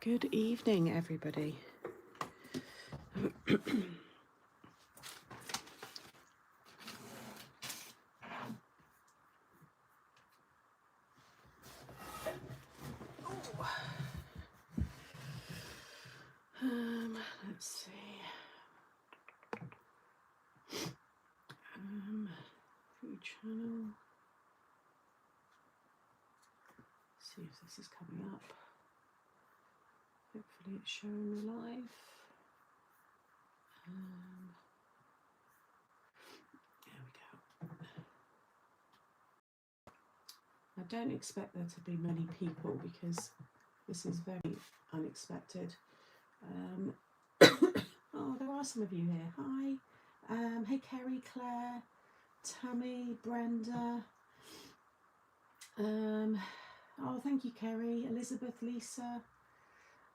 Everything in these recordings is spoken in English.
Good evening, everybody. Let's see. Food channel. See if this is coming up. Hopefully it's showing me live. There we go. I don't expect there to be many people because this is very unexpected. Oh, there are some of you here. Hi. Hey, Kerry, Claire, Tammy, Brenda. Oh, thank you, Kerry, Elizabeth, Lisa.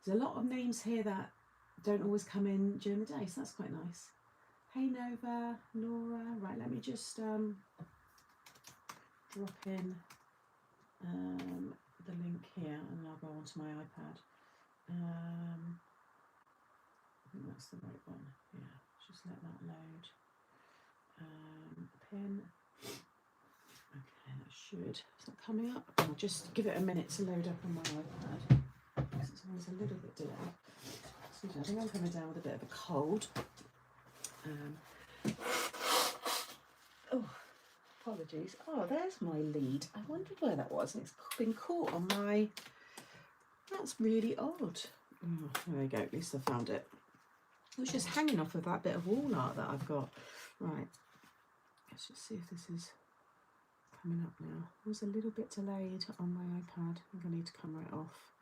There's a lot of names here that don't always come in during the day, so that's quite nice. Hey, Nova, Laura. Right, let me just drop in the link here and I'll go onto my iPad. I think that's the right one. Yeah, just let that load. Pin. Okay, that should. Is that coming up? I'll just give it a minute to load up on my iPad. It's always a little bit delayed. Excuse me, I think I'm coming down with a bit of a cold. Oh, apologies. Oh, there's my lead. I wondered where that was. It's been caught on my... That's really odd. Oh, there we go. At least I found it. It was just hanging off of that bit of wall art that I've got. Right. Let's just see if this is coming up now. It was a little bit delayed on my iPad. I think I need to come right off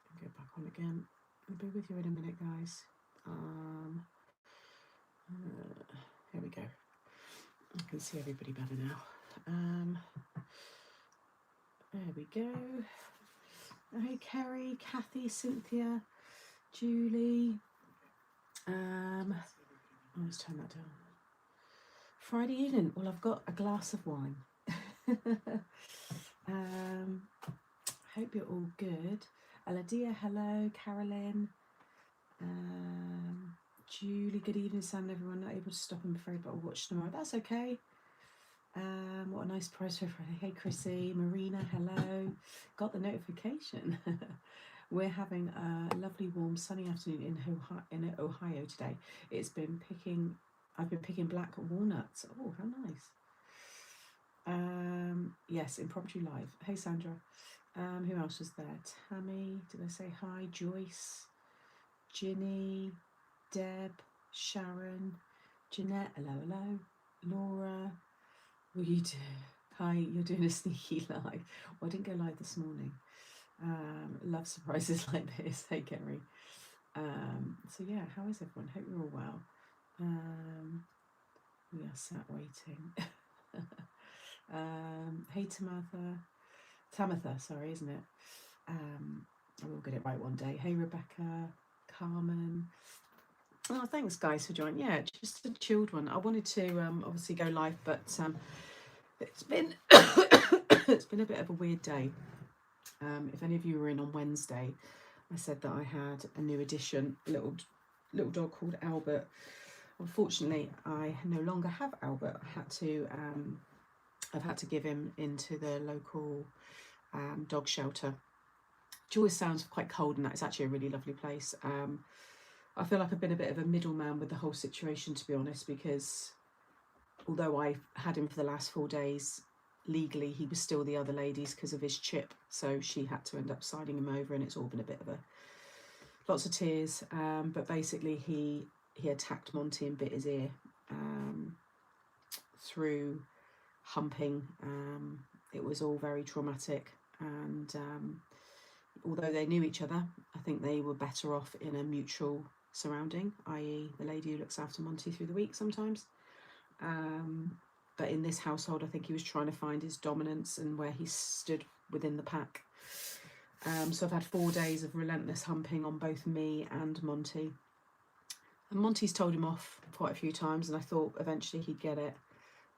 and go back on again. I'll be with you in a minute, guys. Here we go. I can see everybody better now. There we go. Hey, Kerry, Kathy, Cynthia, Julie. Let's turn that down. Friday evening. Well, I've got a glass of wine. Hope you're all good. Aladia, hello. Carolyn. Julie, good evening, Sam. Everyone not able to stop, I'm afraid, but I'll watch tomorrow. That's okay. What a nice prize for Friday. Hey, Chrissy. Marina, hello. Got the notification. We're having a lovely, warm, sunny afternoon in Ohio today. I've been picking black walnuts. Oh, how nice. Yes, Impromptu Live. Hey, Sandra. Who else was there? Tammy, did I say hi? Joyce, Ginny, Deb, Sharon, Jeanette, hello, Laura. What are you doing? Hi, you're doing a sneaky live. Well, I didn't go live this morning. Love surprises like this. Hey, Kerry. So yeah, how is everyone? Hope you're all well. We are sat waiting. Hey, Tamatha, sorry, isn't it? I will get it right one day. Hey, Rebecca, Carmen. Oh, thanks, guys, for joining. Yeah, just a chilled one. I wanted to obviously go live, but it's been it's been a bit of a weird day. If any of you were in on Wednesday, I said that I had a new addition, a little dog called Albert. Unfortunately, I no longer have Albert. I've had to give him into the local dog shelter, which always sounds quite cold, and that's actually a really lovely place. I feel like I've been a bit of a middleman with the whole situation, to be honest, because although I had him for the last 4 days, legally he was still the other lady's because of his chip, so she had to end up signing him over, and it's all been a bit of lots of tears. But basically he attacked Monty and bit his ear through humping. It was all very traumatic, and although they knew each other, I think they were better off in a mutual surrounding, i.e. the lady who looks after Monty through the week sometimes. But in this household, I think he was trying to find his dominance and where he stood within the pack. So I've had 4 days of relentless humping on both me and Monty. And Monty's told him off quite a few times, and I thought eventually he'd get it.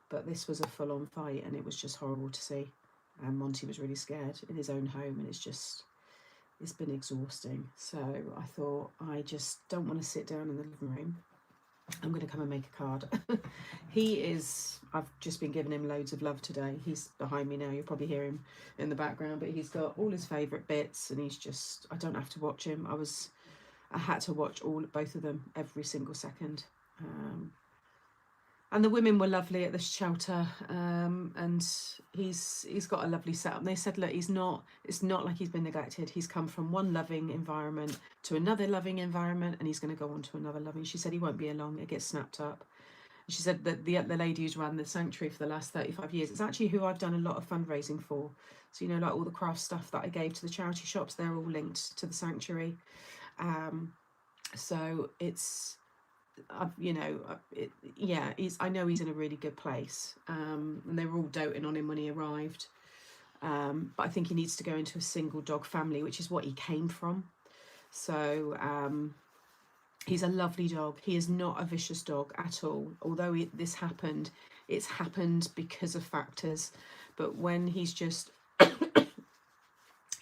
But this was a full-on fight, and it was just horrible to see. And Monty was really scared in his own home, and it's it's been exhausting. So I thought, I just don't want to sit down in the living room. I'm going to come and make a card. I've just been giving him loads of love today. He's behind me now. You'll probably hear him in the background, but he's got all his favourite bits, and I don't have to watch him. I had to watch both of them every single second. And the women were lovely at the shelter, and he's got a lovely setup. They said, look, it's not like he's been neglected. He's come from one loving environment to another loving environment, and he's going to go on to another loving. She said he won't be along. It gets snapped up. She said that the lady who's run the sanctuary for the last 35 years, it's actually who I've done a lot of fundraising for. So, like all the craft stuff that I gave to the charity shops, they're all linked to the sanctuary. So it's, I know he's in a really good place, and they were all doting on him when he arrived, but I think he needs to go into a single dog family, which is what he came from. So he's a lovely dog. He is not a vicious dog at all, although this happened, it's happened because of factors. But when he's just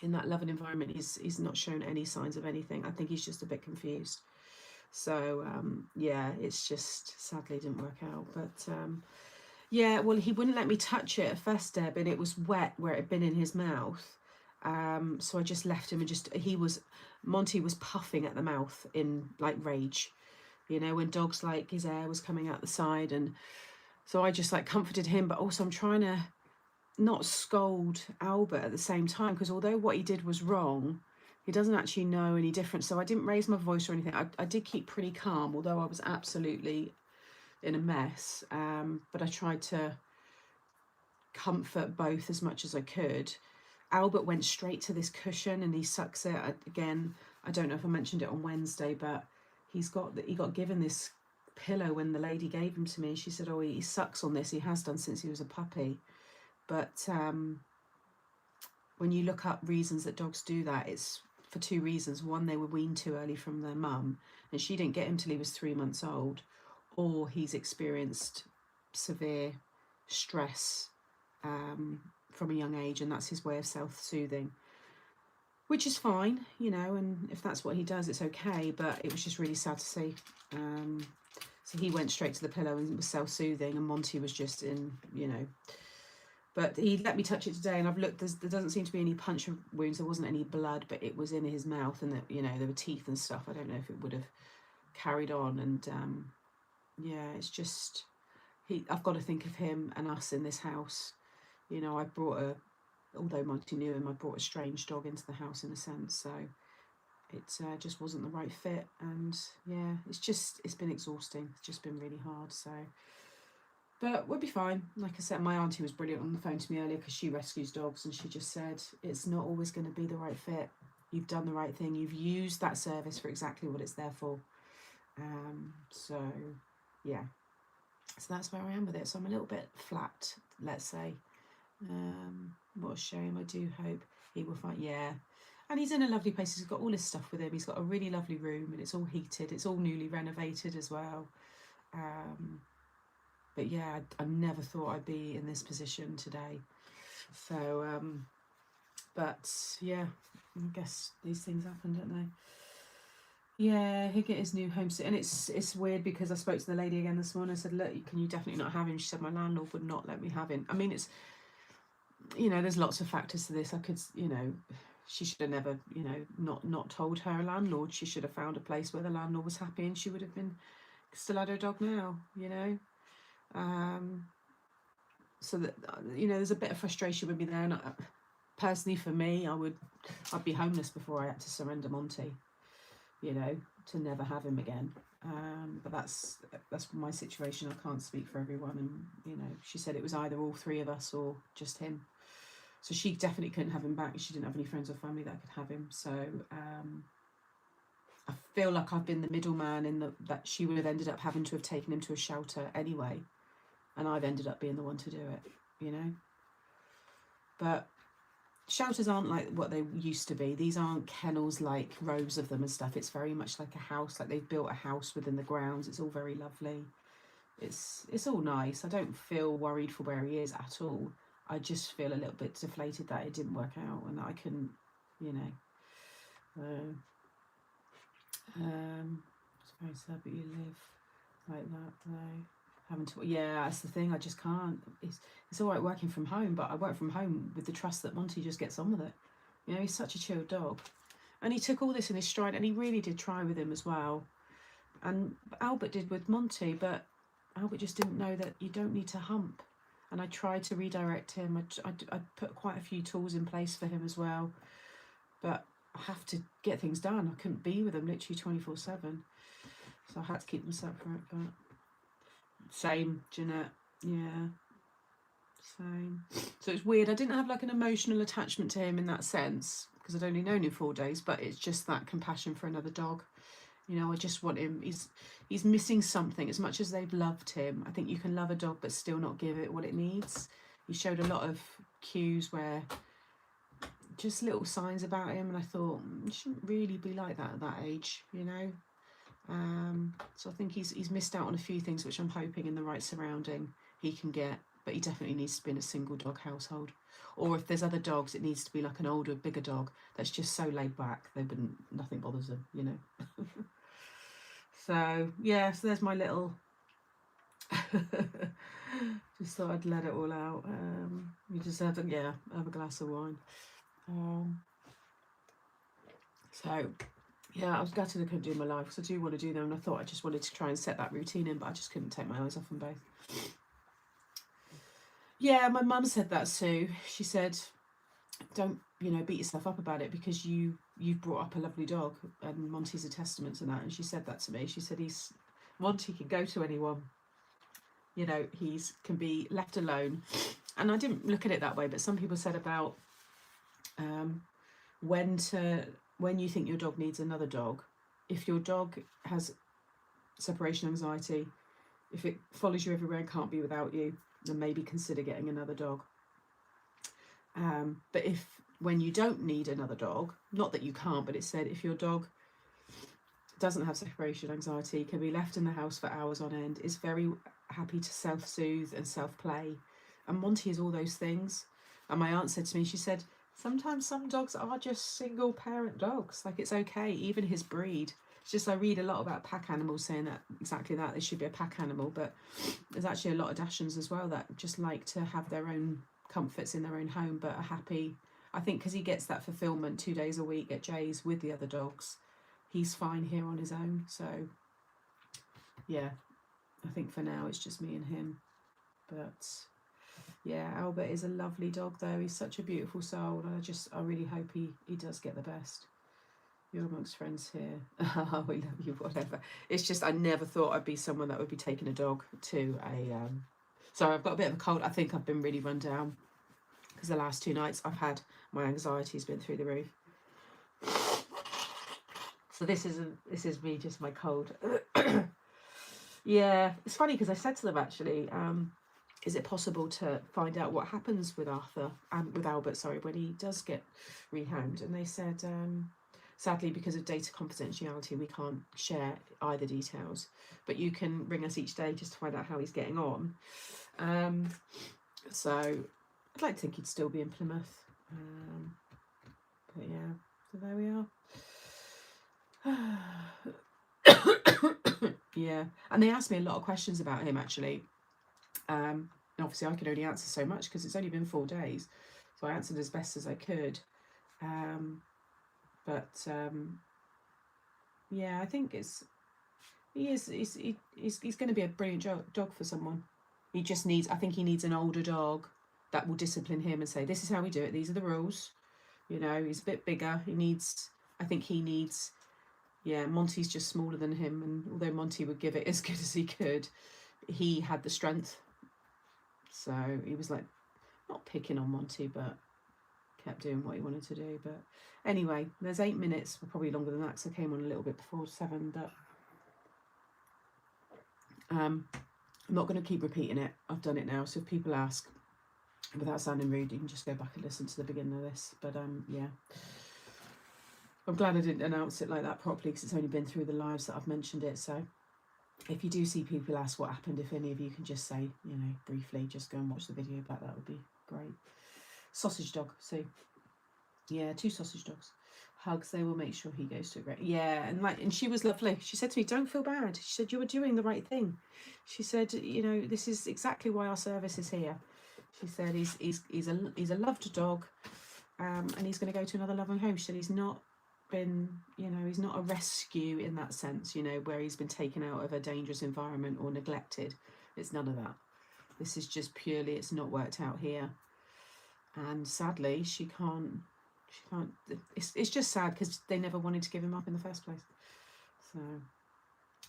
in that loving environment, he's not shown any signs of anything. I think he's just a bit confused. So it's just sadly didn't work out. But well, he wouldn't let me touch it at first, Deb, and it was wet where it had been in his mouth. So I just left him, and Monty was puffing at the mouth in like rage, when dogs, like, his air was coming out the side. And so I just like comforted him, but also I'm trying to not scold Albert at the same time, because although what he did was wrong, he doesn't actually know any different. So I didn't raise my voice or anything. I did keep pretty calm, although I was absolutely in a mess. But I tried to comfort both as much as I could. Albert went straight to this cushion and he sucks it. Again, I don't know if I mentioned it on Wednesday, but he got given this pillow when the lady gave him to me. She said, oh, he sucks on this. He has done since he was a puppy. But when you look up reasons that dogs do that, it's for two reasons. One, they were weaned too early from their mum, and she didn't get him till he was 3 months old, or he's experienced severe stress from a young age, and that's his way of self-soothing, which is fine, and if that's what he does, it's okay. But it was just really sad to see. So he went straight to the pillow and was self-soothing, and Monty was just in, But he let me touch it today, and I've looked. There doesn't seem to be any puncture wounds. There wasn't any blood, but it was in his mouth, and there were teeth and stuff. I don't know if it would have carried on. And it's just I've got to think of him and us in this house. I brought although Monty knew him, I brought a strange dog into the house in a sense. So it just wasn't the right fit, and it's been exhausting. It's just been really hard. So. But we'll be fine. Like I said, my auntie was brilliant on the phone to me earlier because she rescues dogs, and she just said, it's not always going to be the right fit. You've done the right thing. You've used that service for exactly what it's there for. So that's where I am with it. So I'm a little bit flat, let's say. What a shame. I do hope he will find, And he's in a lovely place. He's got all his stuff with him. He's got a really lovely room, and it's all heated. It's all newly renovated as well. But I never thought I'd be in this position today. So, I guess these things happen, don't they? He'll get his new home soon. And it's weird because I spoke to the lady again this morning. I said, look, can you definitely not have him? She said, my landlord would not let me have him. I mean, it's, there's lots of factors to this. I could, she should have never, not told her landlord. She should have found a place where the landlord was happy, and she would have been still had her dog now, so that there's a bit of frustration with me there. And personally, for me, I'd be homeless before I had to surrender Monty, to never have him again. But that's my situation. I can't speak for everyone, and she said it was either all three of us or just him. So she definitely couldn't have him back. She didn't have any friends or family that could have him. So I feel like I've been the middleman that she would have ended up having to have taken him to a shelter anyway. And I've ended up being the one to do it, But shelters aren't like what they used to be. These aren't kennels, like rows of them and stuff. It's very much like a house, like they've built a house within the grounds. It's all very lovely. It's all nice. I don't feel worried for where he is at all. I just feel a little bit deflated that it didn't work out and that I couldn't, So, it's very sad, but you live like that though. Having to, yeah, that's the thing. I just can't. It's all right working from home, but I work from home with the trust that Monty just gets on with it. You know, he's such a chilled dog, and he took all this in his stride, and he really did try with him as well. And Albert did with Monty, but Albert just didn't know that you don't need to hump. And I tried to redirect him. I put quite a few tools in place for him as well, but I have to get things done. I couldn't be with them literally 24/7, so I had to keep them separate. But same, Jeanette. Yeah, same. So it's weird. I didn't have like an emotional attachment to him in that sense because I'd only known him 4 days. But it's just that compassion for another dog. You know, I just want him. He's missing something. As much as they've loved him, I think you can love a dog but still not give it what it needs. He showed a lot of cues where just little signs about him, and I thought you shouldn't really be like that at that age, you know. So I think he's missed out on a few things, which I'm hoping in the right surrounding he can get. But he definitely needs to be in a single dog household, or if there's other dogs, it needs to be like an older, bigger dog that's just so laid back they wouldn't, nothing bothers them, you know. So yeah, so there's my little. Just thought I'd let it all out. You just have to, yeah, have a glass of wine. So yeah, I was gutted I couldn't do my live because I do want to do them, and I thought I just wanted to try and set that routine in, but I just couldn't take my eyes off them both. Yeah, my mum said that, Sue. She said, don't, you know, beat yourself up about it because you've brought up a lovely dog, and Monty's a testament to that. And she said that to me. She said Monty can go to anyone. You know, he's can be left alone. And I didn't look at it that way, but some people said about when you think your dog needs another dog, if your dog has separation anxiety, if it follows you everywhere and can't be without you, then maybe consider getting another dog. But if when you don't need another dog, not that you can't, but it said if your dog doesn't have separation anxiety, can be left in the house for hours on end, is very happy to self-soothe and self-play. And Monty is all those things. And my aunt said to me, she said, sometimes some dogs are just single parent dogs. Like, it's okay, even his breed. It's just I read a lot about pack animals saying that exactly that, they should be a pack animal. But there's actually a lot of Dachshunds as well that just like to have their own comforts in their own home, but are happy. I think because he gets that fulfillment 2 days a week at Jay's with the other dogs, he's fine here on his own. So yeah, I think for now it's just me and him. But yeah, Albert is a lovely dog though. He's such a beautiful soul, and I really hope he does get the best. You're amongst friends here. Oh, we love you, whatever. It's just I never thought I'd be someone that would be taking a dog to a sorry, I've got a bit of a cold. I think I've been really run down because the last 2 nights I've had, my anxiety's been through the roof. So this is me, just my cold. Yeah, it's funny because I said to them actually, is it possible to find out what happens with Albert, sorry, when he does get rehomed? And they said, sadly, because of data confidentiality, we can't share either details, but you can ring us each day just to find out how he's getting on. So I'd like to think he'd still be in Plymouth. But yeah, so there we are. Yeah, and they asked me a lot of questions about him actually. And obviously I could only answer so much because it's only been 4 days, so I answered as best as I could. Yeah, I think he's going to be a brilliant dog for someone. He just needs, I think he needs an older dog that will discipline him and say, this is how we do it, these are the rules. You know, he's a bit bigger. Yeah, Monty's just smaller than him, and although Monty would give it as good as he could, he had the strength. So he was like, not picking on Monty, but kept doing what he wanted to do. But anyway, there's 8 minutes, probably longer than that because I came on a little bit before 7, but I'm not going to keep repeating it. I've done it now, so if people ask, without sounding rude, you can just go back and listen to the beginning of this. But yeah, I'm glad I didn't announce it like that properly because it's only been through the lives that I've mentioned it. So if you do see people ask what happened, if any of you can just say, you know, briefly, just go and watch the video back, that would be great. Sausage dog, so yeah, 2 sausage dogs. Hugs, they will make sure he goes to a great, yeah. And she was lovely. She said to me, don't feel bad. She said, you were doing the right thing. She said, you know, this is exactly why our service is here. She said he's a loved dog, and he's going to go to another loving home. She said he's not been, you know, he's not a rescue in that sense, you know, where he's been taken out of a dangerous environment or neglected. It's none of that. This is just purely, it's not worked out here. And sadly, she can't, it's just sad because they never wanted to give him up in the first place. So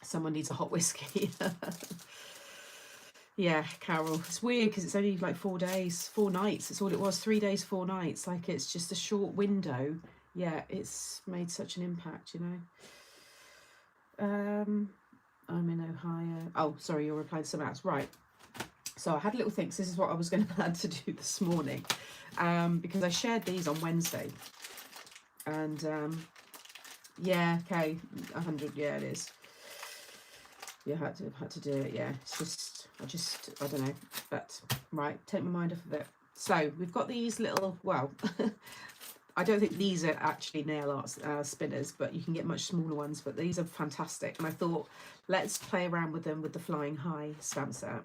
someone needs a hot whiskey. Yeah, Carol, it's weird because it's only like 4 days, 4 nights. It's all it was, 3 days, 4 nights. Like, it's just a short window. Yeah, it's made such an impact, you know. I'm in Ohio. Oh, sorry, you're replying to someone else. Right. So I had a little think. So this is what I was going to plan to do this morning, because I shared these on Wednesday. And yeah, okay, 100. Yeah, it is. You had to do it. Yeah, it's just I don't know. But right, take my mind off of it. So we've got these little. Well, I don't think these are actually nail art spinners, but you can get much smaller ones. But these are fantastic. And I thought, let's play around with them with the Flying High stamp set.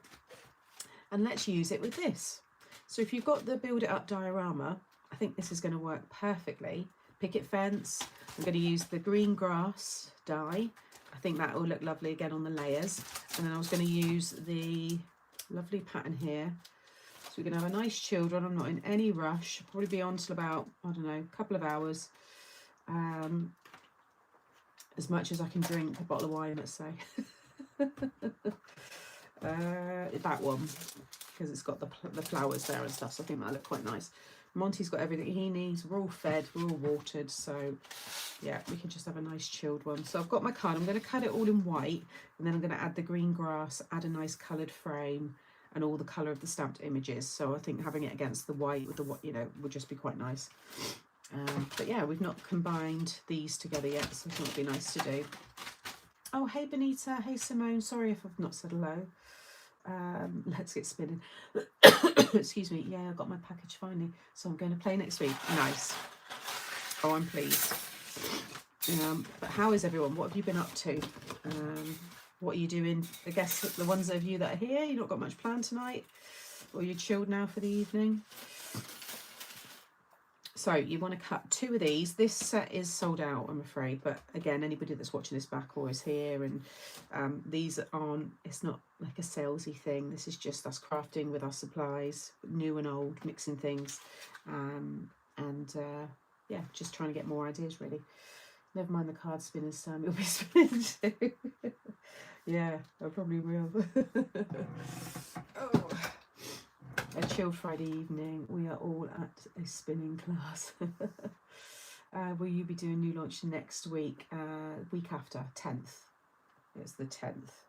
And let's use it with this. So if you've got the Build It Up diorama, I think this is going to work perfectly. Picket fence. I'm going to use the green grass die. I think that will look lovely again on the layers. And then I was going to use the lovely pattern here. So we're going to have a nice chilled one. I'm not in any rush. I'll probably be on till about, I don't know, a couple of hours. As much as I can drink a bottle of wine, let's say. That one, because it's got the flowers there and stuff, so I think that'll look quite nice. Monty's got everything he needs. We're all fed, we're all watered, so yeah, we can just have a nice chilled one. So I've got my card. I'm going to cut it all in white, and then I'm going to add the green grass, add a nice coloured frame, and all the colour of the stamped images. So I think having it against the white with the, you know, would just be quite nice. But yeah, we've not combined these together yet, so I thought it'd be nice to do. Oh, hey Benita, hey Simone, sorry if I've not said hello. Let's get spinning. Excuse me. Yeah, I got my package finally, so I'm going to play next week. Nice. Oh, I'm pleased. But how is everyone? What have you been up to? What are you doing? I guess the ones of you that are here, you've not got much planned tonight, or you're chilled now for the evening. So you want to cut 2 of these. This set is sold out, I'm afraid. But again, anybody that's watching this back or is here, and these aren't, it's not like a salesy thing. This is just us crafting with our supplies, new and old, mixing things. Yeah, just trying to get more ideas, really. Never mind the card spinners, Sam, you'll be spinning too. Yeah, I probably will. Oh. A chilled Friday evening. We are all at a spinning class. Will you be doing new launch next week? Week after, 10th. It's the 10th.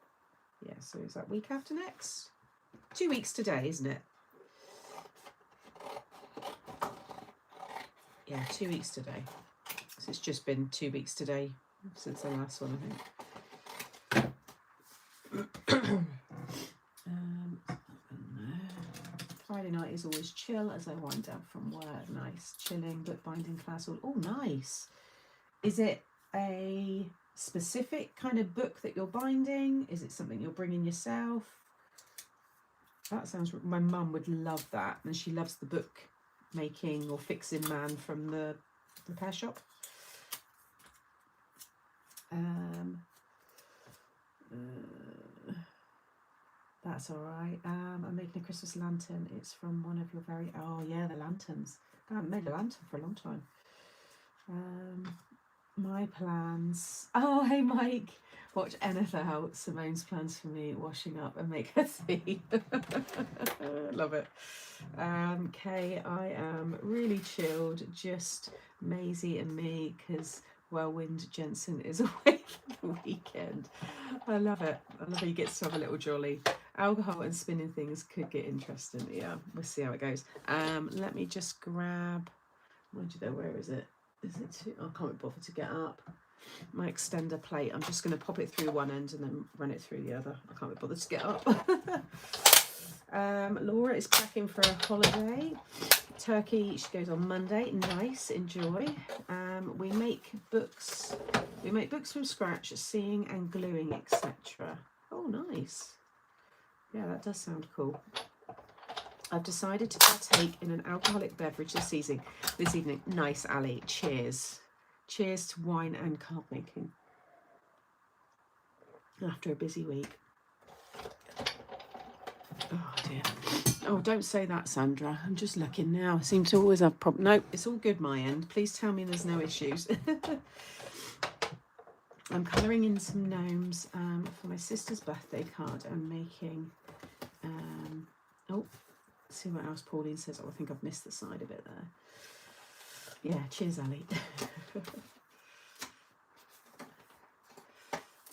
Yeah, so is that week after next? 2 weeks today, isn't it? Yeah, 2 weeks today. So it's just been 2 weeks today since the last one, I think. Friday night is always chill as I wind down from work. Nice, chilling, book binding class. Oh, nice. Is it a specific kind of book that you're binding? Is it something you're bringing yourself? That sounds, my mum would love that. And she loves the book making or fixing man from the repair shop. That's all right. I'm making a Christmas lantern. It's from one of your very... Oh, yeah, the lanterns. I haven't made a lantern for a long time. My plans... Oh, hey, Mike. Watch NFL. Simone's plans for me, washing up and make her tea. Love it. Kay, I am really chilled. Just Maisie and me, because Whirlwind Jensen is away for the weekend. I love it. I love he gets to have a little jolly. Alcohol and spinning things could get interesting. Yeah, we'll see how it goes. Let me just grab... Where is it? Is it too... I can't bother to get up. My extender plate. I'm just going to pop it through one end and then run it through the other. I can't be bothered to get up. Laura is packing for a holiday. Turkey, she goes on Monday. Nice, enjoy. We make books. We make books from scratch, seeing and gluing, etc. Oh, nice. Yeah, that does sound cool. I've decided to partake in an alcoholic beverage this evening. Nice, Ali. Cheers. Cheers to wine and card making. After a busy week. Oh dear. Oh, don't say that, Sandra. I'm just looking now. I seem to always have problems. No, it's all good my end. Please tell me there's no issues. I'm colouring in some gnomes for my sister's birthday card. I'm making... oh, let's see what else Pauline says. Oh, I think I've missed the side of it there. Yeah, cheers, Ali.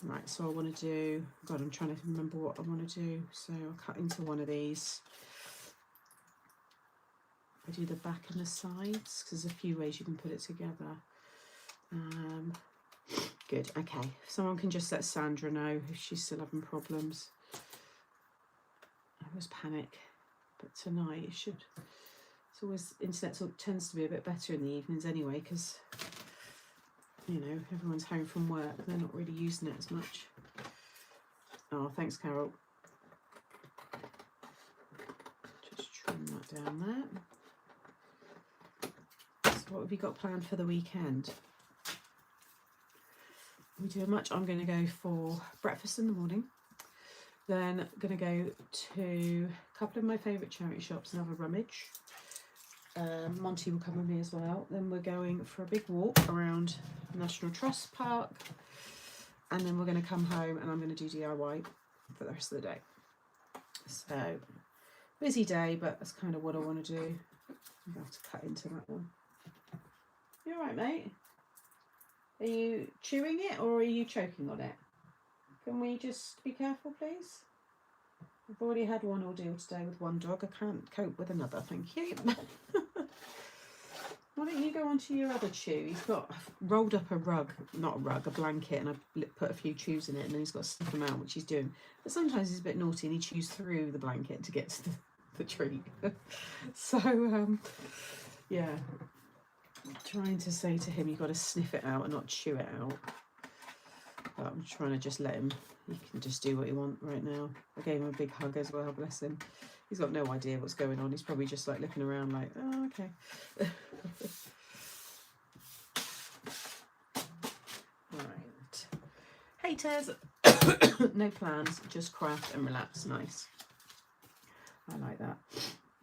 Right, so I want to do... God, I'm trying to remember what I want to do. So I'll cut into one of these. I do the back and the sides, because there's a few ways you can put it together. Good, okay. If someone can just let Sandra know if she's still having problems. I always panic, but tonight it should... It's always... Internet tends to be a bit better in the evenings anyway, because... You know, everyone's home from work. They're not really using it as much. Oh, thanks, Carol. Just trim that down there. So what have you got planned for the weekend? We doing much? I'm going to go for breakfast in the morning. Then I'm going to go to a couple of my favourite charity shops and have a rummage. Monty will come with me as well. Then we're going for a big walk around National Trust Park, and then we're going to come home and I'm going to do DIY for the rest of the day. So busy day, but that's kind of what I want to do. I'm going to have to cut into that one. You all right, mate? Are you chewing it or are you choking on it? Can we just be careful, please? I've already had one ordeal today with one dog. I can't cope with another, thank you. Why don't you go on to your other chew? He's got rolled up a rug, not a rug, a blanket, and I've put a few chews in it, and then he's got to sniff them out, which he's doing. But sometimes he's a bit naughty and he chews through the blanket to get to the treat. So, yeah. I'm trying to say to him, you've got to sniff it out and not chew it out. But I'm trying to just let him, he can just do what he wants right now. I gave him a big hug as well, bless him. He's got no idea what's going on. He's probably just like looking around like, oh, okay. Right. Haters. No plans, just craft and relax. Nice. I like that.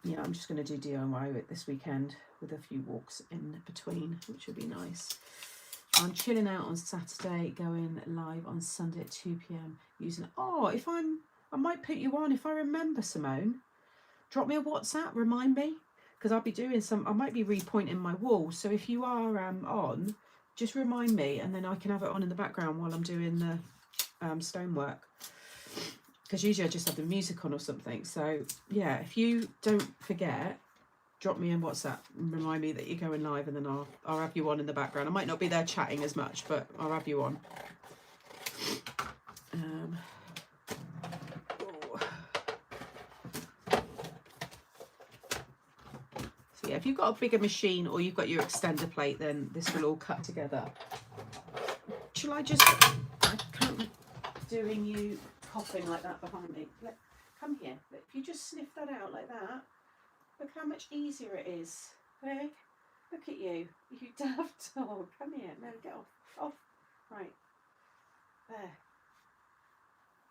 Yeah, I'm just going to do DIY this weekend with a few walks in between, which will be nice. I'm chilling out on Saturday, going live on Sunday at 2 p.m. using... Oh, I might put you on if I remember, Simone. Drop me a WhatsApp, remind me, because I'll be doing some... I might be repointing my wall, so if you are on, just remind me, and then I can have it on in the background while I'm doing the stonework. Because usually I just have the music on or something. So, yeah, if you don't forget... Drop me a WhatsApp and remind me that you're going live, and then I'll have you on in the background. I might not be there chatting as much, but I'll have you on. So yeah, if you've got a bigger machine or you've got your extender plate, then this will all cut together. Shall I just... I can't doing you coughing like that behind me. Come here. If you just sniff that out like that, look how much easier it is. Hey, look at you, you daft dog. Come here. No, get off. Off. Right. There.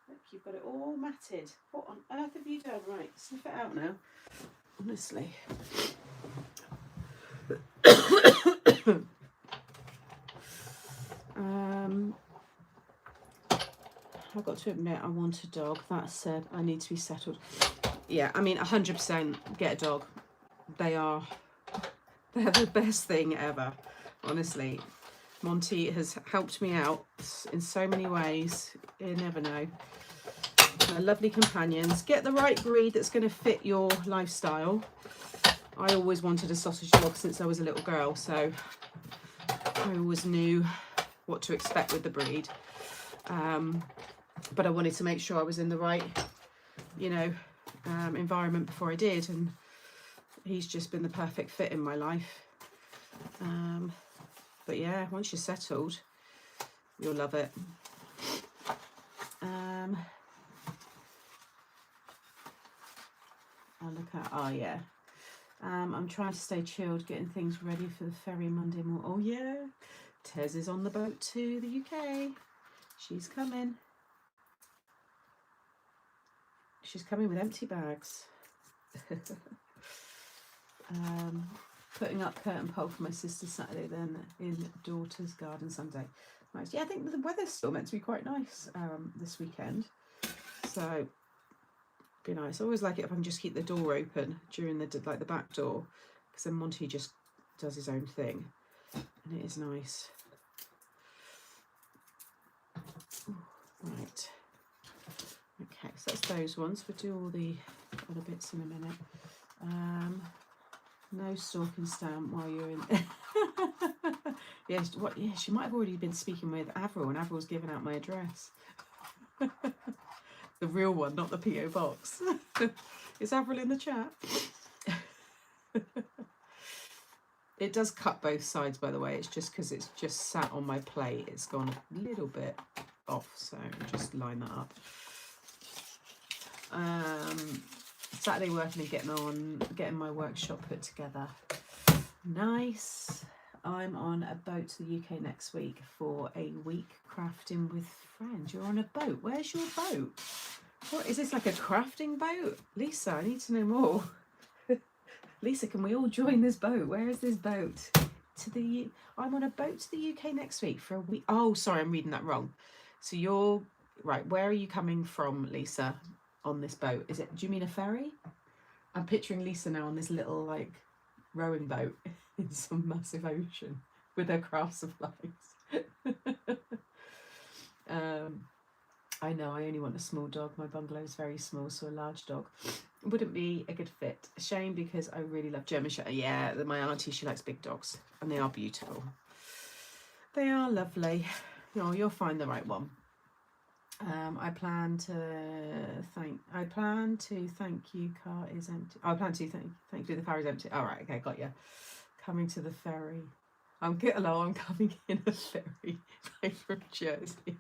Look, you've got it all matted. What on earth have you done? Right, sniff it out now. Honestly. I've got to admit, I want a dog. That said, I need to be settled. Yeah, I mean, 100% get a dog. They're the best thing ever, honestly. Monty has helped me out in so many ways. You never know. They're lovely companions. Get the right breed that's going to fit your lifestyle. I always wanted a sausage dog since I was a little girl, so I always knew what to expect with the breed. But I wanted to make sure I was in the right, you know, environment before I did, and he's just been the perfect fit in my life. But yeah, once you're settled, you'll love it. I'll look at, oh yeah. I'm trying to stay chilled, getting things ready for the ferry Monday morning. Oh yeah, Tez is on the boat to the UK. She's coming. She's coming with empty bags. Putting up curtain pole for my sister Saturday, then in daughter's garden Sunday. Nice. Yeah, I think the weather's still meant to be quite nice this weekend. So be nice. I always like it if I can just keep the door open during the back door, because then Monty just does his own thing, and it is nice. Ooh, right. Okay, so that's those ones. We'll do all the other bits in a minute. No stalking stamp while you're in. Yes, what? Yeah, she might have already been speaking with Avril, and Avril's given out my address. The real one, not the PO box. Is Avril in the chat? It does cut both sides, by the way. It's just because it's just sat on my plate. It's gone a little bit off, so just line that up. Saturday working and getting my workshop put together. Nice. I'm on a boat to the UK next week for a week crafting with friends. You're on a boat. Where's your boat? What is this, like a crafting boat? Lisa, I need to know more. Lisa, can we all join this boat? Where is this boat? I'm on a boat to the UK next week for a week. Oh, sorry, I'm reading that wrong. So you're right. Where are you coming from, Lisa, on this boat? Do you mean a ferry? I'm picturing Lisa now on this little like rowing boat in some massive ocean with her craft supplies. I know, I only want a small dog. My bungalow is very small, so a large dog wouldn't be a good fit. A shame, because I really love German Shepherd. Yeah, my auntie, she likes big dogs, and they are beautiful. They are lovely. Oh, you'll find the right one. I plan to thank you. Car is empty. I plan to thank you. The car is empty. All right, okay, got you. Coming to the ferry. I'm coming in a ferry from Jersey.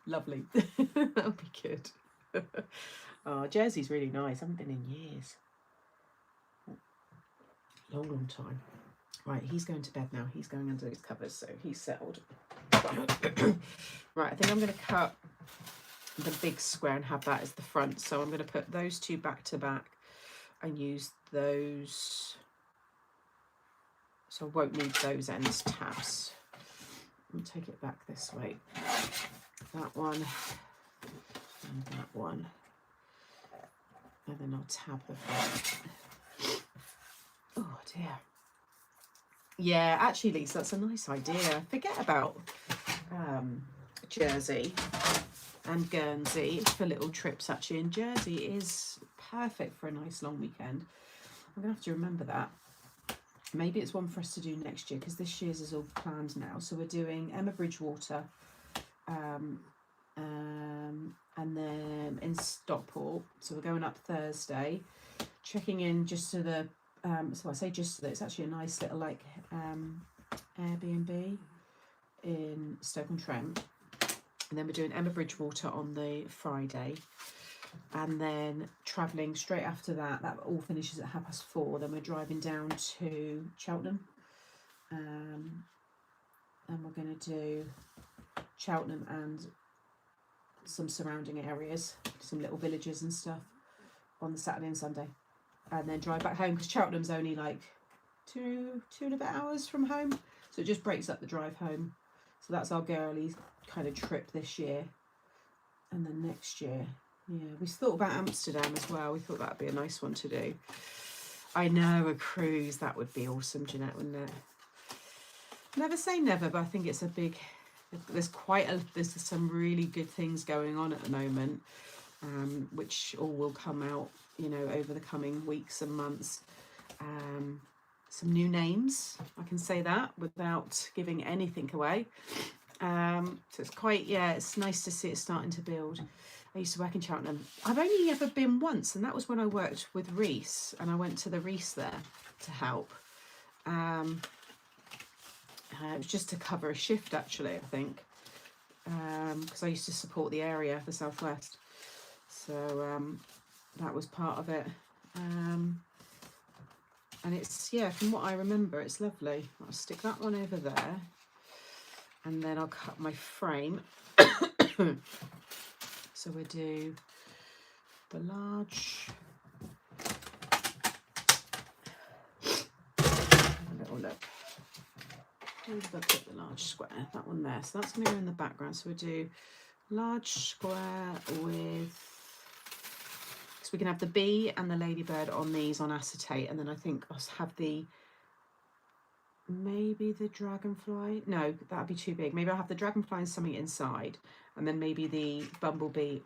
Lovely. That'll be good. Oh, Jersey's really nice. I haven't been in years. Long time. Right, he's going to bed now. He's going under his covers, so he's settled. Right, I think I'm going to cut the big square and have that as the front. So I'm going to put those two back to back and use those. So I won't need those ends tabs. I'll take it back this way. That one and that one. And then I'll tab the front. Oh dear. Yeah, actually, Lisa, that's a nice idea. Forget about Jersey and Guernsey for little trips, actually. And Jersey is perfect for a nice long weekend. I'm going to have to remember that. Maybe it's one for us to do next year, because this year's is all planned now. So we're doing Emma Bridgewater and then in Stockport. So we're going up Thursday, checking in just to the so I say just to the, it's actually a nice little like Airbnb in Stoke-on-Trent. And then we're doing Emma Bridgewater on the Friday, and then travelling straight after that. That all finishes at 4:30. Then we're driving down to Cheltenham, and we're going to do Cheltenham and some surrounding areas, some little villages and stuff on the Saturday and Sunday, and then drive back home, because Cheltenham's only like two and a bit hours from home, so it just breaks up the drive home. So that's our girly kind of trip this year. And then next year, yeah, we thought about Amsterdam as well. We thought that'd be a nice one to do. I know, a cruise, that would be awesome, Jeanette, wouldn't it? Never say never, but I think it's a big, there's some really good things going on at the moment, which all will come out, you know, over the coming weeks and months. Some new names, I can say that without giving anything away. So it's quite, yeah, it's nice to see it starting to build. I used to work in Cheltenham. I've only ever been once, and that was when I worked with Reese, and I went to the Reese there to help. It was just to cover a shift, actually, I think, because I used to support the area, the southwest. So that was part of it. And it's, yeah, from what I remember, it's lovely. I'll stick that one over there, and then I'll cut my frame. So we'll do the large. Have a little look. Where did I put the large square? That one there. So that's going to go in the background. So we'll do large square with, so we can have the bee and the ladybird on these on acetate, and then I think I'll have the, maybe the dragonfly. No, that'd be too big. Maybe I'll have the dragonfly and something inside, and then maybe the bumblebee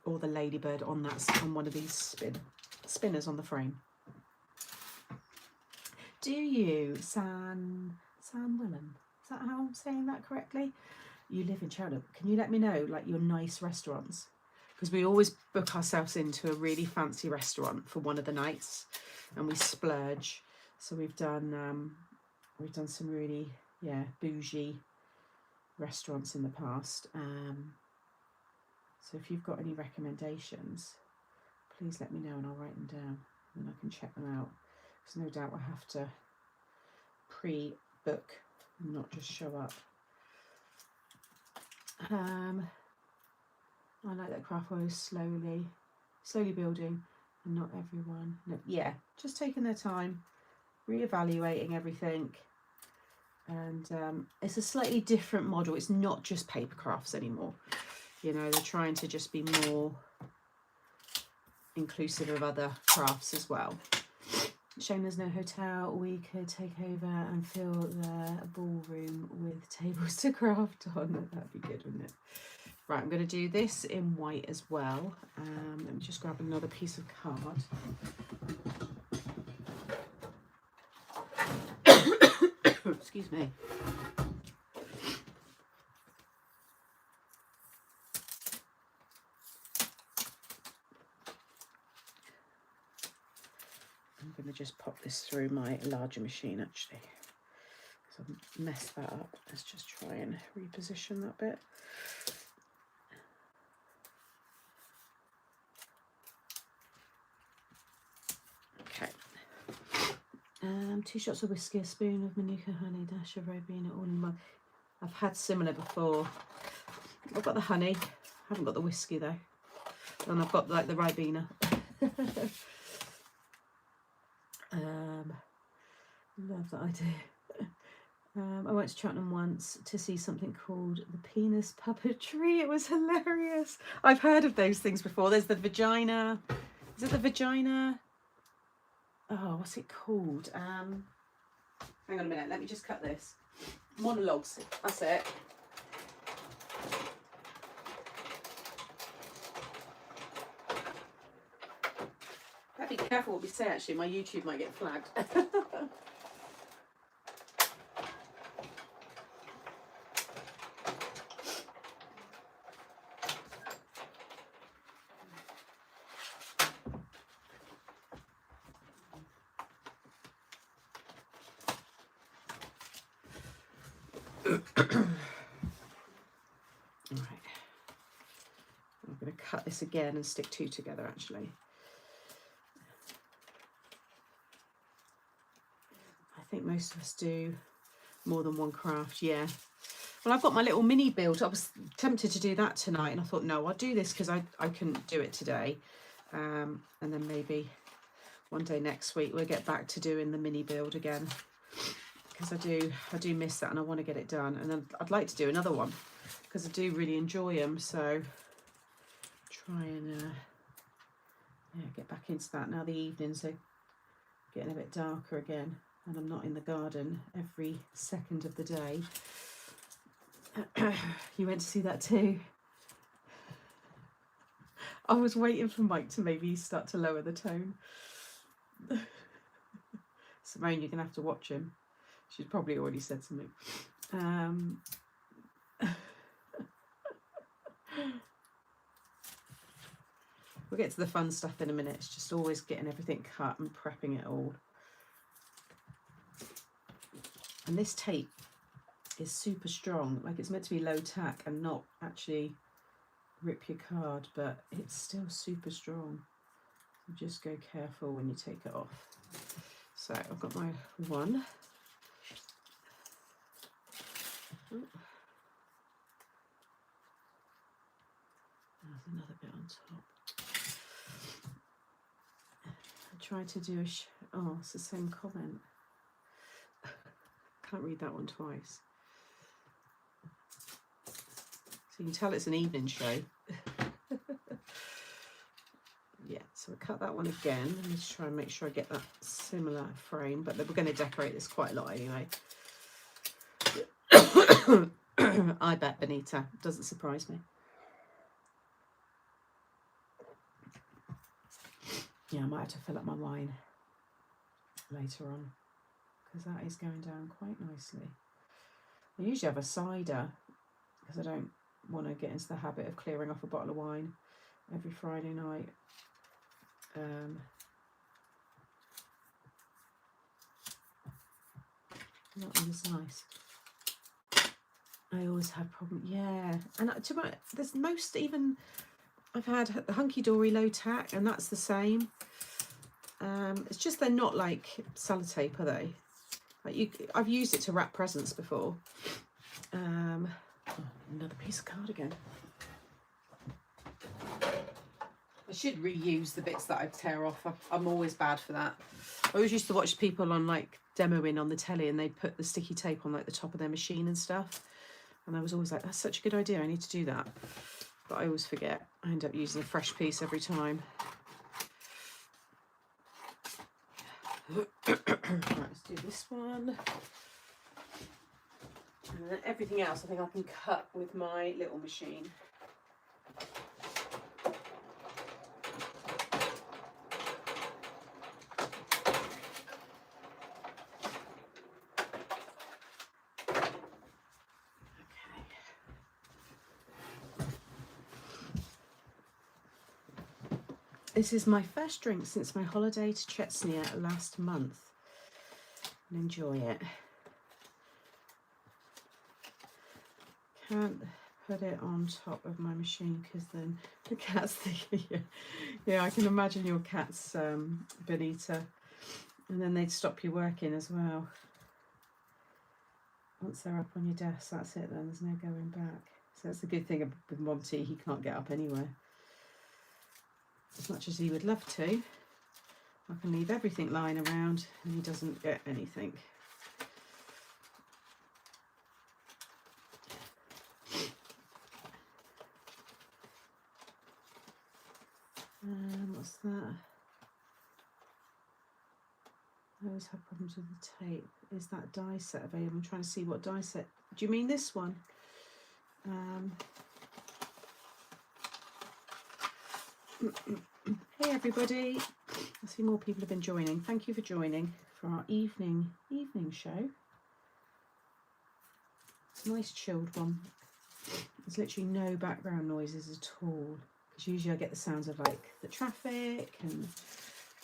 or the ladybird on that, on one of these spinners on the frame. Do you, San Willem? Is that how I'm saying that correctly? You live in Cheltenham. Can you let me know, like, your nice restaurants? Because we always book ourselves into a really fancy restaurant for one of the nights, and we splurge. So we've done some really, yeah, bougie restaurants in the past. So if you've got any recommendations, please let me know and I'll write them down and I can check them out. Because no doubt I'll have to pre-book and not just show up. I like that Craftwell is slowly building, and not everyone. No, yeah, just taking their time, reevaluating everything. And it's a slightly different model. It's not just paper crafts anymore. You know, they're trying to just be more inclusive of other crafts as well. Shame there's no hotel. We could take over and fill the ballroom with tables to craft on. That'd be good, wouldn't it? Right, I'm going to do this in white as well. Let me just grab another piece of card. Excuse me. I'm going to just pop this through my larger machine, actually, because I've messed that up. Let's just try and reposition that bit. Okay. 2 shots of whiskey, a spoon of Manuka honey, dash of Ribena, all in one. I've had similar before. I've got the honey, haven't got the whiskey though. And I've got like the Ribena. Love that idea. I went to Cheltenham once to see something called the penis puppetry. It was hilarious. I've heard of those things before. There's the vagina. Is it the vagina? Oh, what's it called? Hang on a minute. Let me just cut this. Monologues. That's it. Better be careful what we say, actually. My YouTube might get flagged. Alright. I'm going to cut this again and stick 2 together, actually. I think most of us do more than one craft, yeah. Well, I've got my little mini build. I was tempted to do that tonight, and I thought, no, I'll do this because I couldn't do it today. And then maybe one day next week we'll get back to doing the mini build again, because I do miss that and I want to get it done. And then I'd like to do another one because I do really enjoy them. So try and yeah, get back into that. Now the evenings are getting a bit darker again, and I'm not in the garden every second of the day. You went to see that too? I was waiting for Mike to maybe start to lower the tone. Simone, you're going to have to watch him. She's probably already said something. We'll get to the fun stuff in a minute. It's just always getting everything cut and prepping it all. And this tape is super strong. Like, it's meant to be low tack and not actually rip your card, but it's still super strong. So just go careful when you take it off. So I've got my one. Ooh. There's another bit on top. I tried to do a oh, it's the same comment. Can't read that one twice. So you can tell it's an evening show. Yeah, so I cut that one again. Let me just try and make sure I get that similar frame, but we're going to decorate this quite a lot anyway. I bet, Benita. Doesn't surprise me. Yeah, I might have to fill up my wine later on, because that is going down quite nicely. I usually have a cider, because I don't want to get into the habit of clearing off a bottle of wine every Friday night. That one is nice. I always have problems. Yeah, and there's most, even I've had the Hunky Dory low tack, and that's the same. It's just they're not like sellotape, are they? Like I've used it to wrap presents before. Oh, another piece of cardigan. I should reuse the bits that I tear off. I'm always bad for that. I always used to watch people on like demoing on the telly, and they'd put the sticky tape on like the top of their machine and stuff. And I was always like, that's such a good idea. I need to do that. But I always forget. I end up using a fresh piece every time. Right, let's do this one. And then everything else I think I can cut with my little machine. This is my first drink since my holiday to Chechnya last month. And enjoy it. Can't put it on top of my machine because then the cat's thinking, yeah, I can imagine your cats, Benita. And then they'd stop you working as well. Once they're up on your desk, that's it then, there's no going back. So that's the good thing with Monty, he can't get up anywhere. As much as he would love to, I can leave everything lying around and he doesn't get anything. What's that? I always have problems with the tape. Is that die set available? I'm trying to see what die set. Do you mean this one? Hey everybody, I see more people have been joining. Thank you for joining for our evening show. It's a nice chilled one. There's literally no background noises at all, because usually I get the sounds of like the traffic and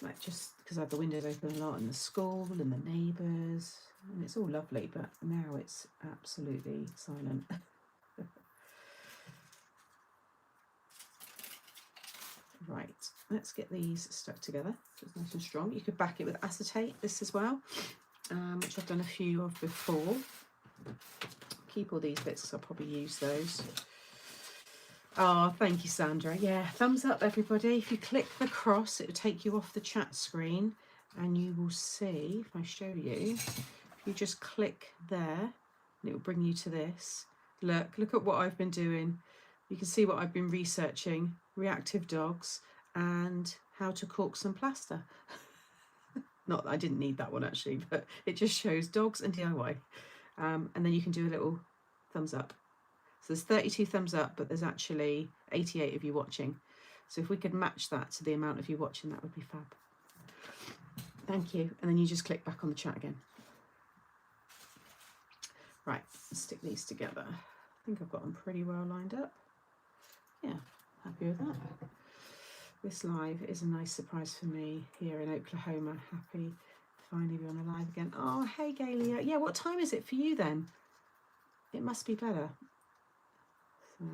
like just because I have the windows open a lot, and the school and the neighbours, and it's all lovely, but now it's absolutely silent. Right, let's get these stuck together so it's nice and strong. You could back it with acetate, this as well, which I've done a few of before. Keep all these bits because I'll probably use those. Oh, thank you, Sandra. Yeah, thumbs up, everybody. If you click the cross, it will take you off the chat screen, and you will see, if I show you, if you just click there, and it will bring you to this. Look at what I've been doing. You can see what I've been researching, reactive dogs and how to cork some plaster. Not that I didn't need that one actually, but it just shows dogs and DIY. And then you can do a little thumbs up. So there's 32 thumbs up, but there's actually 88 of you watching. So if we could match that to the amount of you watching, that would be fab. Thank you. And then you just click back on the chat again. Right, let's stick these together. I think I've got them pretty well lined up. yeah, happy with that. This live is a nice surprise for me here in Oklahoma. Happy to finally be on a live again. Oh, hey, Galia. Yeah, what time is it for you then? It must be better. So,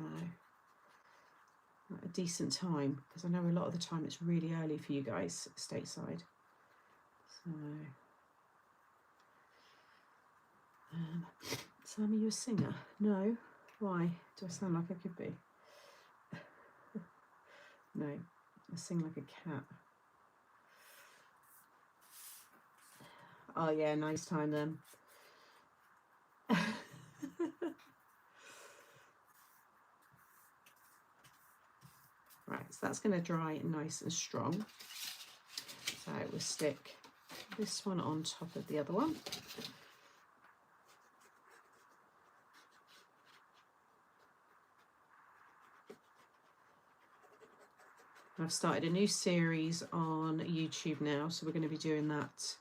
at a decent time, because I know a lot of the time it's really early for you guys stateside. So, Sam, are you a singer? No. Why? Do I sound like I could be? No, I sing like a cat. Oh yeah, nice time then. Right, so that's going to dry nice and strong. So we'll stick this one on top of the other one. I've started a new series on YouTube now, so we're going to be doing that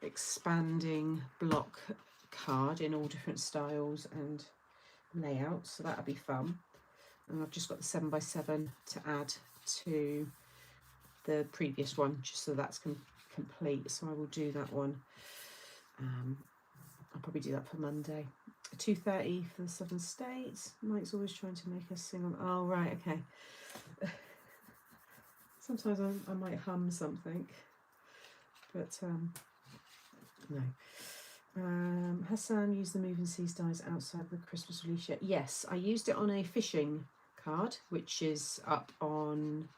expanding block card in all different styles and layouts, so that'll be fun. And I've just got the 7x7 to add to the previous one, just so that's complete. So I will do that one. I'll probably do that for Monday. 2:30 for the Southern States. Mike's always trying to make us sing on. Oh right, okay. Sometimes I might hum something, but no. Hassan used the Moving Seas dies outside the Christmas release yet? Yes, I used it on a fishing card, which is up on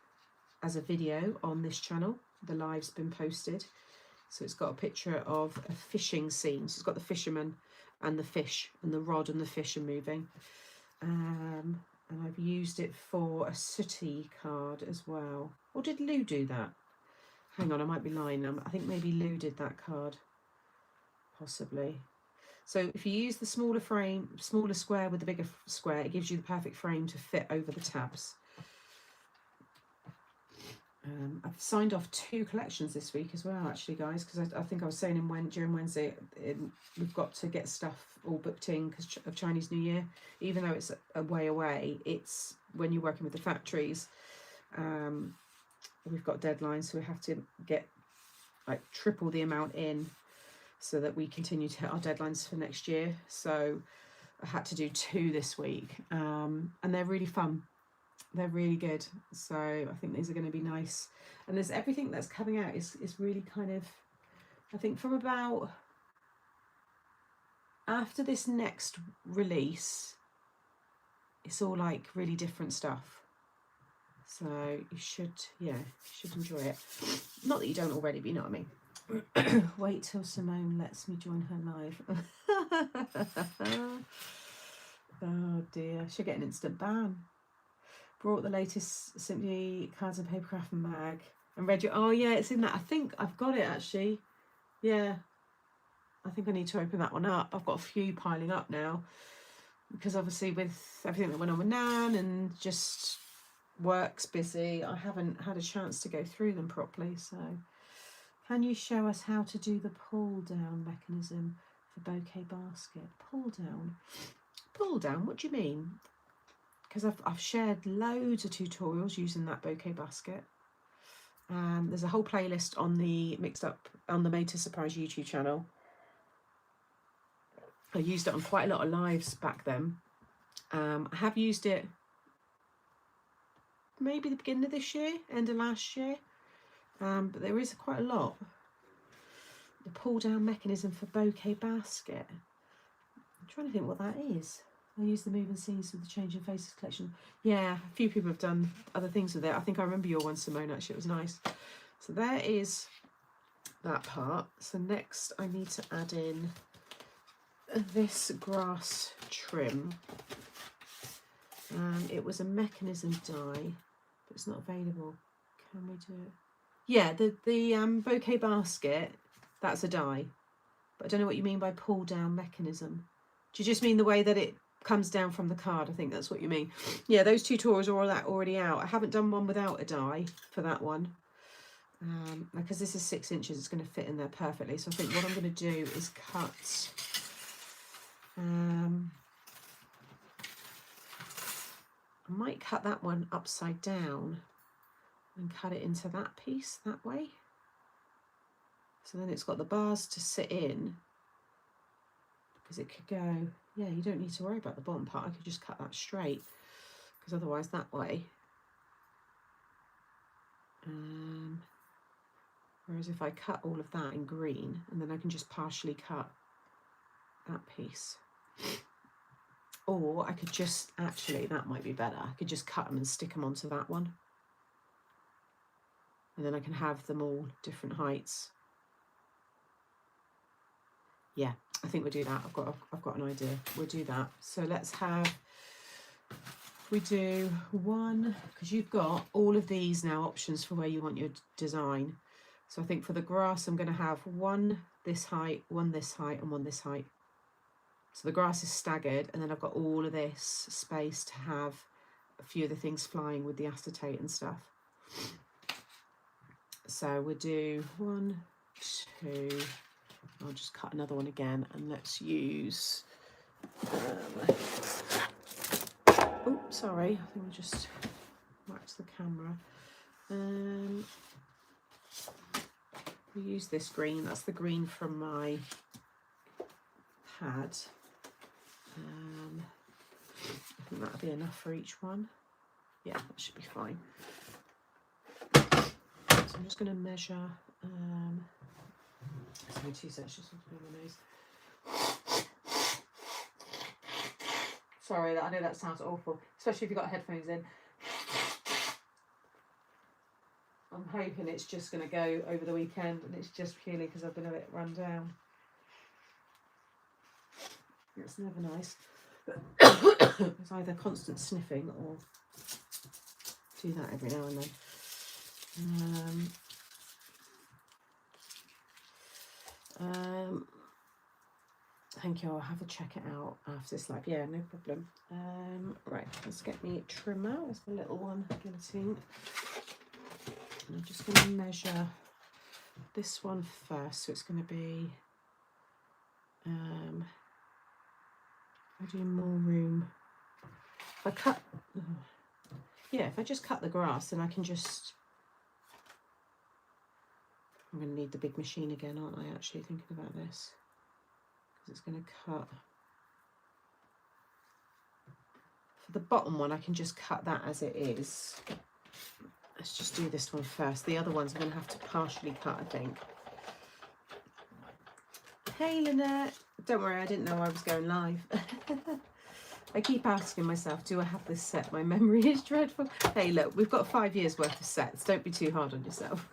as a video on this channel. The live's been posted, so it's got a picture of a fishing scene. So it's got the fisherman and the fish, and the rod and the fish are moving. And I've used it for a sooty card as well. Or did Lou do that? Hang on, I might be lying. I think maybe Lou did that card. Possibly. So if you use the smaller frame, smaller square with the bigger square, it gives you the perfect frame to fit over the tabs. I've signed off 2 collections this week as well, actually, guys, because I think I was saying during Wednesday, we've got to get stuff all booked in because of Chinese New Year. Even though it's a way away, it's when you're working with the factories, we've got deadlines, so we have to get like triple the amount in so that we continue to hit our deadlines for next year. So I had to do 2 this week, and they're really fun. They're really good. So I think these are going to be nice. And there's everything that's coming out is really kind of, I think from about after this next release, it's all like really different stuff. So you should enjoy it. Not that you don't already, but you know what I mean. Wait till Simone lets me join her live. Oh dear, she'll get an instant ban. Brought the latest Simply Cards and Papercraft mag and read your. Oh yeah, it's in that. I think I've got it actually. Yeah, I think I need to open that one up. I've got a few piling up now because obviously with everything that went on with Nan and just work's busy, I haven't had a chance to go through them properly. So, can you show us how to do the pull down mechanism for bouquet basket? Pull down. Pull down. What do you mean? Because I've shared loads of tutorials using that bouquet basket. There's a whole playlist on the Made to Surprise YouTube channel. I used it on quite a lot of lives back then. I have used it maybe the beginning of this year, end of last year, but there is quite a lot. The pull down mechanism for bouquet basket. I'm trying to think what that is. I use the moving scenes with the Changing Faces collection. Yeah, a few people have done other things with it. I think I remember your one, Simone, actually. It was nice. So there is that part. So next I need to add in this grass trim. It was a mechanism die, but it's not available. Can we do it? Yeah, the bouquet basket, that's a die. But I don't know what you mean by pull down mechanism. Do you just mean the way that it comes down from the card? I think that's what you mean. Yeah, those tutorials are all already out. I haven't done one without a die for that one. Because this is 6 inches, it's going to fit in there perfectly. So I think what I'm going to do is cut I'm I might cut that one upside down and cut it into that piece that way. So then it's got the bars to sit in, because it could go, yeah, you don't need to worry about the bottom part. I could just cut that straight, because otherwise that way. Whereas if I cut all of that in green, and then I can just partially cut that piece. Or I could just, actually, that might be better. I could just cut them and stick them onto that one. And then I can have them all different heights. Yeah, I think we'll do that. I've got an idea. We'll do that. So let's have, we do one, because you've got all of these now options for where you want your design. So I think for the grass, I'm going to have one this height, one this height, and one this height. So the grass is staggered, and then I've got all of this space to have a few of the things flying with the acetate and stuff. So we'll do 1, 2, I'll just cut another one again, and let's use, oh, sorry, I think we just whacked the camera. We use this green, that's the green from my pad. I think that'll be enough for each one. Yeah, that should be fine. So I'm just going to measure. Give me 2 seconds, just to blow my nose. Sorry, I know that sounds awful, especially if you've got headphones in. I'm hoping it's just going to go over the weekend, and it's just purely because I've been a bit run down. It's never nice. It's either constant sniffing or do that every now and then. Thank you. I'll have a check it out after this live. Yeah, no problem. Right, let's get me a trimmer. There's the little one, guillotine. And I'm just going to measure this one first. So it's going to be, I do more room. If I cut, yeah, if I just cut the grass, then I can just, I'm going to need the big machine again, aren't I, actually thinking about this? Because it's going to cut. For the bottom one, I can just cut that as it is. Let's just do this one first. The other ones I'm going to have to partially cut, I think. Hey, Lynette. Don't worry, I didn't know I was going live. I keep asking myself, do I have this set? My memory is dreadful. Hey, look, we've got 5 years worth of sets. Don't be too hard on yourself.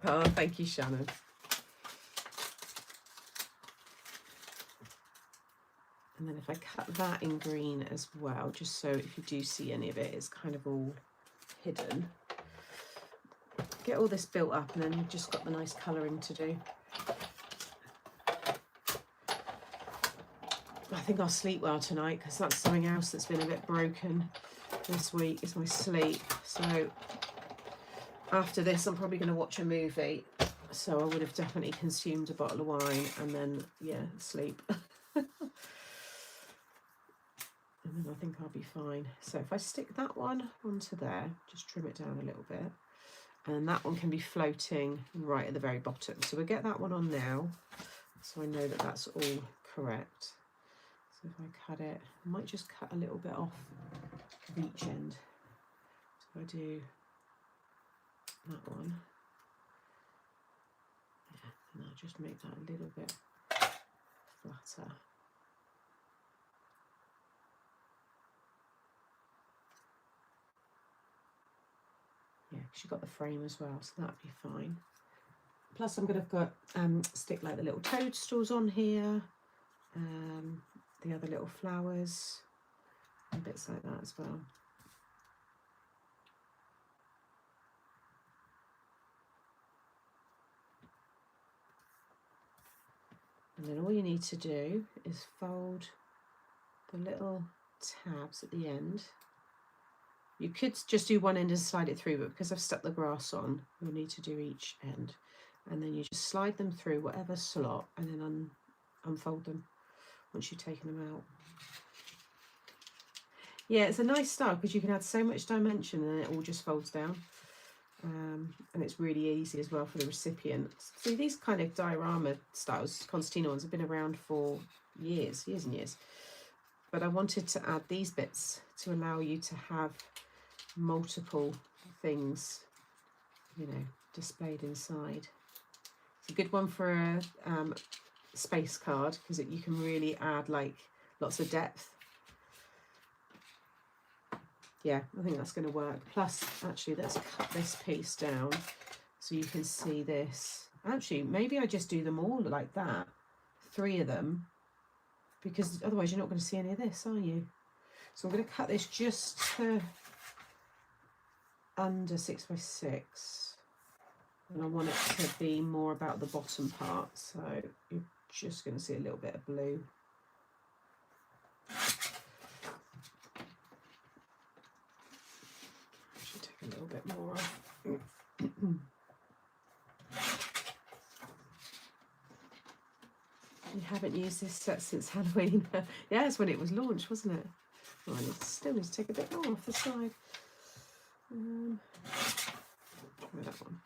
Oh, thank you, Shannon. And then if I cut that in green as well, just so if you do see any of it, it's kind of all hidden. Get all this built up, and then you've just got the nice colouring to do. I think I'll sleep well tonight, because that's something else that's been a bit broken this week, is my sleep. So after this, I'm probably going to watch a movie. So I would have definitely consumed a bottle of wine and then, yeah, sleep. And then I think I'll be fine. So if I stick that one onto there, just trim it down a little bit. And that one can be floating right at the very bottom. So we'll get that one on now, so I know that that's all correct. So if I cut it, I might just cut a little bit off of each end. So I do that one. Yeah, and I'll just make that a little bit flatter. Yeah, because you've got the frame as well, so that'd be fine. Plus I'm going to stick like the little toadstools on here, the other little flowers, and bits like that as well. And then all you need to do is fold the little tabs at the end. You could just do one end and slide it through, but because I've stuck the grass on, you'll need to do each end. And then you just slide them through whatever slot, and then unfold them once you've taken them out. Yeah, it's a nice style because you can add so much dimension and it all just folds down. And it's really easy as well for the recipient. See, these kind of diorama styles, concertina ones, have been around for years and years. But I wanted to add these bits to allow you to have multiple things, you know, displayed inside. It's a good one for a space card because you can really add like lots of depth. Yeah, I think that's going to work. Plus, actually, let's cut this piece down so you can see this. Actually, maybe I just do them all like that, 3 of them, because otherwise you're not going to see any of this, are you? So I'm going to cut this just to under 6 by 6, and I want it to be more about the bottom part, so you're just going to see a little bit of blue. A little bit more off. You haven't used this set since Halloween. Yeah, it's when it was launched, wasn't it? Oh, I still need to take a bit more off the side. Try that one.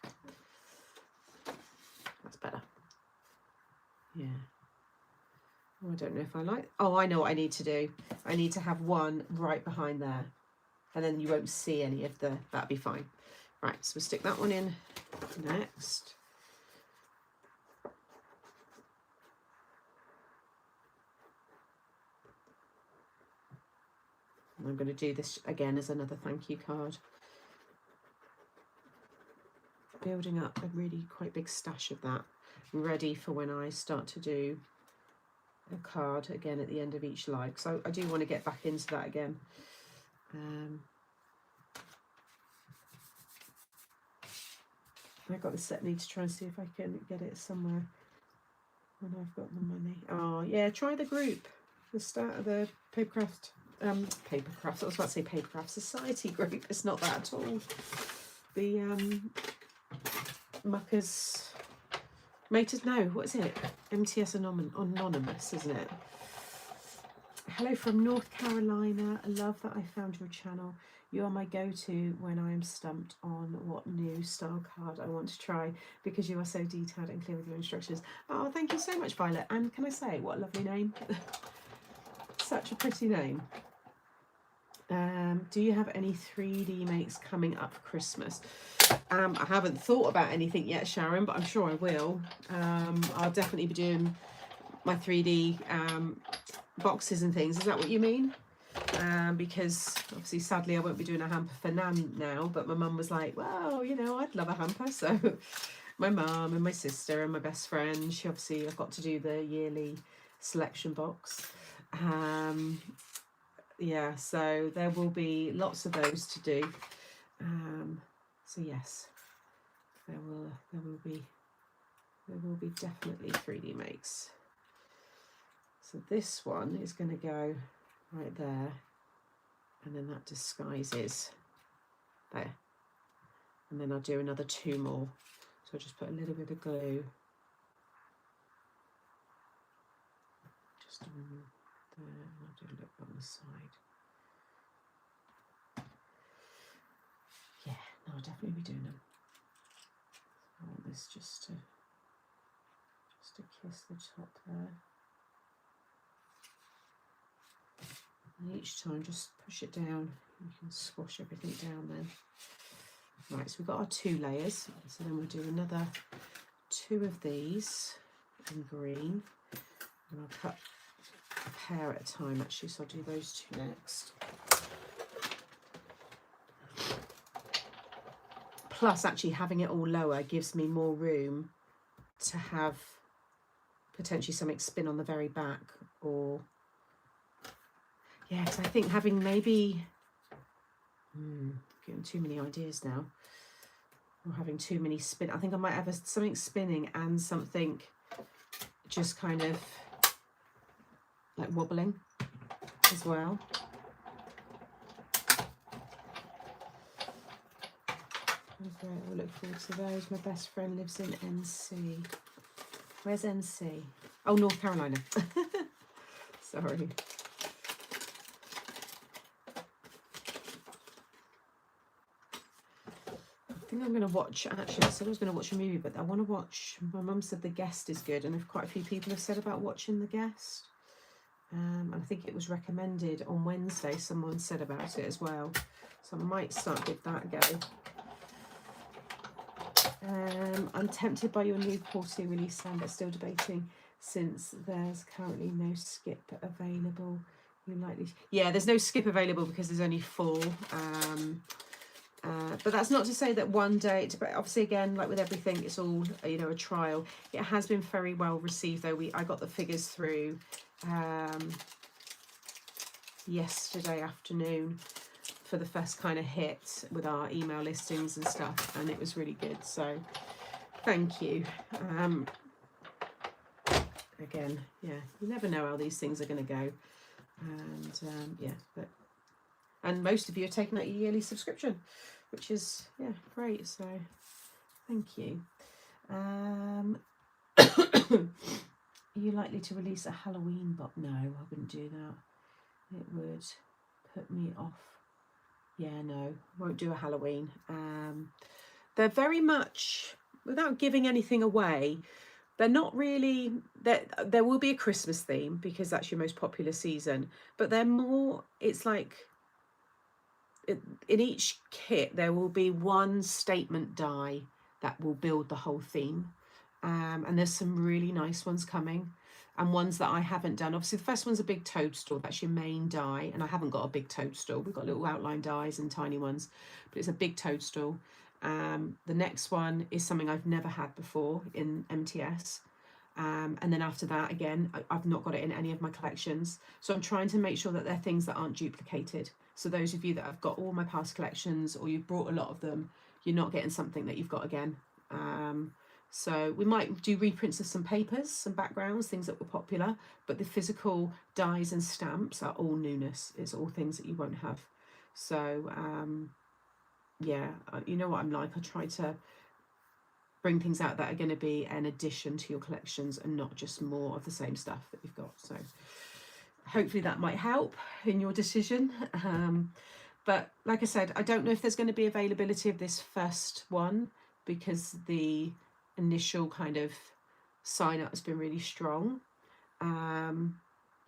That's better. Yeah. Oh, I don't know if I like. Oh, I know what I need to do. I need to have one right behind there. And then you won't see any of the, that'd be fine. Right, so we'll stick that one in next. And I'm going to do this again as another thank you card. Building up a really quite big stash of that, ready for when I start to do a card again at the end of each like. So I do want to get back into that again. I got the set, need to try and see if I can get it somewhere when I've got the money. Oh yeah, try the group, the start of the papercraft, I was about to say papercraft society group. It's not that at all. The muckers, maters, no, what is it? MTS Anonymous, isn't it? Hello from North Carolina. I love that I found your channel. You are my go-to when I am stumped on what new style card I want to try because you are so detailed and clear with your instructions. Oh, thank you so much, Violet. And can I say, what a lovely name. Such a pretty name. Do you have any 3D makes coming up for Christmas? I haven't thought about anything yet, Sharon, but I'm sure I will. I'll definitely be doing my 3D boxes and things. Is that what you mean? Because obviously, sadly, I won't be doing a hamper for Nan now, but my mum was like, well, you know, I'd love a hamper. So my mum and my sister and my best friend, she obviously, I've got to do the yearly selection box. Yeah, so there will be lots of those to do. So yes, there will be definitely 3D makes. So this one is going to go right there, and then that disguises there, and then I'll do another 2 more. So I'll just put a little bit of glue just on there, and I'll do a little bit on the side. Yeah, no, I'll definitely be doing them. I want this just to kiss the top there. And each time just push it down. You can squash everything down then. Right, so we've got our 2 layers. So then we'll do another 2 of these in green. And I'll cut a pair at a time actually, so I'll do those 2 next. Plus actually having it all lower gives me more room to have potentially something spin on the very back, or yeah, because I think having maybe getting too many ideas now, or having too many spin. I think I might have something spinning and something just kind of like wobbling as well. Okay, I'll look forward to those. My best friend lives in NC. Where's NC? Oh, North Carolina. Sorry. think I'm going to watch, actually I said I was going to watch a movie, but I want to watch, my mum said The Guest is good, and if quite a few people have said about watching The Guest. And I think it was recommended on Wednesday, someone said about it as well. So I might start give that a go. I'm tempted by your new quarterly release, Sam, but still debating since there's currently no skip available. You likely, yeah, there's no skip available because there's only 4. But that's not to say that one date, but obviously again, like with everything, it's all, you know, a trial. It has been very well received though. I got the figures through yesterday afternoon for the first kind of hit with our email listings and stuff, and it was really good, so thank you. Again, yeah, you never know how these things are going to go, and yeah, but and most of you are taking out your yearly subscription, which is, yeah, great, so thank you. Are you likely to release a Halloween box? No, I wouldn't do that. It would put me off. Yeah, no, won't do a Halloween. They're very much, without giving anything away, they're not really, there will be a Christmas theme because that's your most popular season, but they're more, it's like, in each kit there will be one statement die that will build the whole theme. And there's some really nice ones coming, and ones that I haven't done. Obviously the first one's a big toadstool, that's your main die, and I haven't got a big toadstool. We've got little outline dies and tiny ones, but it's a big toadstool. The next one is something I've never had before in MTS. And then after that, again, I've not got it in any of my collections. So I'm trying to make sure that they're things that aren't duplicated. So those of you that have got all my past collections, or you've brought a lot of them, you're not getting something that you've got again. So we might do reprints of some papers, some backgrounds, things that were popular, but the physical dies and stamps are all newness. It's all things that you won't have. So yeah, you know what I'm like. I try to bring things out that are going to be an addition to your collections and not just more of the same stuff that you've got. So hopefully that might help in your decision. But like I said, I don't know if there's going to be availability of this first one because the initial kind of sign up has been really strong.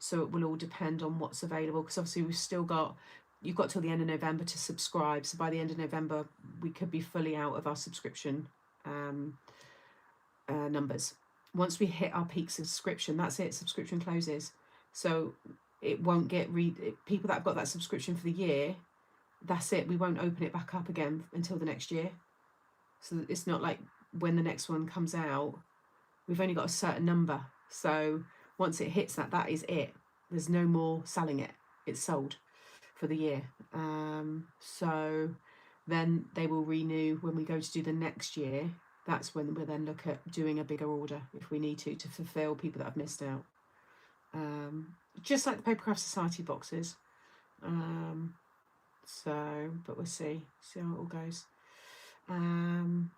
So it will all depend on what's available, because obviously you've got till the end of November to subscribe. So by the end of November, we could be fully out of our subscription numbers. Once we hit our peak subscription, that's it, subscription closes. So it won't get people that have got that subscription for the year, that's it, we won't open it back up again until the next year. So it's not like when the next one comes out, we've only got a certain number. So once it hits that, that is it. There's no more selling it. It's sold for the year. So then they will renew when we go to do the next year. That's when we'll then look at doing a bigger order if we need to fulfill people that have missed out. Just like the Papercraft Society boxes. So, but we'll see how it all goes. And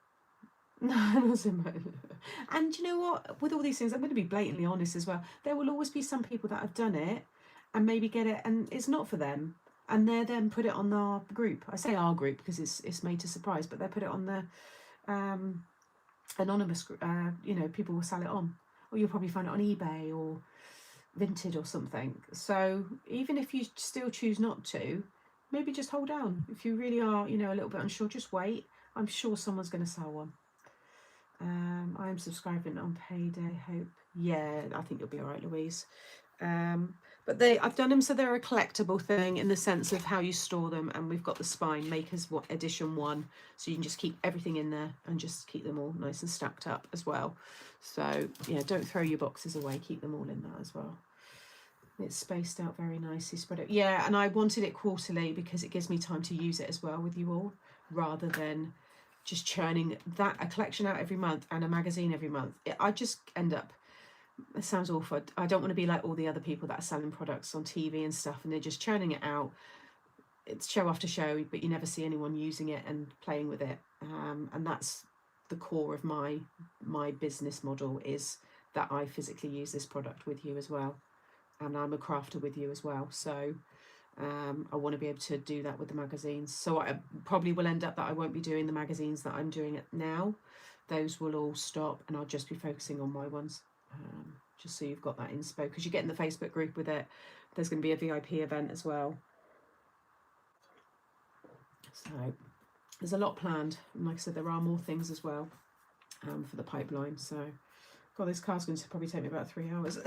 you know what? With all these things, I'm going to be blatantly honest as well. There will always be some people that have done it and maybe get it and it's not for them. And they then put it on our group. I say our group because it's made to surprise, but they put it on the anonymous group. You know, people will sell it on. Or you'll probably find it on eBay or Vinted or something. So even if you still choose not to, maybe just hold down. If you really are, you know, a little bit unsure, just wait. I'm sure someone's going to sell one. I am subscribing on payday, hope. Yeah, I think you'll be all right, Louise. But I've done them so they're a collectible thing in the sense of how you store them, and we've got the spine makers edition 1, so you can just keep everything in there and just keep them all nice and stacked up as well. So yeah, don't throw your boxes away, keep them all in that as well. It's spaced out very nicely, spread out. Yeah, and I wanted it quarterly because it gives me time to use it as well with you all, rather than just churning a collection out every month and a magazine every month. I just end up, it sounds awful, I don't want to be like all the other people that are selling products on TV and stuff and they're just churning it out. It's show after show, but you never see anyone using it and playing with it. And that's the core of my business model, is that I physically use this product with you as well. And I'm a crafter with you as well. So I want to be able to do that with the magazines. So I probably will end up that I won't be doing the magazines that I'm doing it now. Those will all stop, and I'll just be focusing on my ones. Just so you've got that inspo, because you get in the Facebook group with it. There's going to be a VIP event as well. So there's a lot planned. And like I said, there are more things as well for the pipeline. So, God, this car's going to probably take me about 3 hours.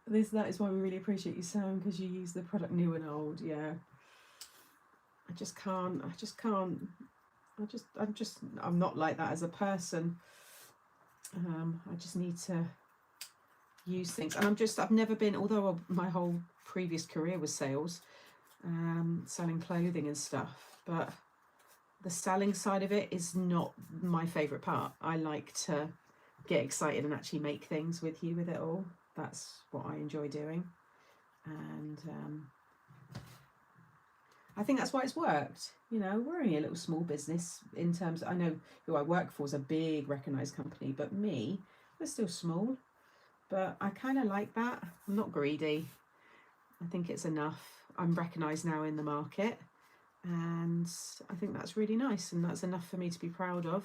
That is why we really appreciate you, Sam, because you use the product new and old. Yeah, I'm not like that as a person. I just need to use things, and I've never been, although my whole previous career was sales, selling clothing and stuff, but the selling side of it is not my favourite part. I like to get excited and actually make things with you with it all. That's what I enjoy doing, and I think that's why it's worked. You know, we're only a little small business in terms of, I know who I work for is a big recognised company, but me, we're still small. But I kind of like that. I'm not greedy. I think it's enough. I'm recognised now in the market, and I think that's really nice, and that's enough for me to be proud of.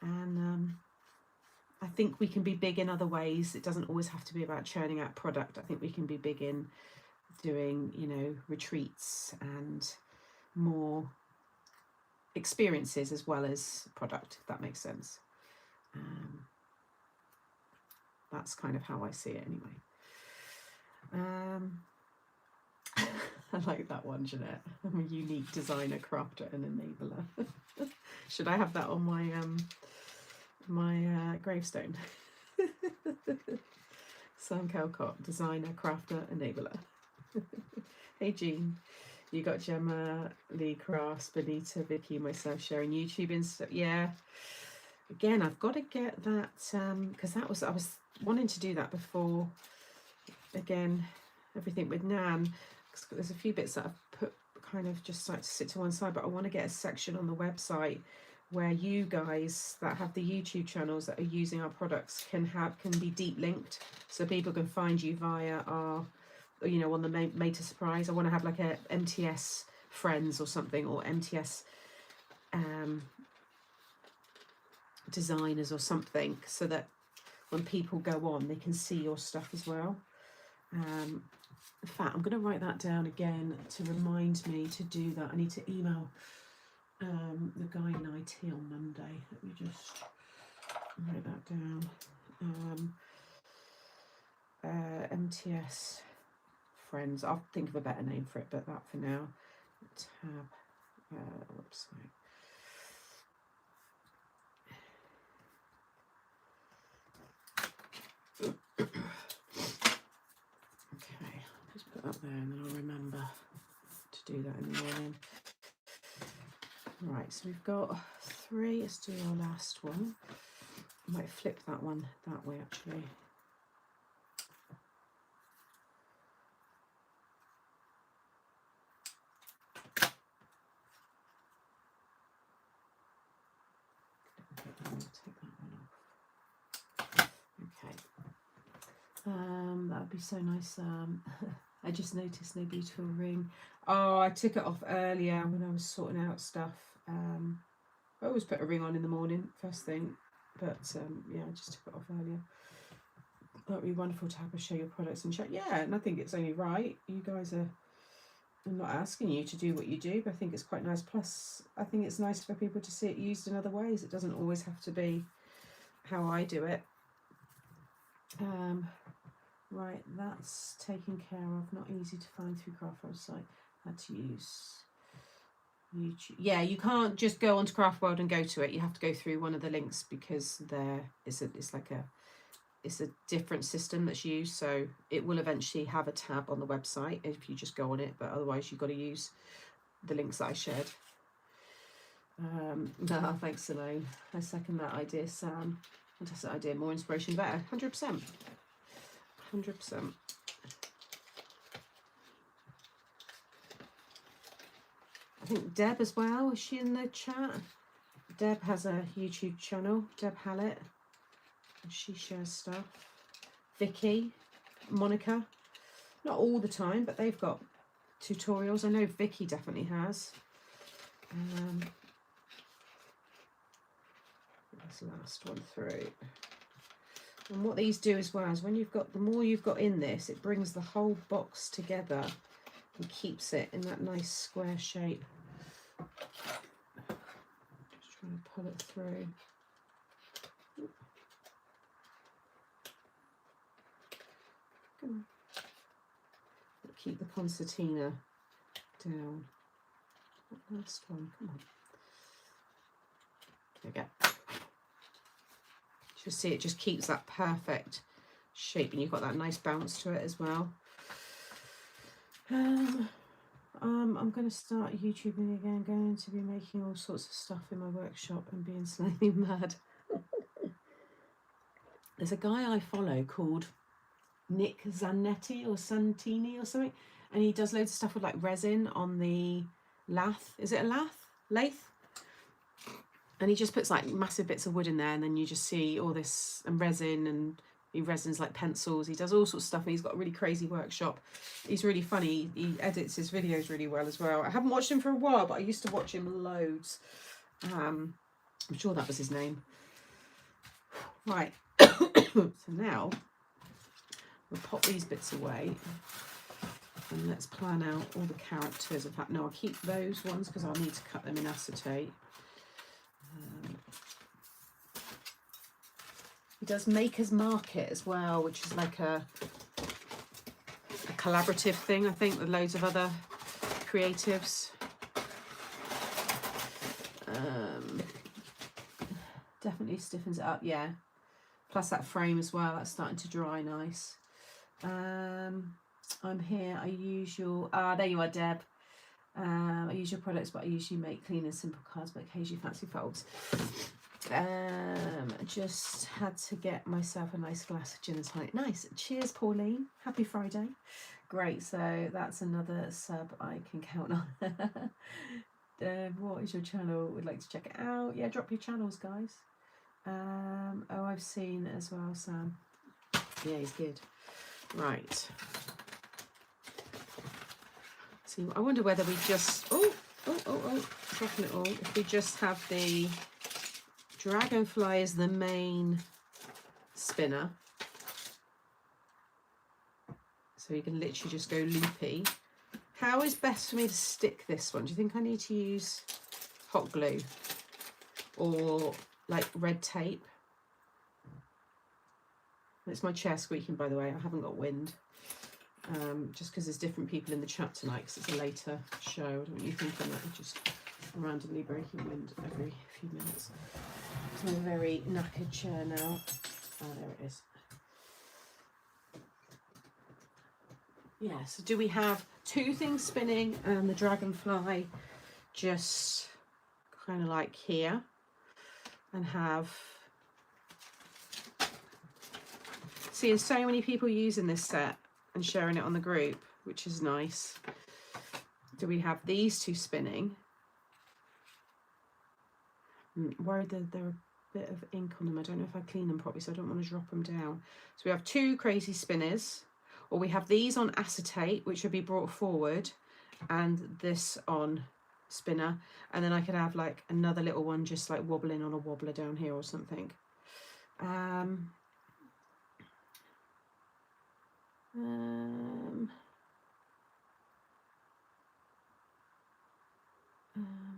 And I think we can be big in other ways. It doesn't always have to be about churning out product. I think we can be big in doing, you know, retreats and more experiences as well as product, if that makes sense. That's kind of how I see it anyway. I like that one, Jeanette. I'm a unique designer, crafter and enabler. Should I have that on my gravestone? Sam Calcott, designer, crafter, enabler. Hey Jean, you got Gemma, Lee Crafts, Benita, Vicky, myself sharing YouTube and stuff. Yeah. Again, I've got to get that because I was wanting to do that before. Again, everything with Nan. There's a few bits that I've put kind of just like to sit to one side, but I want to get a section on the website where you guys that have the YouTube channels that are using our products can be deep linked, so people can find you via our, you know, on the Made to Surprise. I want to have like a MTS friends or something, or MTS designers or something, so that when people go on they can see your stuff as well. In fact, I'm going to write that down again to remind me to do that. I need to email the guy in IT on Monday. Let me just write that down. MTS friends. I'll think of a better name for it, but that for now. Tab website. Okay, just put that there and then I'll remember to do that in the morning. Right, so we've got 3. Let's do our last one. I might flip that one that way actually. Take that one off. Okay. That would be so nice. I just noticed no beautiful ring. Oh, I took it off earlier when I was sorting out stuff. I always put a ring on in the morning, first thing, but yeah, I just took it off earlier. That would be wonderful to have us show your products and chat. Yeah, and I think it's only right. You guys are, I'm not asking you to do what you do, but I think it's quite nice. Plus, I think it's nice for people to see it used in other ways. It doesn't always have to be how I do it. Right, that's taken care of. Not easy to find through Craft website. Had to use YouTube. Yeah, you can't just go onto Craft World and go to it. You have to go through one of the links because it's a different system that's used. So it will eventually have a tab on the website if you just go on it, but otherwise you've got to use the links that I shared. No, thanks, Simone. I second that idea, Sam. Fantastic idea. More inspiration, better. 100%. 100%. I think Deb as well. Is she in the chat? Deb has a YouTube channel. Deb Hallett. She shares stuff. Vicky. Monica. Not all the time, but they've got tutorials. I know Vicky definitely has. This last one through. And what these do as well is when you've got, the more you've got in this, it brings the whole box together and keeps it in that nice square shape. Just trying to pull it through. Keep the concertina down. That last one, come on. There we go. You see, it just keeps that perfect shape, and you've got that nice bounce to it as well. I'm going to start YouTubing again, going to be making all sorts of stuff in my workshop and being slightly mad. There's a guy I follow called Nick Zanetti or Santini or something, and he does loads of stuff with like resin on the lathe. Is it a lathe? Lathe? And he just puts like massive bits of wood in there, and then you just see all this and resin, and he resins like pencils. He does all sorts of stuff, and he's got a really crazy workshop. He's really funny. He edits his videos really well as well. I haven't watched him for a while, but I used to watch him loads. I'm sure that was his name. Right. So now we'll pop these bits away, and let's plan out all the characters. In fact, no, I'll keep those ones because I'll need to cut them in acetate. He does Maker's Market as well, which is like a collaborative thing, I think, with loads of other creatives. Definitely stiffens it up, yeah. Plus that frame as well, that's starting to dry nice. I'm here, I use your, there you are, Deb. I use your products, but I usually make clean and simple cards, but occasionally fancy folds. Just had to get myself a nice glass of gin and tonic. Nice. Cheers, Pauline. Happy Friday. Great. So that's another sub I can count on. What is your channel? Would like to check it out. Yeah, drop your channels, guys. Oh, I've seen it as well, Sam. Yeah, he's good. Right. See, I wonder whether we just dropping it all. If we just have the Dragonfly as the main spinner, so you can literally just go loopy. How is best for me to stick this one? Do you think I need to use hot glue or like red tape? It's my chair squeaking, by the way. I haven't got wind. Just because there's different people in the chat tonight, because it's a later show. I don't want you thinking that we're just randomly breaking wind every few minutes. It's my very knackered chair now. Oh, there it is. Yeah, so do we have two things spinning and the Dragonfly just kind of like here, and have... Seeing so many people using this set and sharing it on the group, which is nice. Do we have these two spinning? Worried that there are a bit of ink on them. I don't know if I clean them properly, so I don't want to drop them down. So we have two crazy spinners, or we have these on acetate, which would be brought forward, and this on spinner, and then I could have like another little one just like wobbling on a wobbler down here or something.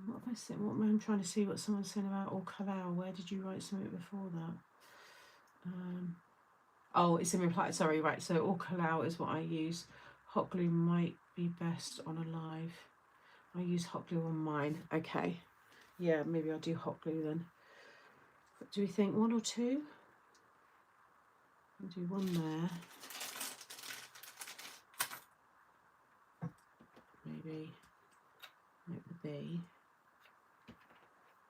What have I said? What I'm trying to see what someone's saying about au kalau. Where did you write something before that? Oh, it's in reply. Sorry, right. So au kalau is what I use. Hot glue might be best on a live. I use hot glue on mine. Okay. Yeah, maybe I'll do hot glue then. But do we think one or two? I'll do one there. Maybe make the B.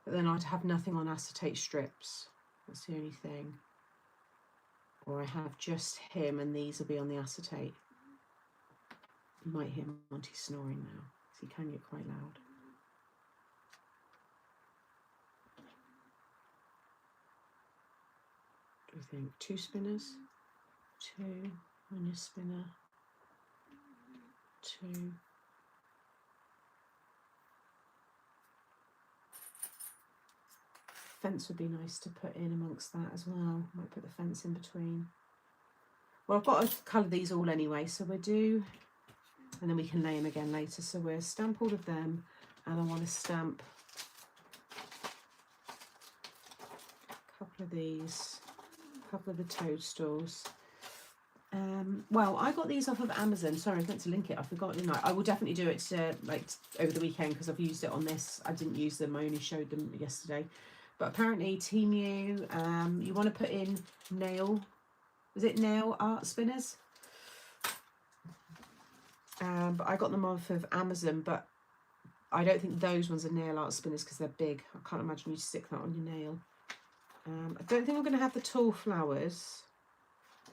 But then I'd have nothing on acetate strips. That's the only thing. Or I have just him and these will be on the acetate. You might hear Monty snoring now, because he can get quite loud. Do you think two spinners? Two. on your spinner. 2. Fence would be nice to put in amongst that as well. Might put the fence in between. Well, I've got to colour these all anyway, so we'll do, and then we can lay them again later. So we'll stamp all of them, and I want to stamp a couple of these, a couple of the toadstools. Well, I got these off of Amazon. Sorry, I was meant to link it. I forgot, didn't I? I will definitely do it like over the weekend because I've used it on this. I didn't use them. I only showed them yesterday. But apparently, Temu, you want to put in nail. Was it nail art spinners? But I got them off of Amazon. But I don't think those ones are nail art spinners because they're big. I can't imagine you stick that on your nail. I don't think I'm going to have the tall flowers.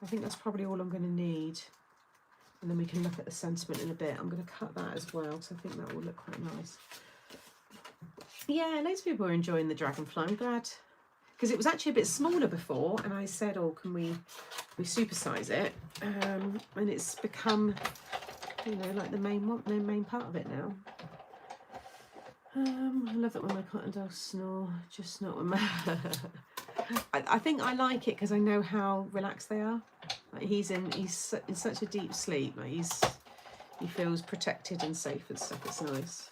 I think that's probably all I'm going to need. And then we can look at the sentiment in a bit. I'm going to cut that as well, so I think that will look quite nice. Yeah, loads of people are enjoying the dragonfly. I'm glad. Because it was actually a bit smaller before, and I said, oh, can we supersize it? And it's become, you know, like the main part of it now. I love it when my cotton dogs snore, just not when my... I think I like it because I know how relaxed they are. Like he's in such a deep sleep. Like he feels protected and safe and stuff. It's nice.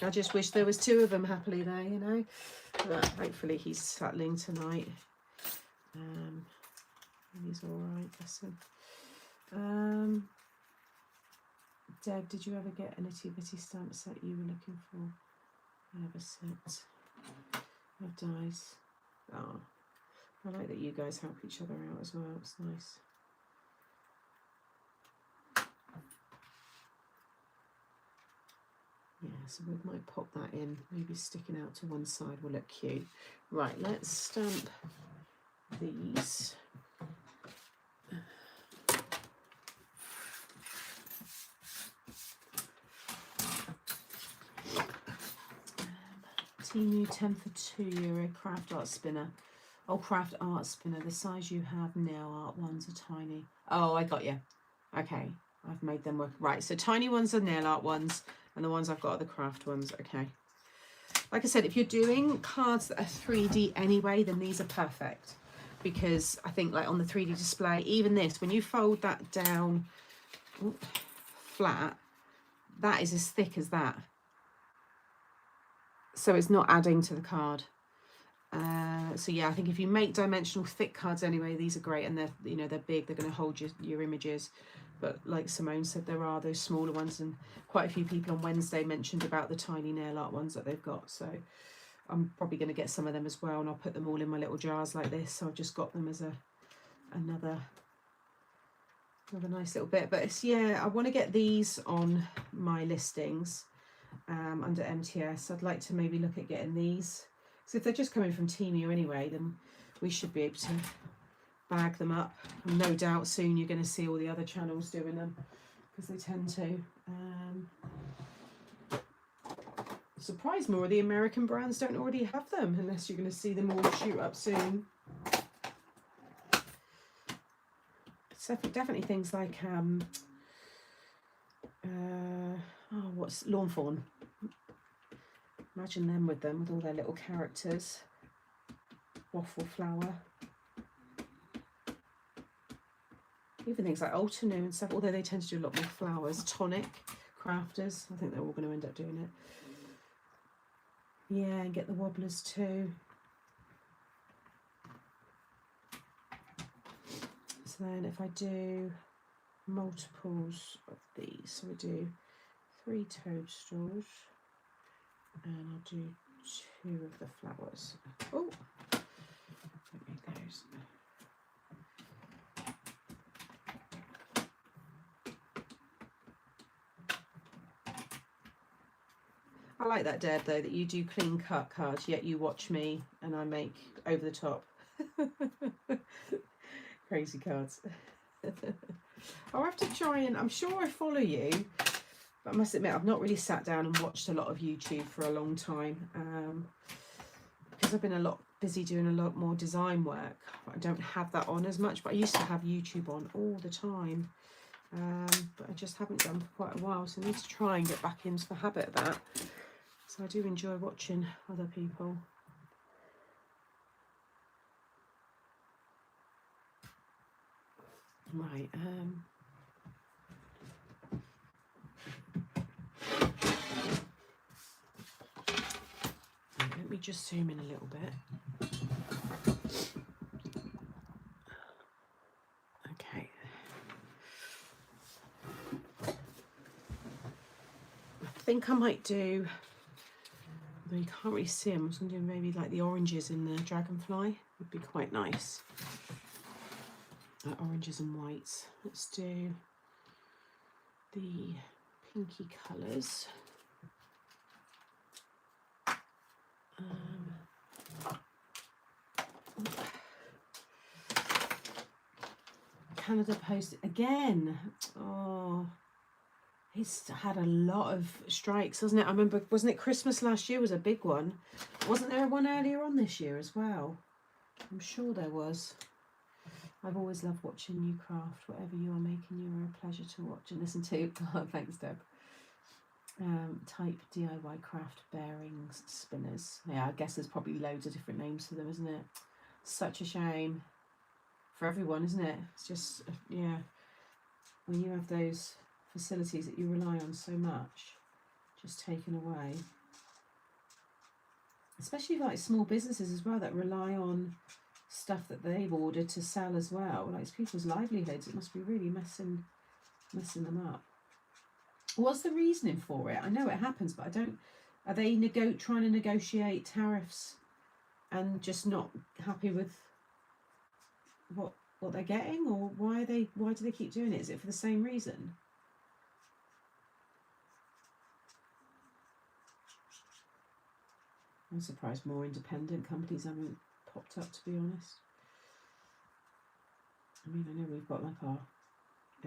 I just wish there was 2 of them happily there, you know. But hopefully he's settling tonight. He's all right, bless him. Deb, did you ever get an itty bitty stamp set you were looking for? Never set. Of dies. Oh, I like that you guys help each other out as well. It's nice. Yeah, so we might pop that in. Maybe sticking out to one side will look cute. Right, let's stamp these. Temu 10 for €2 craft art spinner. Oh, craft art spinner. The size you have nail art ones are tiny. Oh, I got you. Okay, I've made them work. Right, so tiny ones are nail art ones, and the ones I've got are the craft ones. Okay. Like I said, if you're doing cards that are 3D anyway, then these are perfect. Because I think like on the 3D display, even this, when you fold that down flat, that is as thick as that. So it's not adding to the card. So yeah, I think if you make dimensional thick cards anyway, these are great, and they're, you know, they're big, they're going to hold your images. But like Simone said, there are those smaller ones, and quite a few people on Wednesday mentioned about the tiny nail art ones that they've got. So I'm probably going to get some of them as well, and I'll put them all in my little jars like this. So I've just got them as another nice little bit. But it's, yeah, I want to get these on my listings. Under MTS, I'd like to maybe look at getting these, because if they're just coming from Temu anyway, then we should be able to bag them up. And no doubt soon you're going to see all the other channels doing them, because they tend to. Surprised more of the American brands don't already have them, unless you're going to see them all shoot up soon. So definitely things like what's lawn fawn? Imagine them with all their little characters. Waffle flower. Even things like Altenew and stuff, although they tend to do a lot more flowers. Tonic, crafters, I think they're all going to end up doing it. Yeah, and get the wobblers too. So then if I do multiples of these, so we do 3 toadstools, and I'll do 2 of the flowers. Oh, let me those. I like that, Deb, though, that you do clean cut cards, yet you watch me and I make over the top. Crazy cards. I'll have to try, and I'm sure I follow you, but I must admit I've not really sat down and watched a lot of YouTube for a long time, because I've been a lot busy doing a lot more design work. I don't have that on as much, but I used to have YouTube on all the time. But I just haven't done for quite a while, so I need to try and get back into the habit of that. So I do enjoy watching other people. Right, let me just zoom in a little bit. Okay. I think I might do, though you can't really see them, I was going to do maybe like the oranges in the dragonfly, would be quite nice. Oranges and whites. Let's do the pinky colours. Canada Post again. Oh, it's had a lot of strikes, hasn't it? I remember, wasn't it Christmas last year was a big one? Wasn't there one earlier on this year as well? I'm sure there was. I've always loved watching you craft. Whatever you are making, you are a pleasure to watch and listen to. Oh, thanks, Deb. Type DIY craft bearings spinners. Yeah, I guess there's probably loads of different names for them, isn't it? Such a shame for everyone, isn't it? It's just, yeah, when you have those facilities that you rely on so much just taken away, especially like small businesses as well that rely on stuff that they've ordered to sell as well. Like, it's people's livelihoods. It must be really messing them up. What's the reasoning for it? I know it happens, but I don't. Are they trying to negotiate tariffs and just not happy with what they're getting, or why do they keep doing it? Is it for the same reason? I'm surprised more independent companies haven't popped up, to be honest. I mean, I know we've got like our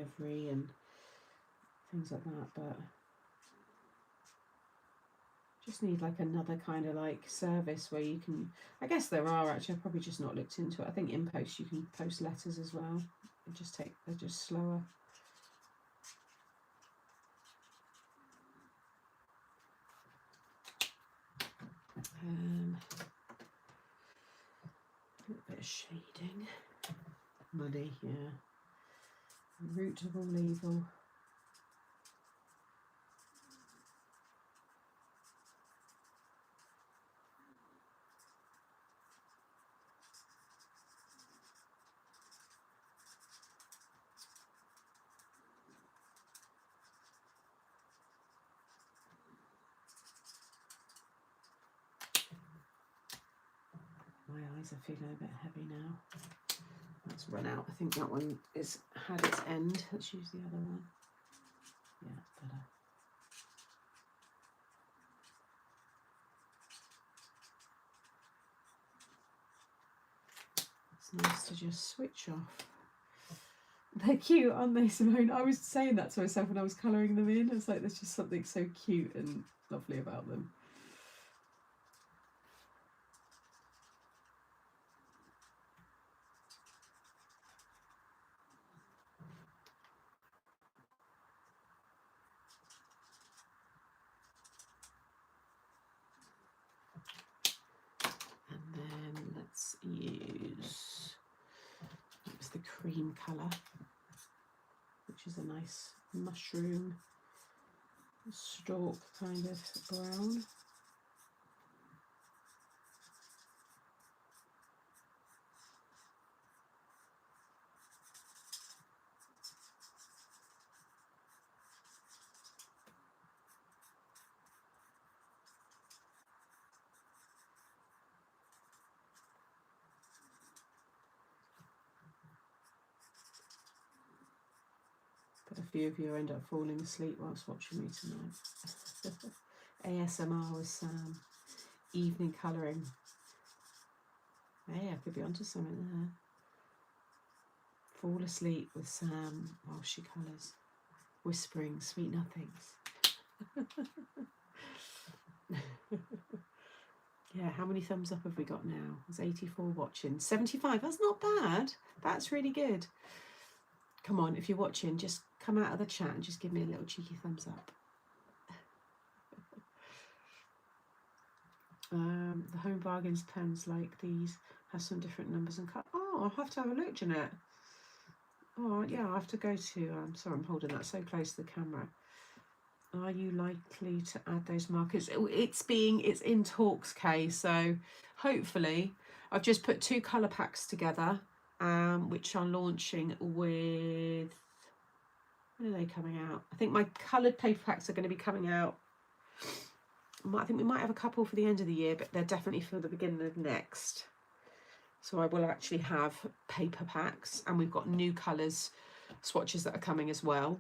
Every and things like that, but just need like another kind of like service where you can, I guess there are actually, I've probably just not looked into it. I think in post you can post letters as well. They're just slower. A little bit of shading. Muddy, yeah. Root of all evil. My eyes are feeling a bit heavy now. That's run out. I think that one had its end. Let's use the other one. Yeah, better. It's nice to just switch off. They're cute, aren't they, Simone? I was saying that to myself when I was colouring them in. It's like there's just something so cute and lovely about them. And then let's use, it's the cream colour, which is a nice mushroom stalk kind of brown. But a few of you end up falling asleep whilst watching me tonight. ASMR with Sam. Evening colouring. Hey, I could be onto something there. Fall asleep with Sam while she colours. Whispering sweet nothings. Yeah, how many thumbs up have we got now? There's 84 watching. 75, that's not bad. That's really good. Come on, if you're watching, just come out of the chat and just give me a little cheeky thumbs up. The Home Bargains pens like these have some different numbers and cut. Oh, I'll have to have a look, Jeanette. Oh, yeah, I'll have to go to... sorry, I'm holding that so close to the camera. Are you likely to add those markers? It's in talks, Kay, so hopefully I've just put 2 colour packs together, which are launching with... When are they coming out? I think my coloured paper packs are going to be coming out. I think we might have a couple for the end of the year, but they're definitely for the beginning of next. So I will actually have paper packs, and we've got new colours, swatches that are coming as well.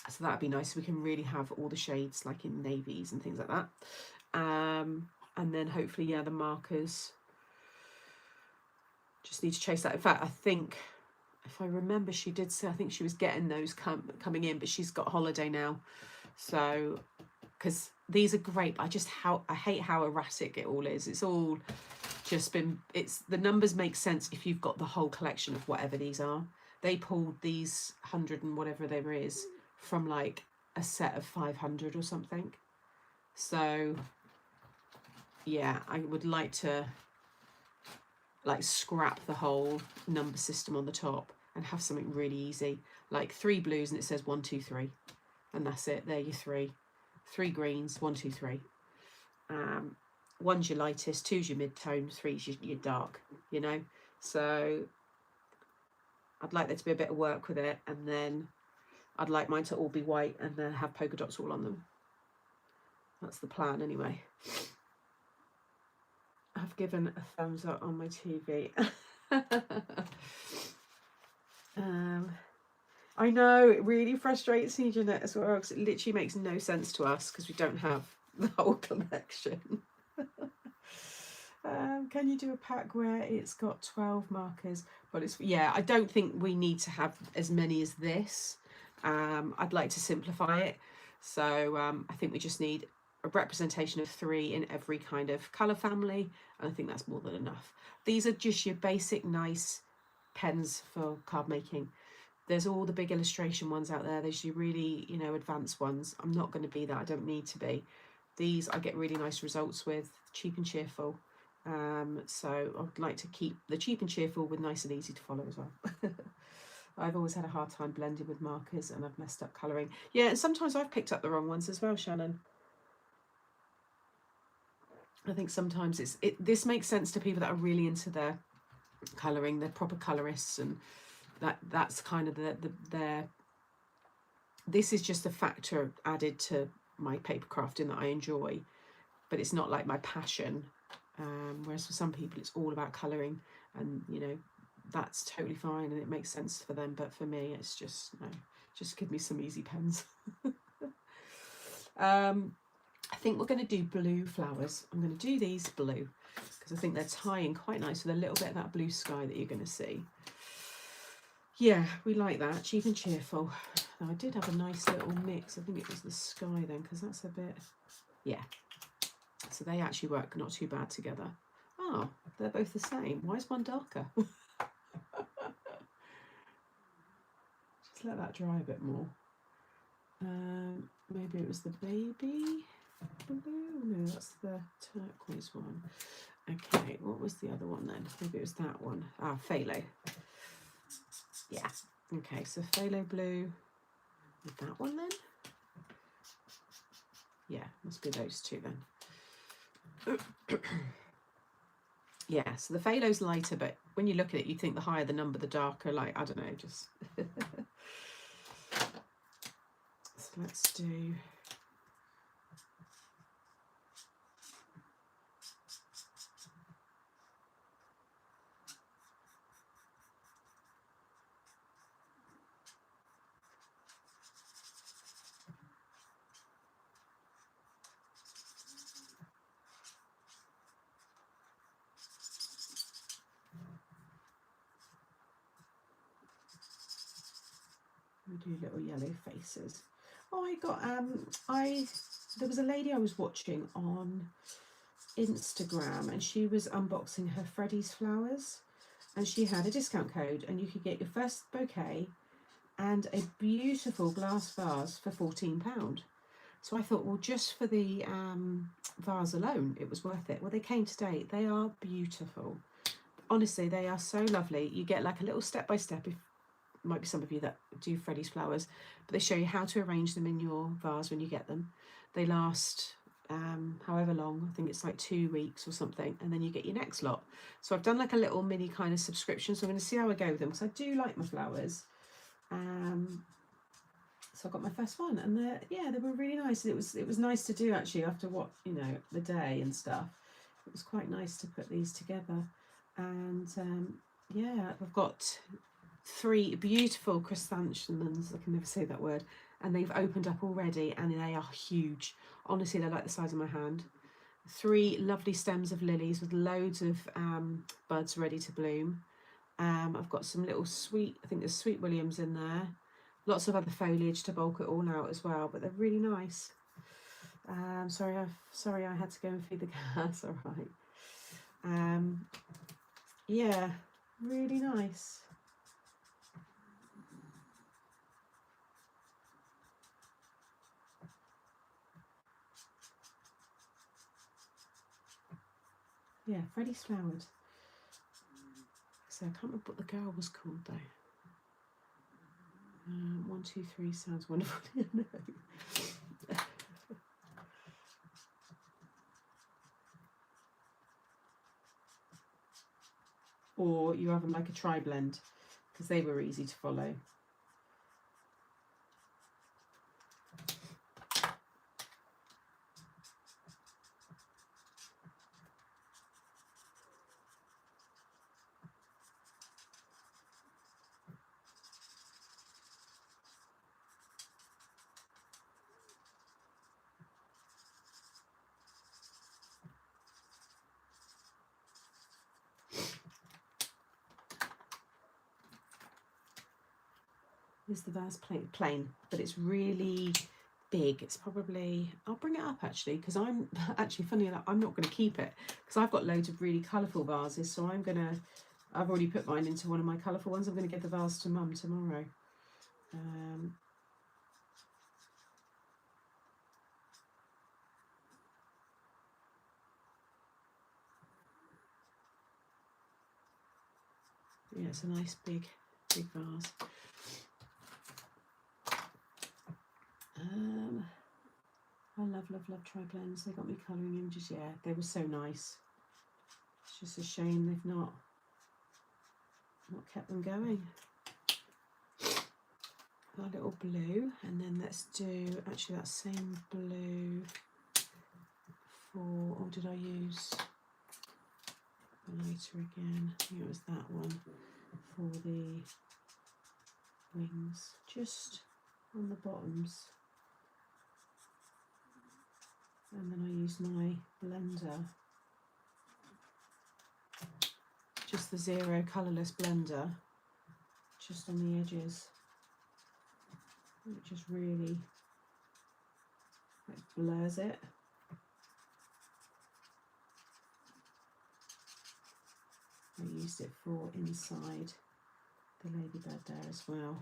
So that'd be nice. We can really have all the shades like in navies and things like that. And then hopefully, yeah, the markers. Just need to chase that. In fact, I think, if I remember, she did say, I think she was getting those coming in, but she's got holiday now. So, because these are great, but I hate how erratic it all is. It's all just been, the numbers make sense if you've got the whole collection of whatever these are. They pulled these 100 and whatever there is from like a set of 500 or something. So yeah, I would like to like scrap the whole number system on the top and have something really easy, like 3 blues and it says 1 2 3, and that's it. There, your 3 greens, 1 2 3. 1's your lightest, 2's your mid-tone, 3's your dark, you know. So I'd like there to be a bit of work with it, and then I'd like mine to all be white and then have polka dots all on them. That's the plan anyway. I've given a thumbs up on my TV. I know, it really frustrates me, Jeanette, as well, because it literally makes no sense to us because we don't have the whole collection. Can you do a pack where it's got 12 markers? Well, yeah, I don't think we need to have as many as this. I'd like to simplify it. So I think we just need a representation of 3 in every kind of colour family. And I think that's more than enough. These are just your basic nice pens for card making. There's all the big illustration ones out there. There's your really, you know, advanced ones. I'm not going to be that. I don't need to be. These I get really nice results with, cheap and cheerful. So I'd like to keep the cheap and cheerful with nice and easy to follow as well. I've always had a hard time blending with markers and I've messed up colouring. Yeah, and sometimes I've picked up the wrong ones as well, Shannon. I think sometimes this makes sense to people that are really into their colouring, they're proper colourists, and that's kind of their this is just a factor added to my paper crafting that I enjoy, but it's not like my passion. Whereas for some people it's all about colouring, and you know, that's totally fine and it makes sense for them, but for me it's just no, just give me some easy pens. I think we're going to do blue flowers. I'm going to do these blue because I think they're tying quite nice with a little bit of that blue sky that you're going to see. Yeah, we like that, cheap and cheerful. Now I did have a nice little mix. I think it was the sky then, because that's a bit, yeah. So they actually work not too bad together. Oh, they're both the same. Why is one darker? Just let that dry a bit more. Maybe it was the baby blue. No, that's the turquoise one. Okay, what was the other one then? Maybe it was that one. Ah, phthalo. Yeah. Okay, so phthalo blue with that one then. Yeah, must be those two then. Yeah, so the phthalo's lighter, but when you look at it, you think the higher the number, the darker. Like, I don't know, just. So let's do. We do little yellow faces. Oh, I got there was a lady I was watching on Instagram, and she was unboxing her Freddie's flowers, and she had a discount code, and you could get your first bouquet and a beautiful glass vase for £14. So I thought, well, just for the vase alone, it was worth it. Well, they came today. They are beautiful. Honestly, they are so lovely. You get like a little step-by-step, if might be some of you that do Freddie's flowers, but they show you how to arrange them in your vase when you get them. They last however long, I think it's like 2 weeks or something, and then you get your next lot. So I've done like a little mini kind of subscription, so I'm going to see how I go with them, because I do like my flowers. So I got my first one, and they were really nice. It was nice to do, actually, after what, the day and stuff. It was quite nice to put these together. And I've got 3 beautiful chrysanthemums, I can never say that word, and they've opened up already, and they are huge. Honestly, they're like the size of my hand. 3 lovely stems of lilies with loads of buds ready to bloom. I've got some little sweet, I think there's sweet williams in there. Lots of other foliage to bulk it all out as well, but they're really nice. Sorry I had to go and feed the cats. All right. Yeah, really nice. Yeah, Freddie's flowers. So I can't remember what the girl was called though. 1, 2, 3 sounds wonderful. Or you have them like a tri-blend, because they were easy to follow. Is the vase plain, but it's really big. It's probably, I'll bring it up actually, because I'm actually, funny enough, I'm not going to keep it, because I've got loads of really colourful vases, so I've already put mine into one of my colourful ones. I'm going to give the vase to Mum tomorrow. Yeah, it's a nice big vase. I love tri-blends. They got me colouring images. Yeah, they were so nice. It's just a shame they've not kept them going. Our little blue, and then let's do actually that same blue for, or did I use the lighter again? I think it was that one for the wings, just on the bottoms. And then I use my blender, just the zero colourless blender, just on the edges. It just really blurs it. I used it for inside the ladybird there as well.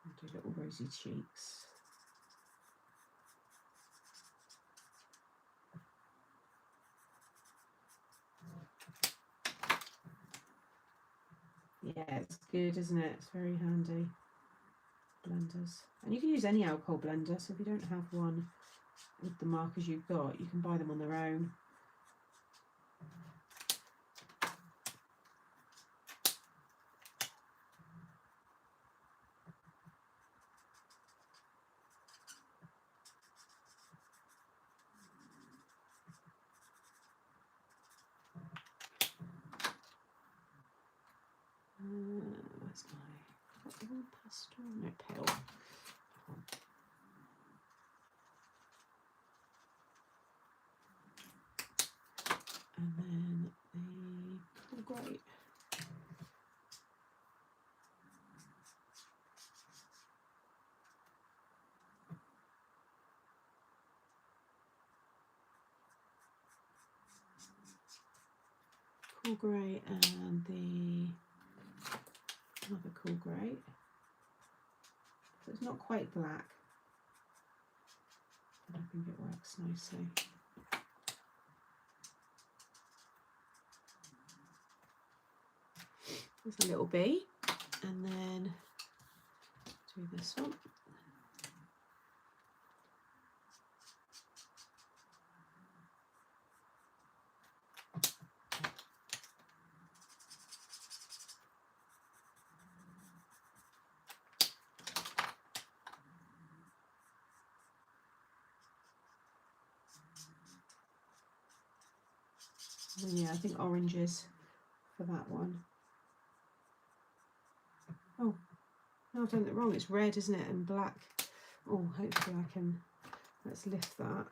And do little rosy cheeks. Yeah, it's good, isn't it? It's very handy. Blenders. And you can use any alcohol blender, so if you don't have one with the markers you've got, you can buy them on their own. Where's my pastel? No, pale. And then the cool grey. cool grey and the another cool grey. So it's not quite black, but I think it works nicely. There's a little bee, and then do this one. And yeah, I think oranges for that one. Oh, no, I've done it wrong. It's red, isn't it? And black. Oh, hopefully I can, let's lift that.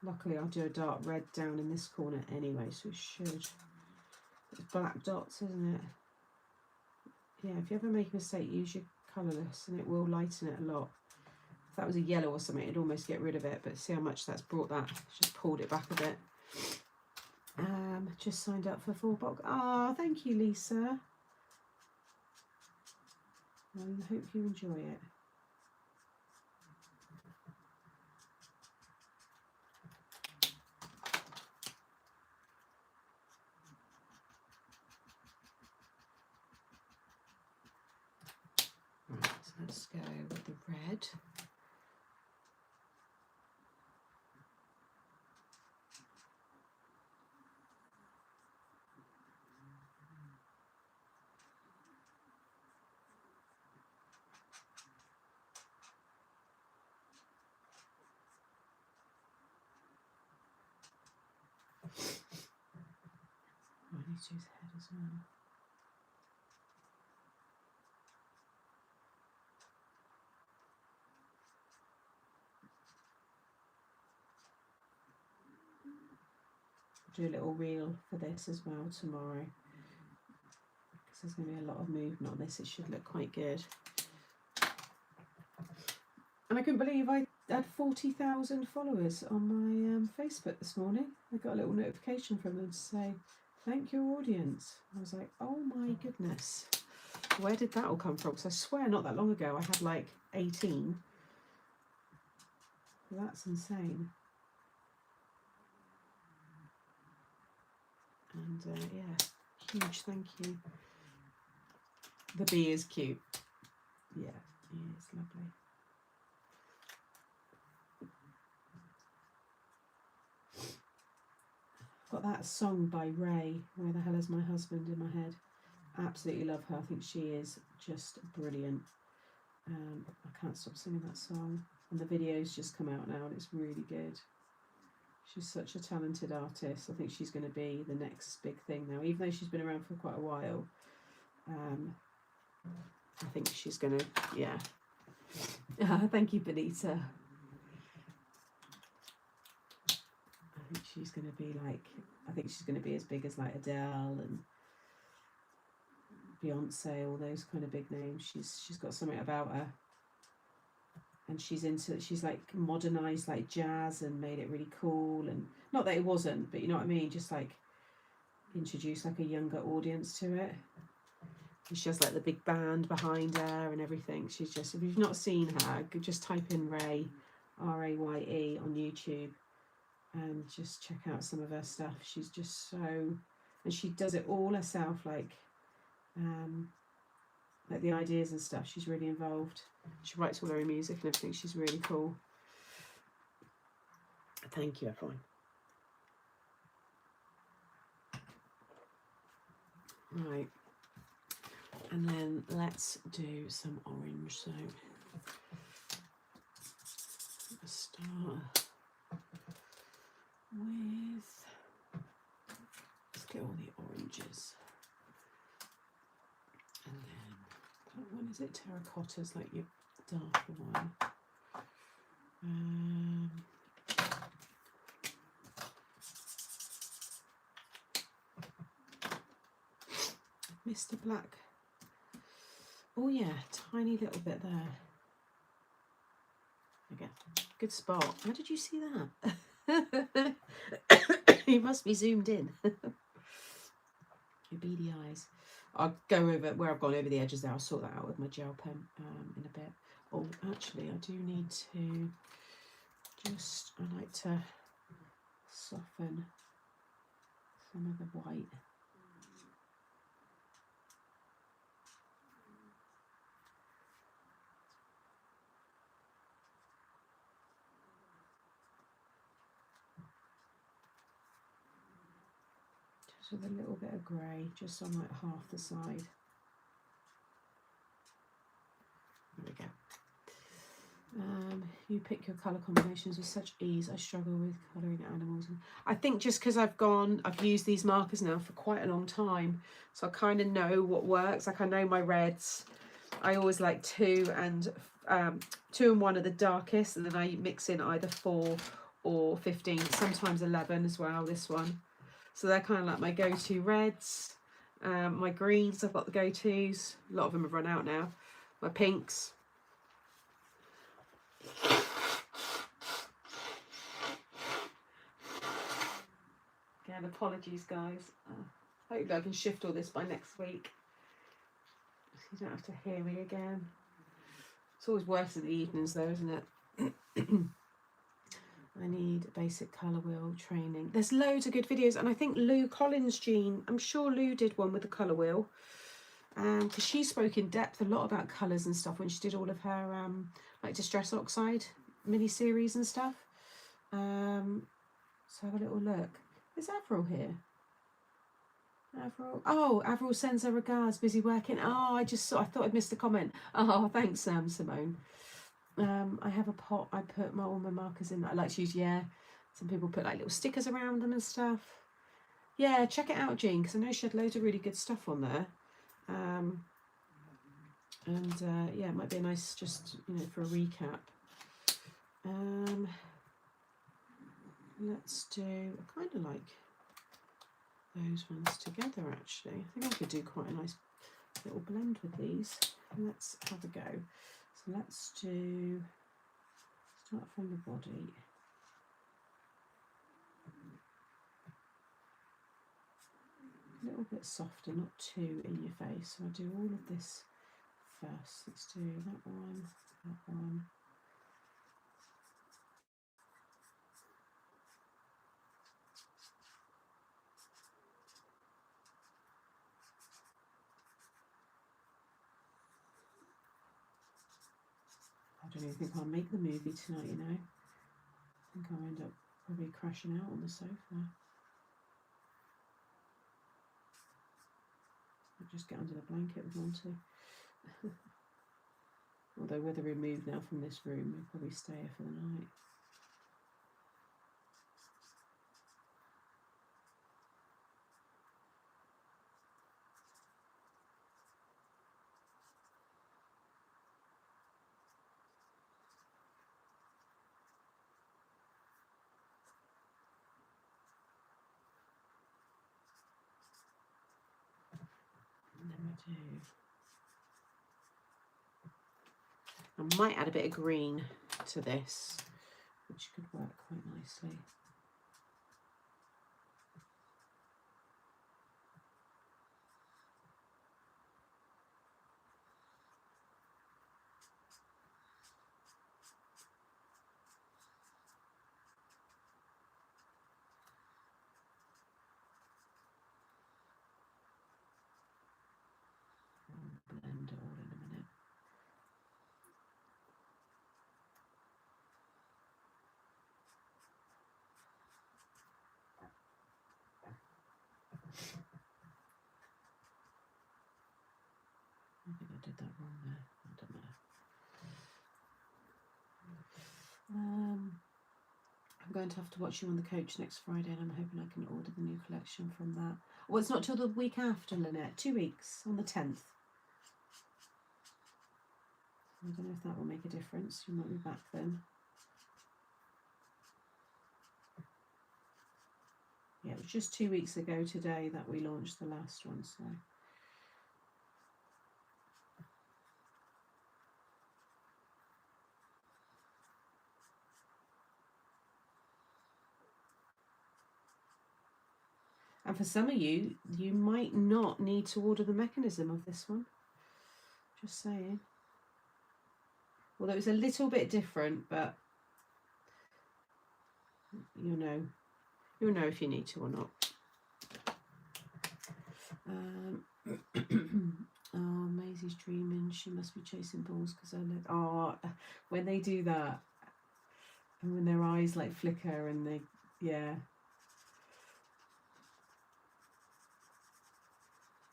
Luckily I'll do a dark red down in this corner anyway, so it should. It's black dots, isn't it? Yeah, if you ever make a mistake, use your colourless and it will lighten it a lot. If that was a yellow or something, it'd almost get rid of it, but see how much that's brought that. It's just pulled it back a bit. Just signed up for 4 box. Ah, thank you, Lisa. I hope you enjoy it. Right, so let's go with the red. I need to use head as well. Do a little reel for this as well tomorrow, because there's going to be a lot of movement on this. It should look quite good. And I couldn't believe I had 40,000 followers on my Facebook this morning. I got a little notification from them to say, thank your audience. I was like, oh my goodness. Where did that all come from? Because I swear not that long ago I had like 18. That's insane. And yeah, huge thank you. The bee is cute. Yeah, he is lovely. Got that song by Ray, Where the Hell Is My Husband, in my head. Absolutely love her. I think she is just brilliant. I can't stop singing that song. And the video's just come out now and it's really good. She's such a talented artist. I think she's going to be the next big thing now. Even though she's been around for quite a while, I think she's going to, yeah. Thank you, Benita. I think she's going to be like, I think she's going to be as big as like Adele and Beyonce, all those kind of big names. She's got something about her. And she's like modernized like jazz and made it really cool, and not that it wasn't, but you know what I mean, just like introduce like a younger audience to it. And she has like the big band behind her and everything. She's just, if you've not seen her, just type in Ray, R-A-Y-E on YouTube and just check out some of her stuff. She's just so, and she does it all herself, like the ideas and stuff. She's really involved. She writes all her own music and everything. She's really cool. Thank you, everyone. Right. And then let's do some orange. So let's start with, let's get all the oranges. And then that one, is it terracottas, like your darker one? Mr. Black. Oh yeah, tiny little bit there. Okay, good spot. How did you see that? You must be zoomed in. Your beady eyes. I'll go over where I've gone over the edges there. I'll sort that out with my gel pen in a bit. Oh, actually, I do need to just, I like to soften some of the white. Just with a little bit of grey, just on like half the side. There we go. You pick your colour combinations with such ease. I struggle with colouring animals. I think just because I've used these markers now for quite a long time, so I kind of know what works. Like I know my reds. I always like 2 and 1 are the darkest, and then I mix in either 4 or 15, sometimes 11 as well. This one, so they're kind of like my go-to reds. My greens, I've got the go-tos. A lot of them have run out now. My pinks. Again, apologies guys. Hopefully I can shift all this by next week, so you don't have to hear me again. It's always worse in the evenings though, isn't it? I need basic colour wheel training. There's loads of good videos, and I think Lou Collins, Jean, I'm sure Lou did one with the colour wheel, because she spoke in depth a lot about colours and stuff when she did all of her like Distress Oxide mini-series and stuff. So have a little look. Is Avril here? Avril. Oh, Avril sends her regards, busy working. Oh, I thought I'd missed a comment. Oh, thanks, Simone. I have a pot. I put all my markers in. I like to use, some people put like little stickers around them and stuff. Yeah, check it out, Jean, because I know she had loads of really good stuff on there. Yeah, it might be a nice, just, for a recap. Let's do, I kind of like those ones together, actually. I think I could do quite a nice little blend with these. Let's have a go. So let's start from the body. A little bit softer, not too in your face. So I'll do all of this first. Let's do that one, that one. I don't even think I'll make the movie tonight, I think I'll end up probably crashing out on the sofa. I'll just get under the blanket with Monty. Although whether we move now from this room, we'll probably stay here for the night. And then we do. I might add a bit of green to this, which could work quite nicely. I'll blend it all in a minute. I think I did that wrong there. It doesn't matter. I'm going to have to watch you on the coach next Friday, and I'm hoping I can order the new collection from that. Well, it's not till the week after, Lynette. 2 weeks, on the 10th. I don't know if that will make a difference. You might be back then. Yeah, it was just 2 weeks ago today that we launched the last one, so. And for some of you, you might not need to order the mechanism of this one. Just saying. Although it's a little bit different, but you'll know if you need to or not. Oh, Maisie's dreaming. She must be chasing balls because her leg. Oh, when they do that, and when their eyes like flicker and they, yeah.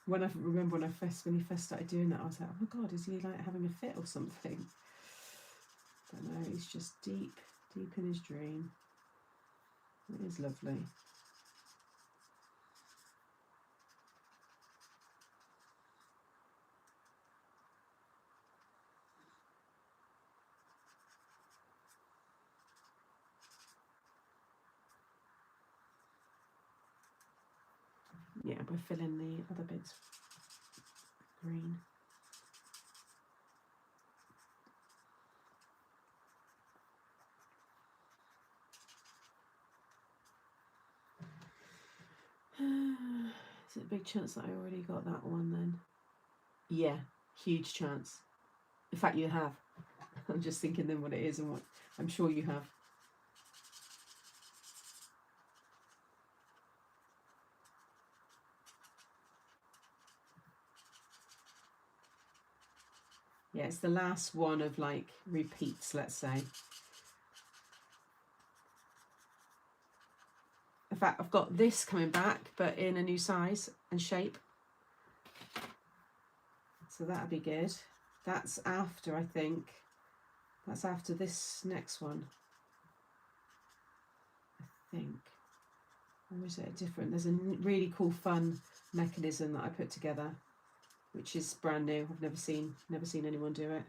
When I remember when he first started doing that, I was like, oh my god, is he like having a fit or something? Don't know. He's just deep in his dream. It is lovely. Yeah, we're filling the other bits green. Is it a big chance that I already got that one then? Yeah, huge chance. In fact, you have. I'm just thinking then what it is and what I'm sure you have. Yeah, it's the last one of like repeats, let's say. In fact, I've got this coming back, but in a new size and shape. So that'd be good. That's after, I think. That's after this next one. I think. Or is it different? There's a really cool, fun mechanism that I put together, which is brand new. I've never seen anyone do it.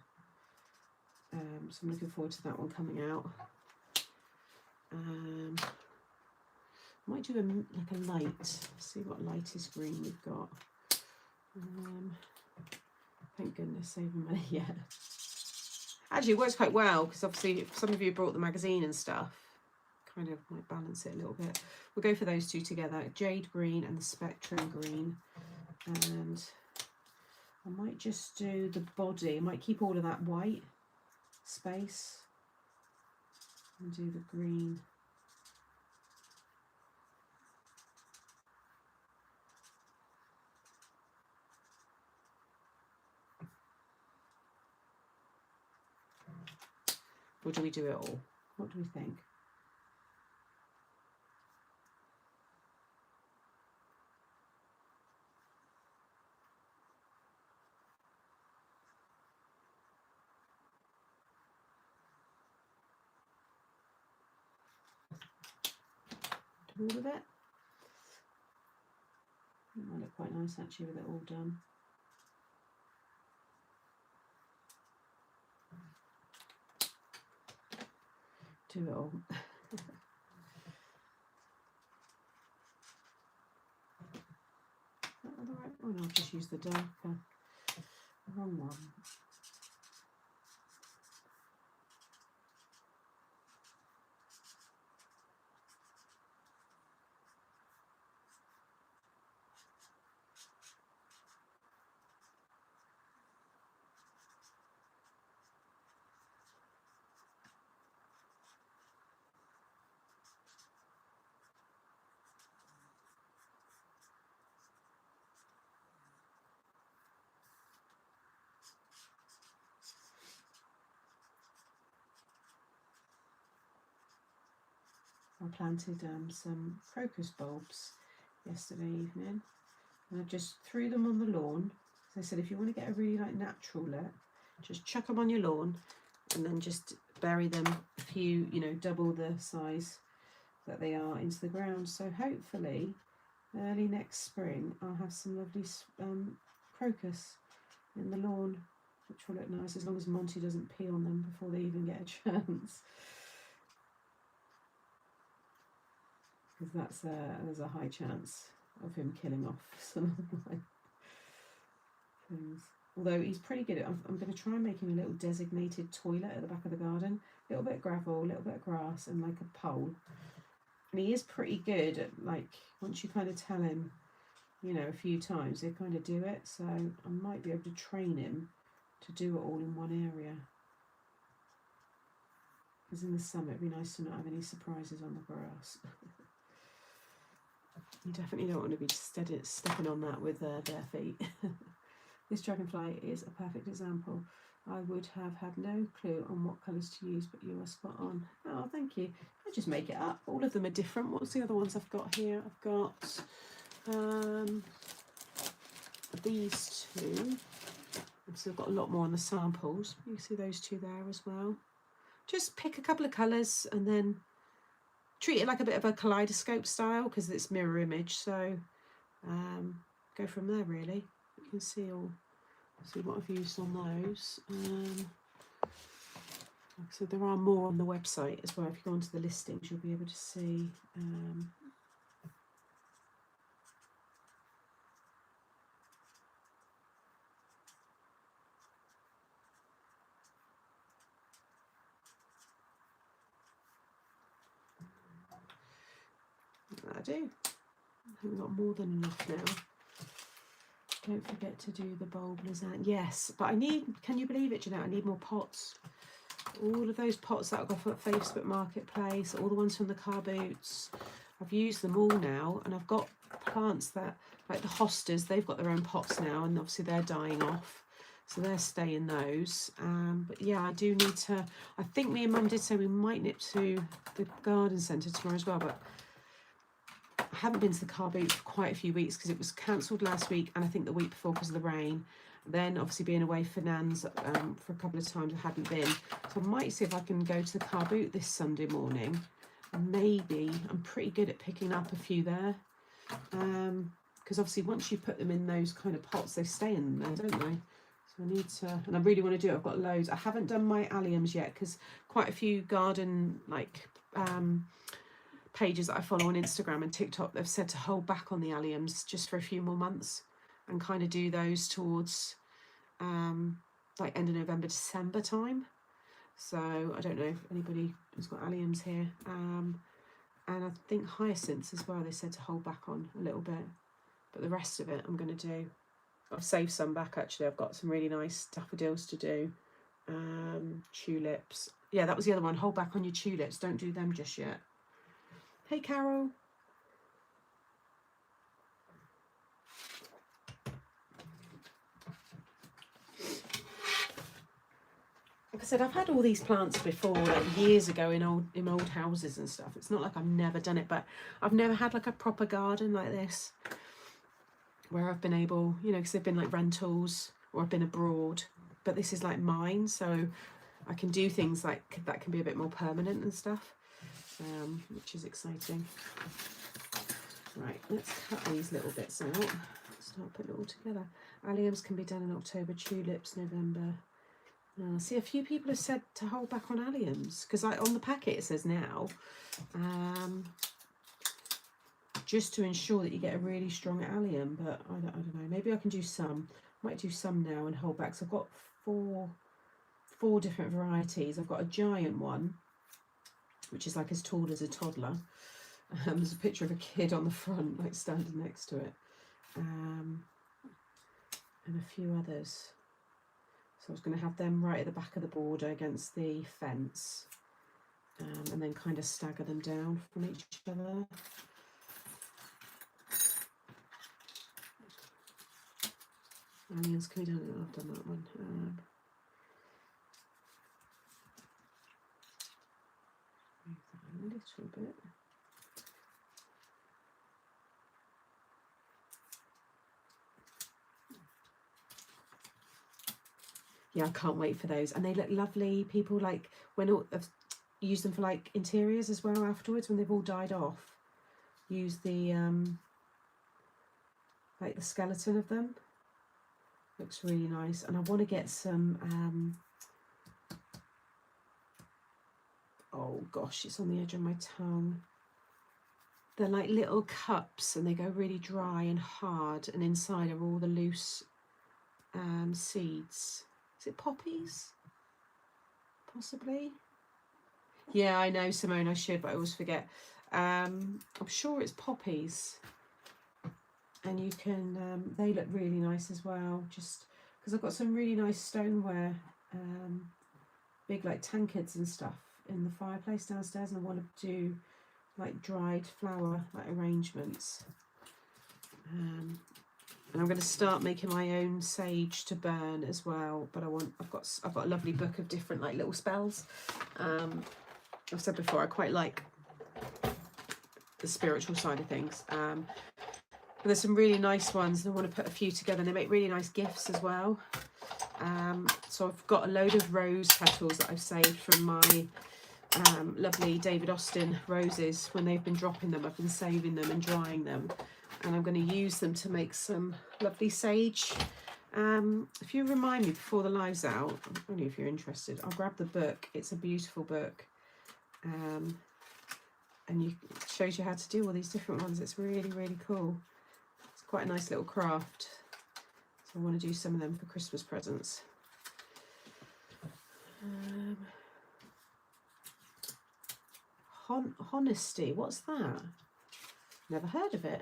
So I'm looking forward to that one coming out. I might do like a light. See what lightest green we've got. Thank goodness, saving money. Yeah. Actually, it works quite well because obviously, if some of you brought the magazine and stuff, kind of might balance it a little bit. We'll go for those two together: jade green and the spectrum green. And I might just do the body. I might keep all of that white space and do the green. Or do we do it all? What do we think? Do all of it? It might look quite nice actually with it all done. Do it all. The right one? I'll just use the darker. Wrong one. I planted some crocus bulbs yesterday evening, and I just threw them on the lawn. So I said, if you want to get a really like natural look, just chuck them on your lawn, and then just bury them a few, double the size that they are into the ground. So hopefully, early next spring, I'll have some lovely crocus in the lawn, which will look nice as long as Monty doesn't pee on them before they even get a chance. Because there's a high chance of him killing off some of my things. Although he's pretty good at, I'm going to try and make him a little designated toilet at the back of the garden. A little bit of gravel, a little bit of grass, and like a pole. And he is pretty good at, like, once you kind of tell him, you know, a few times, they kind of do it. So I might be able to train him to do it all in one area. Because in the summer it'd be nice to not have any surprises on the grass. You definitely don't want to be stepping on that with bare feet. This dragonfly is a perfect example. I would have had no clue on what colours to use, but you are spot on. Oh, thank you. I just make it up. All of them are different. What's the other ones I've got here? I've got these two. I've still got a lot more on the samples. You can see those two there as well. Just pick a couple of colours and then treat it like a bit of a kaleidoscope style, because it's mirror image. So go from there really. You can see what I've used on those. So there are more on the website as well. If you go onto the listings, you'll be able to see. I do. I think we've got more than enough now. Don't forget to do the bulb lasagna. Yes, but I need, can you believe it, Jeanette? I need more pots. All of those pots that I got at Facebook Marketplace, all the ones from the car boots, I've used them all now, and I've got plants that, like the hostas, they've got their own pots now, and obviously they're dying off, so they're staying those. But yeah, I do need to, I think me and Mum did say we might nip to the garden centre tomorrow as well, but I haven't been to the car boot for quite a few weeks because it was cancelled last week, and I think the week before because of the rain. Then obviously being away for Nan's for a couple of times I hadn't been. So I might see if I can go to the car boot this Sunday morning. And maybe, I'm pretty good at picking up a few there. Because obviously once you put them in those kind of pots, they stay in there, don't they? So I need to, and I really want to do it. I've got loads. I haven't done my alliums yet because quite a few garden pages that I follow on Instagram and TikTok, they've said to hold back on the alliums just for a few more months and kind of do those towards like end of November, December time. So I don't know if anybody has got alliums here. And I think hyacinths as well, they said to hold back on a little bit. But the rest of it I'm going to do. I've saved some back actually. I've got some really nice daffodils to do. Tulips. Yeah, that was the other one. Hold back on your tulips. Don't do them just yet. Hey, Carol. Like I said, I've had all these plants before, like years ago in old houses and stuff. It's not like I've never done it, but I've never had like a proper garden like this where I've been able, you know, because they've been like rentals or I've been abroad. But this is like mine, so I can do things like that can be a bit more permanent and stuff, which is exciting. Right, let's cut these little bits out. Start putting it all together. Alliums can be done in October, tulips November. See, a few people have said to hold back on alliums because on the packet it says now, just to ensure that you get a really strong allium. But I don't know. Maybe I can do some. Might do some now and hold back. So I've got four different varieties. I've got a giant one, which is like as tall as a toddler. There's a picture of a kid on the front, like standing next to it, and a few others. So I was going to have them right at the back of the border against the fence, and then kind of stagger them down from each other. Onions can be done. I've done that one. A little bit. Yeah, I can't wait for those, and they look lovely. People like I've used them for like interiors as well afterwards when they've all died off. Use the like the skeleton of them. Looks really nice, and I want to get some. Oh gosh, it's on the edge of my tongue. They're like little cups, and they go really dry and hard, and inside are all the loose seeds. Is it poppies? Possibly. Yeah, I know, Simone, I should, but I always forget. I'm sure it's poppies, and you can, they look really nice as well, just because I've got some really nice stoneware, big like tankards and stuff in the fireplace downstairs, and I want to do like dried flower like arrangements. And I'm going to start making my own sage to burn as well. But I've got a lovely book of different like little spells. I've said before, I quite like the spiritual side of things. But there's some really nice ones, and I want to put a few together, and they make really nice gifts as well. So I've got a load of rose petals that I've saved from my lovely David Austin roses. When they've been dropping them, I've been saving them and drying them, and I'm going to use them to make some lovely sage. If you remind me before the live's out, only if you're interested, I'll grab the book. It's a beautiful book, and it shows you how to do all these different ones. It's really, really cool. It's quite a nice little craft, so I want to do some of them for Christmas presents. Honesty, what's that? Never heard of it.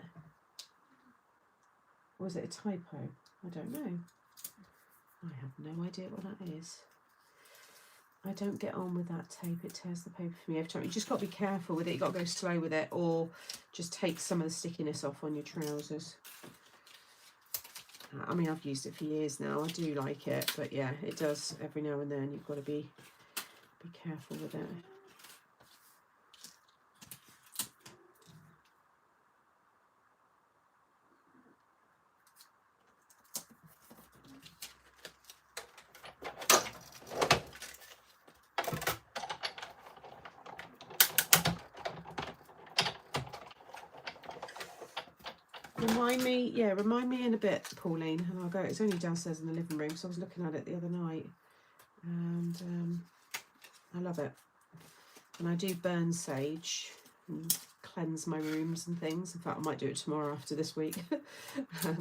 Or is it a typo? I don't know. I have no idea what that is. I don't get on with that tape. It tears the paper for me every time. You just got to be careful with it. You've got to go slow with it, or just take some of the stickiness off on your trousers. I mean, I've used it for years now. I do like it, but yeah, it does every now and then. You've got to be careful with it. Remind me in a bit, Pauline, and I'll go. It's only downstairs in the living room, so I was looking at it the other night, and I love it. And I do burn sage and cleanse my rooms and things. In fact, I might do it tomorrow after this week. I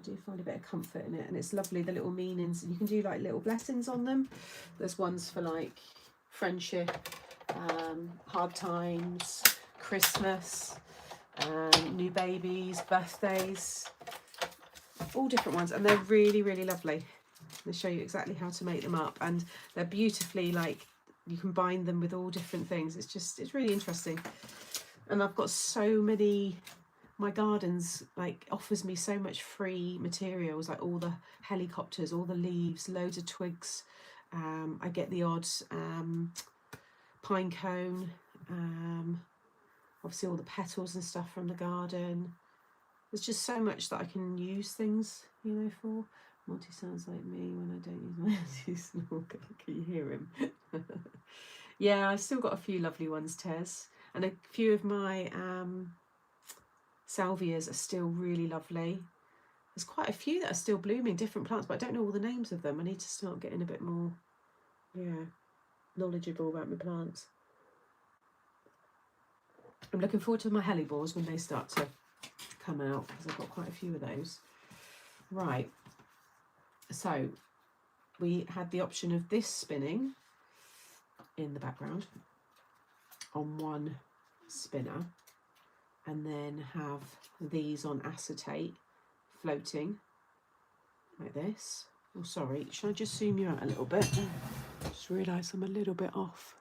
do find a bit of comfort in it, and it's lovely, the little meanings, and you can do like little blessings on them. There's ones for like friendship, hard times, Christmas, new babies, birthdays, all different ones, and they're really, really lovely. They show you exactly how to make them up, and they're beautifully, like, you can bind them with all different things. It's really interesting. And I've got so many, my gardens like offers me so much free materials, like all the helicopters, all the leaves, loads of twigs. I get the odd pine cone, obviously all the petals and stuff from the garden. There's just so much that I can use things, you know, for. Monty sounds like me when I don't use my anti-snorkel. Can you hear him? Yeah, I've still got a few lovely ones, Tez. And a few of my salvias are still really lovely. There's quite a few that are still blooming, different plants, but I don't know all the names of them. I need to start getting a bit more, knowledgeable about my plants. I'm looking forward to my hellebores when they start to come out, because I've got quite a few of those. Right, so we had the option of this spinning in the background on one spinner, and then have these on acetate floating like this. Oh, sorry, should I just zoom you out a little bit? Just realised I'm a little bit off.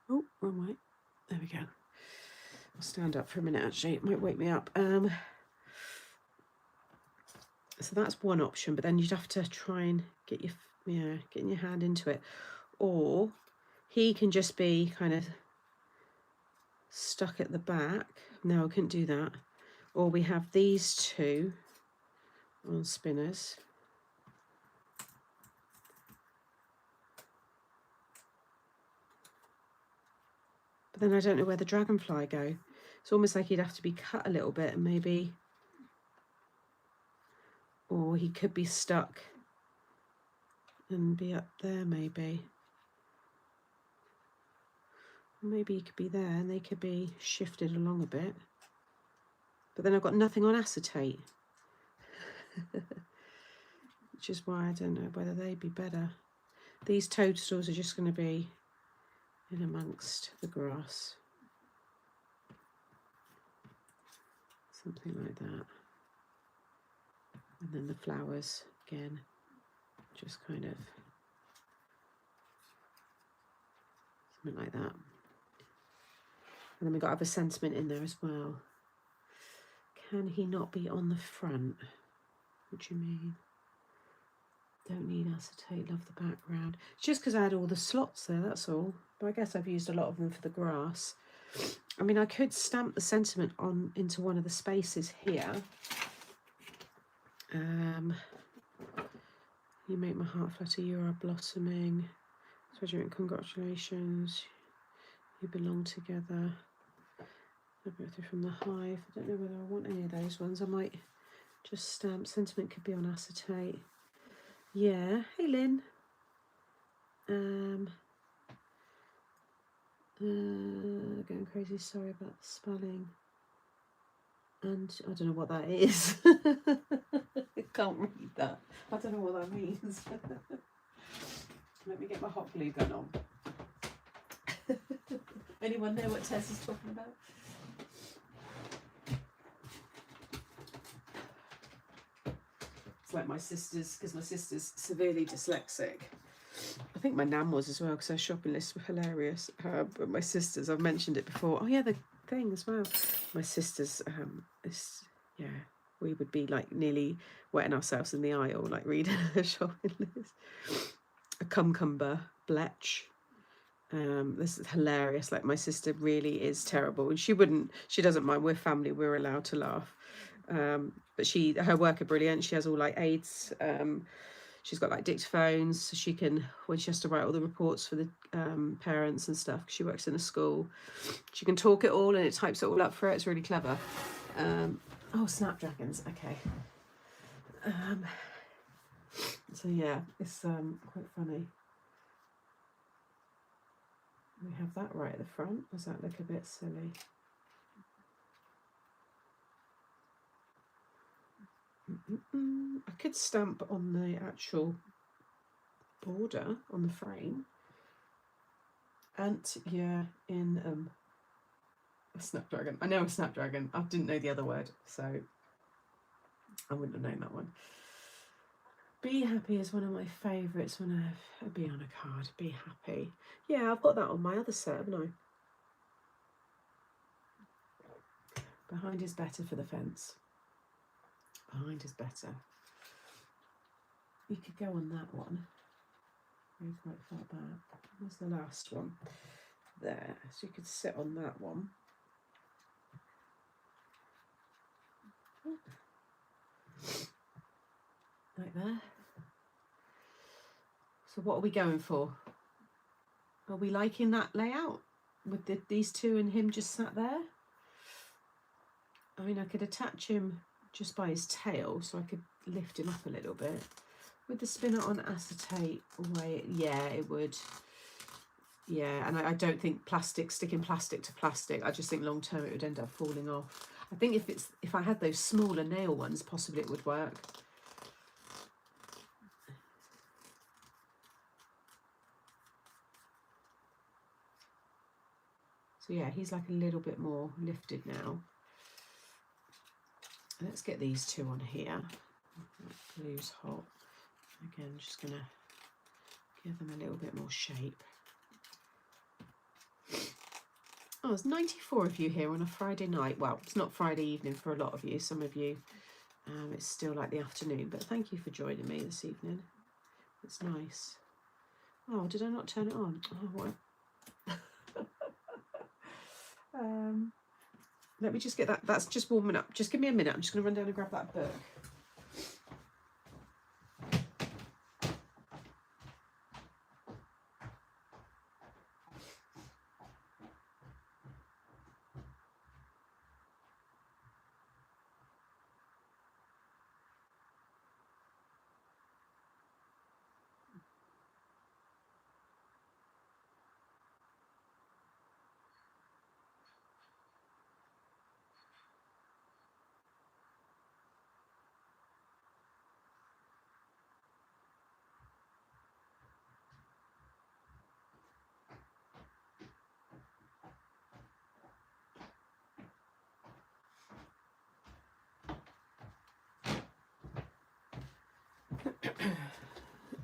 Oh, wrong way. There we go. I'll stand up for a minute, actually. It might wake me up. So that's one option, but then you'd have to try and get getting your hand into it. Or he can just be kind of stuck at the back. No, I couldn't do that. Or we have these two on spinners. But then I don't know where the dragonfly go. It's almost like he'd have to be cut a little bit, and maybe, or he could be stuck and be up there maybe. Maybe he could be there and they could be shifted along a bit. But then I've got nothing on acetate. which is why I don't know whether they'd be better. These toadstools are just going to be in amongst the grass. Something like that. And then the flowers, again, just kind of something like that. And then we've got other sentiment in there as well. Can he not be on the front? What do you mean? Don't need acetate, love the background. It's just because I had all the slots there, that's all. But I guess I've used a lot of them for the grass. I mean, I could stamp the sentiment on into one of the spaces here. You make my heart flutter, you are blossoming. Congratulations, you belong together. From the hive. I don't know whether I want any of those ones. I might just stamp. Sentiment could be on acetate. Yeah. Hey, Lynn. Going crazy. Sorry about the spelling. And I don't know what that is. I can't read that. I don't know what that means. Let me get my hot glue gun on. Anyone know what Tess is talking about? It's like my sister's, because my sister's severely dyslexic. I think my nan was as well, because her shopping lists were hilarious. But my sister's, I've mentioned it before. Oh yeah, the thing as well. My sister's, yeah, we would be like nearly wetting ourselves in the aisle, like reading her shopping list. A cucumber, blech. This is hilarious. Like, my sister really is terrible, and she doesn't mind. We're family, we're allowed to laugh. But her work are brilliant. She has all like aids. She's got like dictaphones, so she can, when she has to write all the reports for the parents and stuff, she works in a school, she can talk it all and it types it all up for her. It's really clever. Oh, snapdragons. Okay. So yeah, it's quite funny. We have that right at the front. Does that look a bit silly? I could stamp on the actual border on the frame. And yeah, in a snapdragon. I know a snapdragon. I didn't know the other word, so I wouldn't have known that one. Be happy is one of my favourites when I have a bee on a card. Be happy. Yeah, I've got that on my other set, haven't I? Behind is better for the fence. Behind is better. You could go on that one. Very quite far back. Where's the last one? There. So you could sit on that one. Like there. So what are we going for? Are we liking that layout? With these two and him just sat there? I mean, I could attach him just by his tail, so I could lift him up a little bit. Would the spinner on acetate weigh? Yeah, it would. Yeah, and I don't think sticking plastic to plastic, I just think long term it would end up falling off. I think if I had those smaller nail ones, possibly it would work. So yeah, he's like a little bit more lifted now. Let's get these two on here. Glue's hot. Again, just gonna give them a little bit more shape. Oh, there's 94 of you here on a Friday night. Well, it's not Friday evening for a lot of you. Some of you, it's still like the afternoon. But thank you for joining me this evening. It's nice. Oh, did I not turn it on? Oh, what? Let me just get that. That's just warming up. Just give me a minute. I'm just going to run down and grab that book.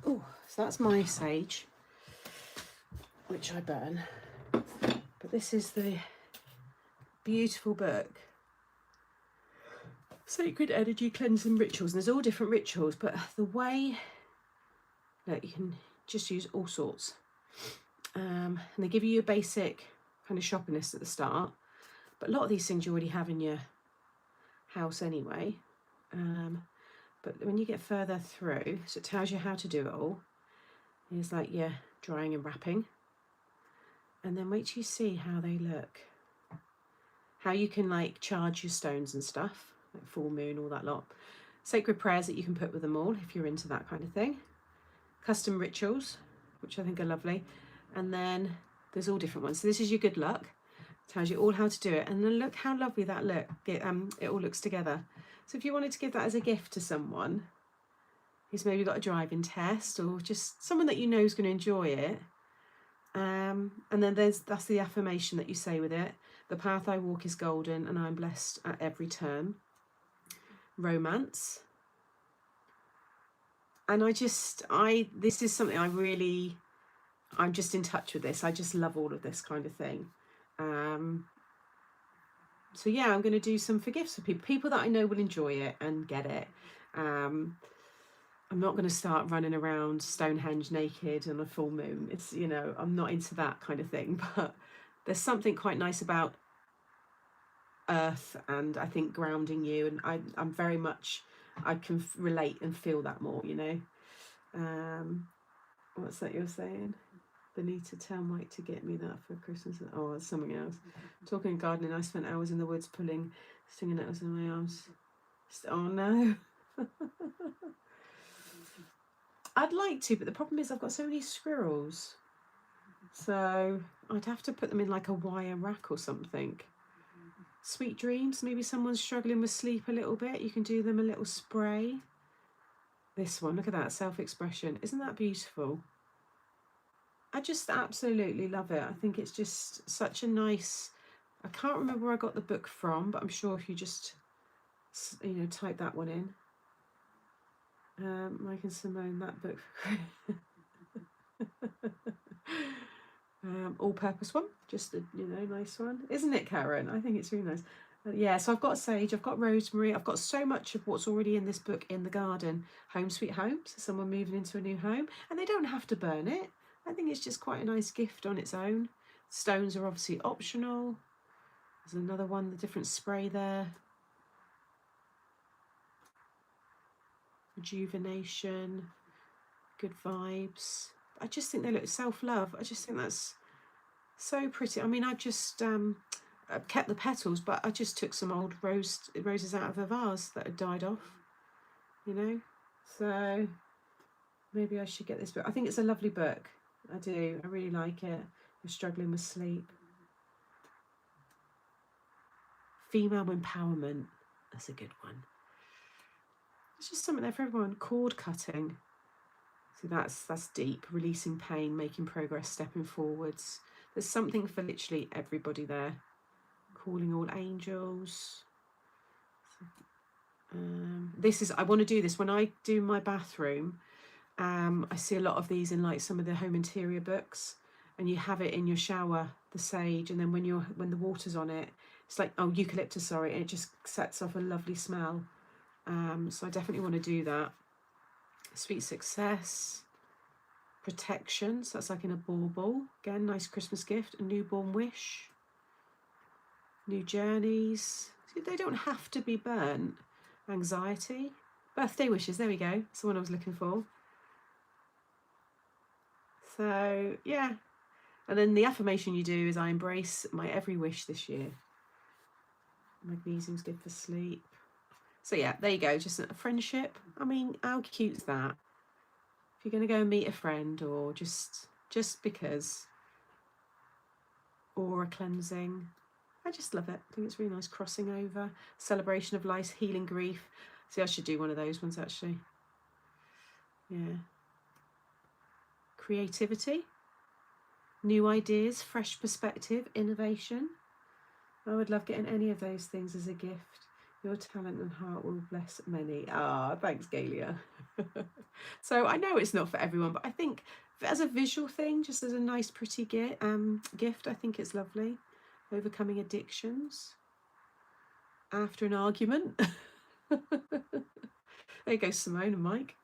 Oh, so that's my sage, which I burn. But this is the beautiful book, Sacred Energy Cleansing Rituals. And there's all different rituals, but the way that you can just use all sorts. And they give you a basic kind of shopping list at the start, but a lot of these things you already have in your house anyway. But when you get further through, so it tells you how to do it all. It's like your drying and wrapping. And then wait till you see how they look. How you can like charge your stones and stuff, like full moon, all that lot. Sacred prayers that you can put with them all if you're into that kind of thing. Custom rituals, which I think are lovely. And then there's all different ones. So this is your good luck. Tells you all how to do it. And then look how lovely that it all looks together. So if you wanted to give that as a gift to someone who's maybe got a driving test, or just someone that you know is going to enjoy it. And then that's the affirmation that you say with it. The path I walk is golden and I'm blessed at every turn. Romance. And this is something I'm just in touch with this. I just love all of this kind of thing. So yeah, I'm going to do some for gifts for people that I know will enjoy it and get it. I'm not going to start running around Stonehenge naked on a full moon. It's, you know, I'm not into that kind of thing, but there's something quite nice about earth and I think grounding you, and I'm very much, I can relate and feel that more, you know. What's that you're saying? The need to tell Mike to get me that for Christmas. Oh, it's something else. Talking gardening, I spent hours in the woods pulling stinging nettles in my arms. Oh no. I'd like to, but the problem is I've got so many squirrels. So I'd have to put them in like a wire rack or something. Sweet dreams, maybe someone's struggling with sleep a little bit. You can do them a little spray. This one, look at that, self-expression. Isn't that beautiful? I just absolutely love it. I think it's just such a nice, I can't remember where I got the book from, but I'm sure if you just, you know, type that one in. Mike and Simone, that book. All-purpose one, just a, you know, nice one, isn't it, Karen? I think it's really nice. Yeah, so I've got sage, I've got rosemary, I've got so much of what's already in this book in the garden. Home sweet home, so someone moving into a new home, and they don't have to burn it. I think it's just quite a nice gift on its own. Stones are obviously optional. There's another one, the different spray there. Rejuvenation, good vibes. I just think they look self-love. I just think that's so pretty. I mean, I've just kept the petals, but I just took some old roses out of a vase that had died off, you know. So maybe I should get this book. I think it's a lovely book. I do. I really like it. You're struggling with sleep. Female empowerment. That's a good one. It's just something there for everyone. Cord cutting. So that's deep. Releasing pain, making progress, stepping forwards. There's something for literally everybody there. Calling all angels. I want to do this when I do my bathroom. I see a lot of these in like some of the home interior books, and you have it in your shower, the sage, and then when the water's on it, it's like, oh, eucalyptus, sorry, and it just sets off a lovely smell. So I definitely want to do that. Sweet success, protection, so that's like in a bauble. Again, nice Christmas gift. A newborn wish, new journeys. They don't have to be burnt. Anxiety, birthday wishes, there we go, that's the one I was looking for. So yeah, and then the affirmation you do is I embrace my every wish this year. Magnesium's good for sleep. So yeah, there you go, just a friendship. I mean, how cute is that? If you're going to go and meet a friend, or just because, aura cleansing, I just love it. I think it's really nice. Crossing over, celebration of life, healing grief. See, I should do one of those ones actually. Yeah. Creativity, new ideas, fresh perspective, innovation. I would love getting any of those things as a gift. Your talent and heart will bless many. Ah, thanks, Galia. So I know it's not for everyone, but I think as a visual thing, just as a nice, pretty gift, I think it's lovely. Overcoming addictions after an argument. There you go, Simone and Mike.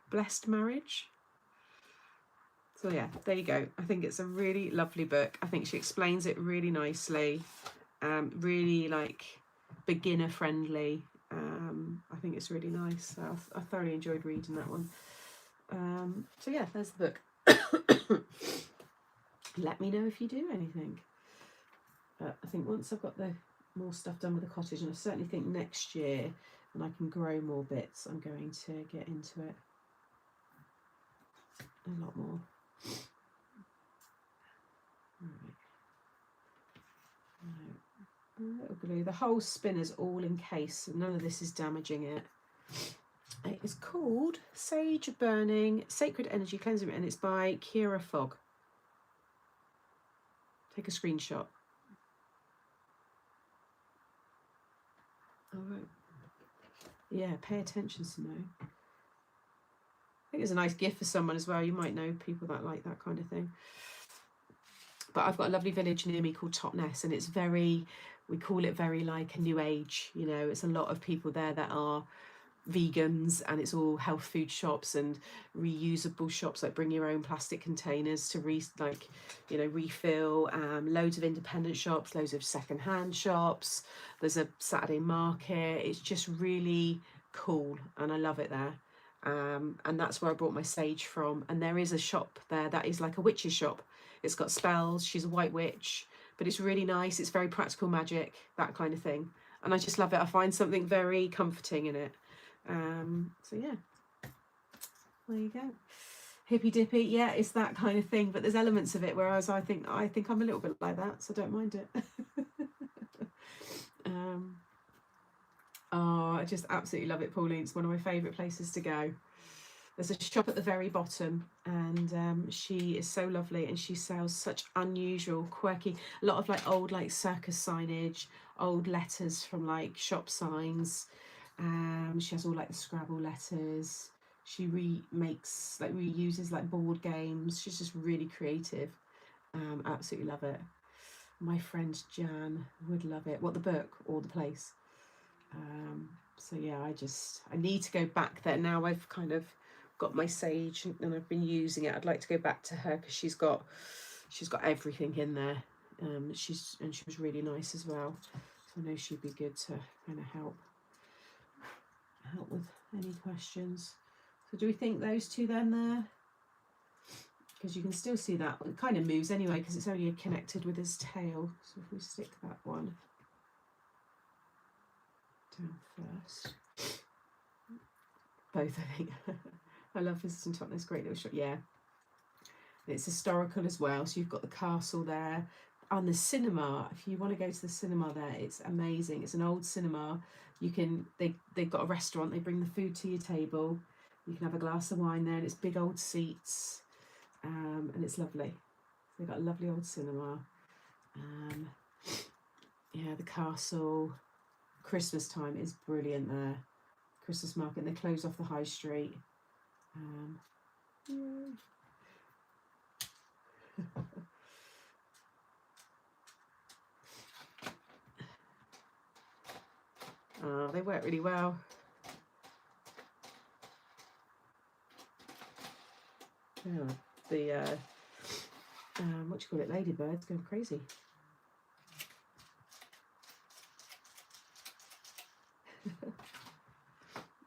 Blessed marriage. So yeah, there you go. I think it's a really lovely book. I think she explains it really nicely. Really like beginner friendly. I think it's really nice. I thoroughly enjoyed reading that one. So yeah, there's the book. Let me know if you do anything. But I think once I've got the more stuff done with the cottage, and I certainly think next year, when I can grow more bits, I'm going to get into it a lot more. Right. A little glue. The whole spinner's all encased, so none of this is damaging it. It is called Sage Burning Sacred Energy Cleansing, and it's by Kira Fogg. Take a screenshot. All right. Yeah, pay attention, Simone. I think it's a nice gift for someone as well. You might know people that like that kind of thing. But I've got a lovely village near me called Totnes, and it's very, we call it very like a new age. You know, it's a lot of people there that are vegans, and it's all health food shops and reusable shops, like bring your own plastic containers to refill. Loads of independent shops, loads of secondhand shops. There's a Saturday market. It's just really cool, and I love it there. And that's where I brought my sage from. And there is a shop there that is like a witch's shop. It's got spells. She's a white witch, but it's really nice. It's very practical magic, that kind of thing. And I just love it. I find something very comforting in it. So yeah, there you go. Hippy dippy, yeah, it's that kind of thing. But there's elements of it whereas I think I'm a little bit like that, so don't mind it. Oh, I just absolutely love it, Pauline. It's one of my favourite places to go. There's a shop at the very bottom, and she is so lovely, and she sells such unusual, quirky, a lot of like old like circus signage, old letters from like shop signs. She has all like the Scrabble letters. She reuses like board games. She's just really creative. Absolutely love it. My friend Jan would love it. What, the book or the place? So yeah, I need to go back there now. I've kind of got my sage and I've been using it. I'd like to go back to her because she's got everything in there. She was really nice as well. So I know she'd be good to kind of help with any questions. So do we think those two then there? Because you can still see that it kind of moves anyway because it's only connected with his tail. So if we stick that one down first. Both, I think. I love visiting Totnes, great little shop. Yeah. And it's historical as well. So you've got the castle there. And the cinema, if you want to go to the cinema there, it's amazing. It's an old cinema. They've got a restaurant, they bring the food to your table. You can have a glass of wine there, and it's big old seats. And it's lovely. They've got a lovely old cinema. Yeah, the castle. Christmas time is brilliant there. Christmas market, and they close off the high street. Yeah. They work really well. Yeah, the what do you call it, ladybirds going crazy.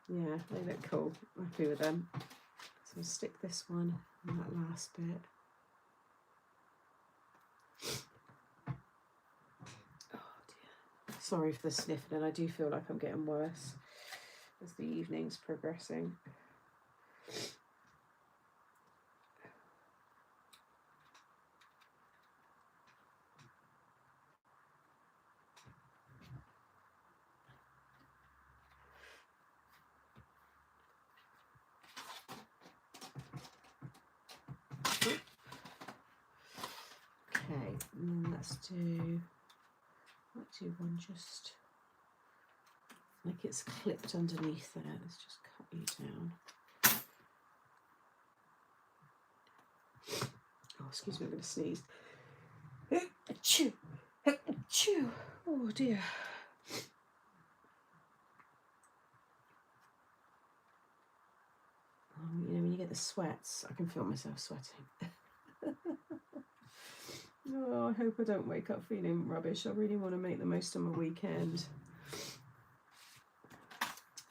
Yeah, they look cool. Happy with them. So I'll stick this one on that last bit. Oh dear. Sorry for the sniffling. I do feel like I'm getting worse as the evening's progressing. Okay, let's do, what do one just like it's clipped underneath there. Let's just cut you down. Oh, excuse me, I'm going to sneeze. Achoo! Achoo! Oh dear. You know, when you get the sweats, I can feel myself sweating. Oh, I hope I don't wake up feeling rubbish. I really want to make the most of my weekend.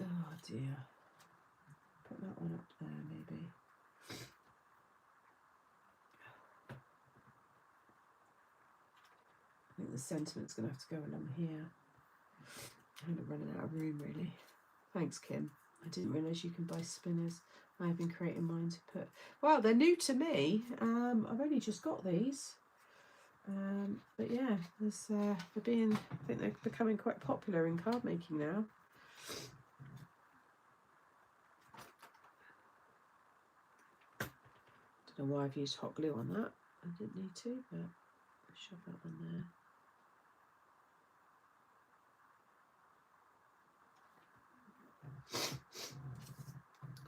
Oh dear. Put that one up there, maybe. I think the sentiment's going to have to go along here. I'm running out of room, really. Thanks, Kim. I didn't realise you can buy spinners. I've been creating mine to put... Well, they're new to me. I've only just got these. But yeah, there's, I think they're becoming quite popular in card making now. Don't know why I've used hot glue on that. I didn't need to, but I'll shove that one there.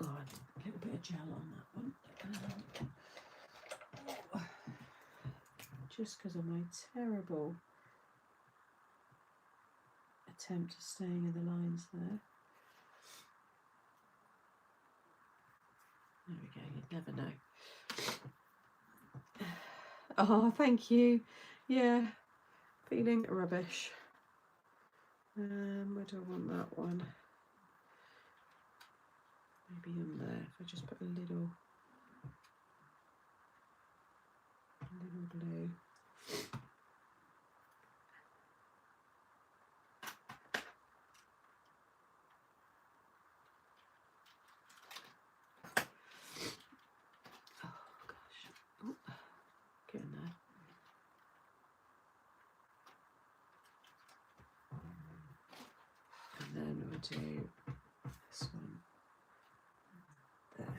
Oh, a little bit of gel on that one. Just because of my terrible attempt at staying in the lines there. There we go, you'd never know. Oh, thank you. Yeah, feeling rubbish. Where do I want that one? Maybe in there, if I just put a little glue. Oh gosh, oh, get in there. And then we'll do this one there.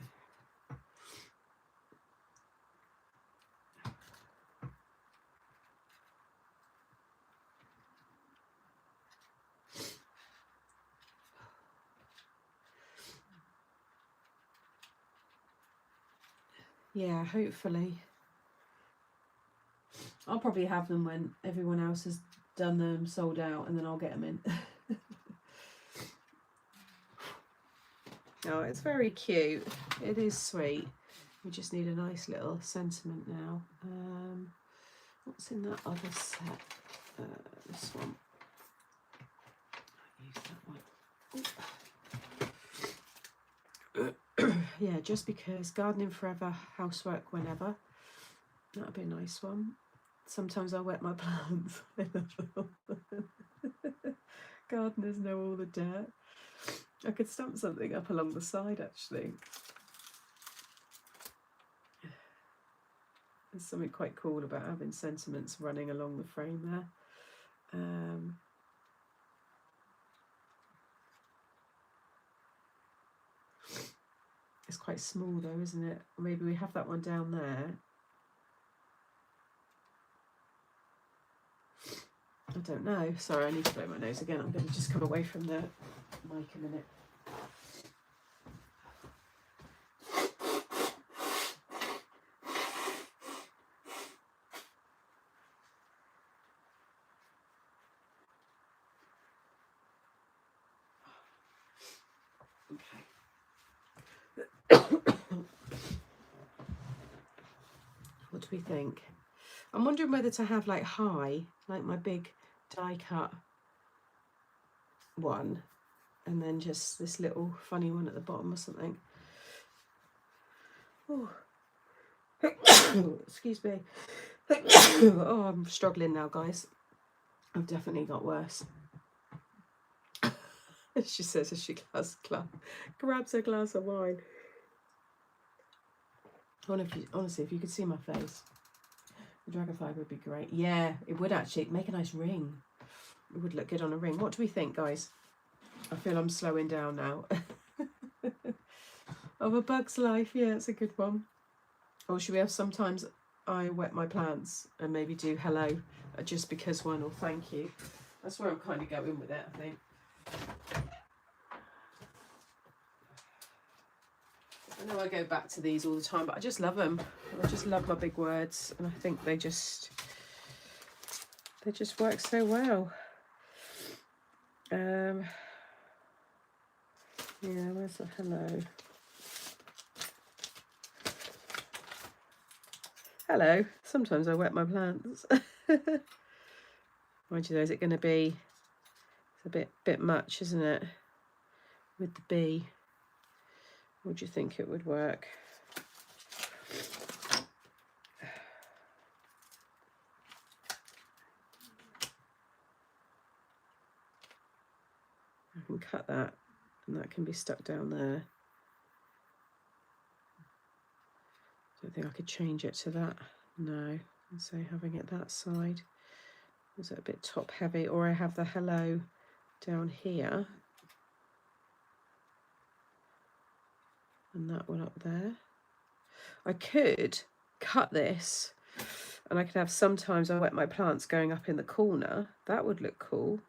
Yeah, hopefully. I'll probably have them when everyone else has done them, sold out, and then I'll get them in. Oh, it's very cute. It is sweet. We just need a nice little sentiment now. What's in that other set? This one. I'll use that one. Yeah, just because gardening forever, housework whenever. That'd be a nice one. Sometimes I wet my plants. Gardeners know all the dirt. I could stamp something up along the side, actually. There's something quite cool about having sentiments running along the frame there. It's quite small though, isn't it? Maybe we have that one down there. I don't know. Sorry, I need to blow my nose again. I'm going to just come away from the mic a minute. What do we think? I'm wondering whether to have like high, like my big die cut one, and then just this little funny one at the bottom or something. Oh, excuse me. Oh, I'm struggling now, guys. I've definitely got worse. She says as she grabs a glass of wine. Honestly, if you could see my face, the dragonfly would be great. Yeah, it would actually make a nice ring. It would look good on a ring. What do we think, guys? I feel I'm slowing down now. Of A Bug's Life, yeah, it's a good one. Or should we have sometimes I wet my plants and maybe do hello, just because one, or thank you. That's where I'm kind of going with it, I think. I know I go back to these all the time, but I just love them. I just love my big words, and I think they just work so well. Yeah, where's the hello? Hello. Sometimes I wet my plants. Mind you though, is it going to be, it's a bit much, isn't it, with the bee? Would you think it would work? I can cut that, and that can be stuck down there. Don't think I could change it to that. No, and so having it that side, is it a bit top heavy? Or I have the hello down here, and that one up there. I could cut this, and I could have sometimes I wet my plants going up in the corner. That would look cool.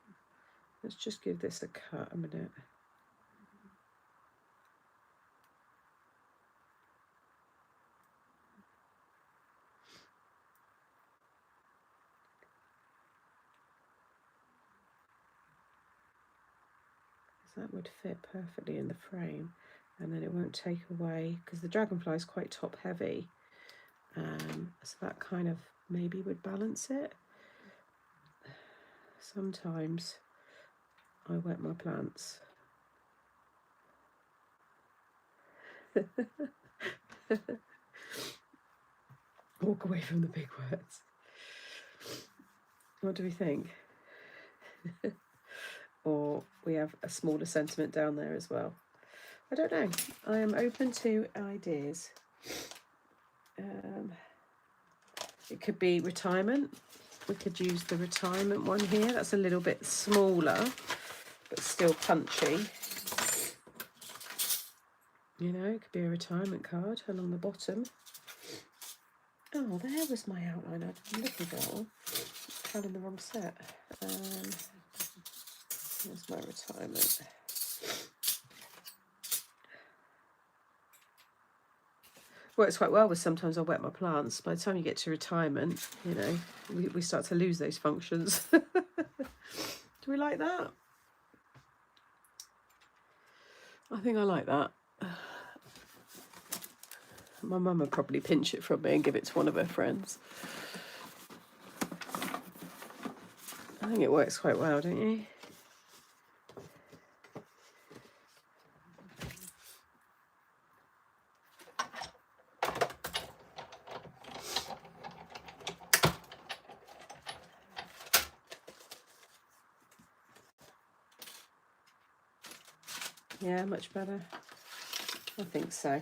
Let's just give this a cut a minute. That would fit perfectly in the frame, and then it won't take away, because the dragonfly is quite top heavy, so that kind of maybe would balance it. Sometimes I wet my plants. Walk away from the big words. What do we think? Or we have a smaller sentiment down there as well. I don't know. I am open to ideas. It could be retirement. We could use the retirement one here. That's a little bit smaller, but still punchy. You know, it could be a retirement card along the bottom. Oh, there was my outline. I'm looking for that one. Found in the wrong set. There's my retirement. Works quite well with sometimes I wet my plants. By the time you get to retirement, you know, we start to lose those functions. Do we like that? I think I like that. My mum would probably pinch it from me and give it to one of her friends. I think it works quite well, don't you? Yeah, much better. I think so.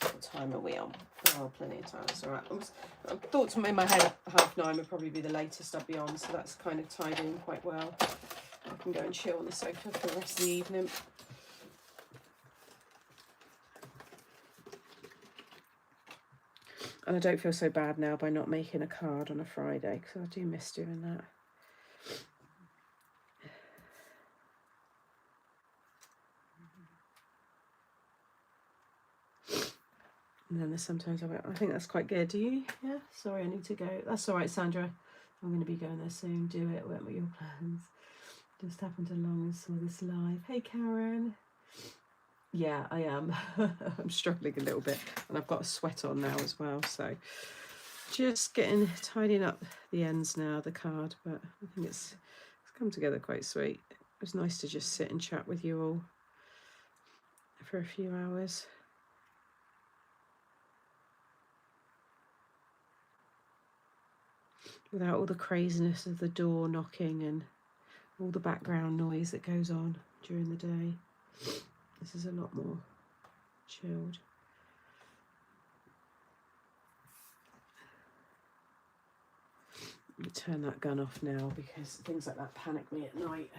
What time are we on? Oh, plenty of time. That's all right. I thought in my head 9:30 would probably be the latest I'd be on, so that's kind of tied in quite well. I can go and chill on the sofa for the rest of the evening. And I don't feel so bad now by not making a card on a Friday, because I do miss doing that. And then there's sometimes I think that's quite good. Do you? Yeah? Sorry, I need to go. That's all right, Sandra. I'm going to be going there soon. Do it. What were your plans? Just happened along and saw this live. Hey, Karen. Yeah, I am. I'm struggling a little bit, and I've got a sweat on now as well. So just tidying up the ends now, the card. But I think it's come together quite sweet. It was nice to just sit and chat with you all for a few hours. Without all the craziness of the door knocking and all the background noise that goes on during the day. This is a lot more chilled. Let me turn that gun off now, because things like that panic me at night.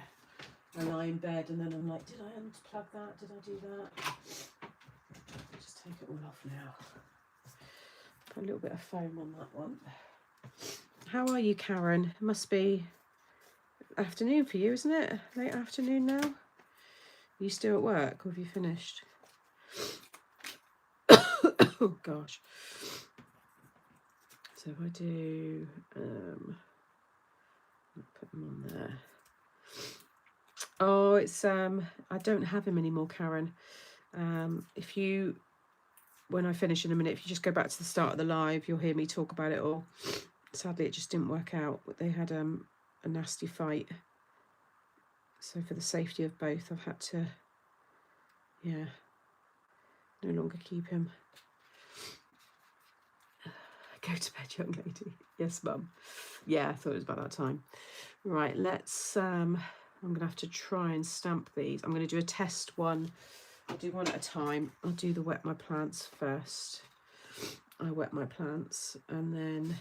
I lie in bed and then I'm like, did I unplug that? Did I do that? Just take it all off now. Put a little bit of foam on that one. How are you, Karen? It must be afternoon for you, isn't it? Late afternoon now? Are you still at work or have you finished? Oh gosh. So if I do, I'll put them on there. Oh, it's I don't have him anymore, Karen. If you, when I finish in a minute, if you just go back to the start of the live, you'll hear me talk about it all. Sadly, it just didn't work out. But they had a nasty fight. So for the safety of both, I've had to, yeah, no longer keep him. Go to bed, young lady. Yes, mum. Yeah, I thought it was about that time. Right, let's, I'm going to have to try and stamp these. I'm going to do a test one. I'll do one at a time. I'll do the wet my plants first. I wet my plants and then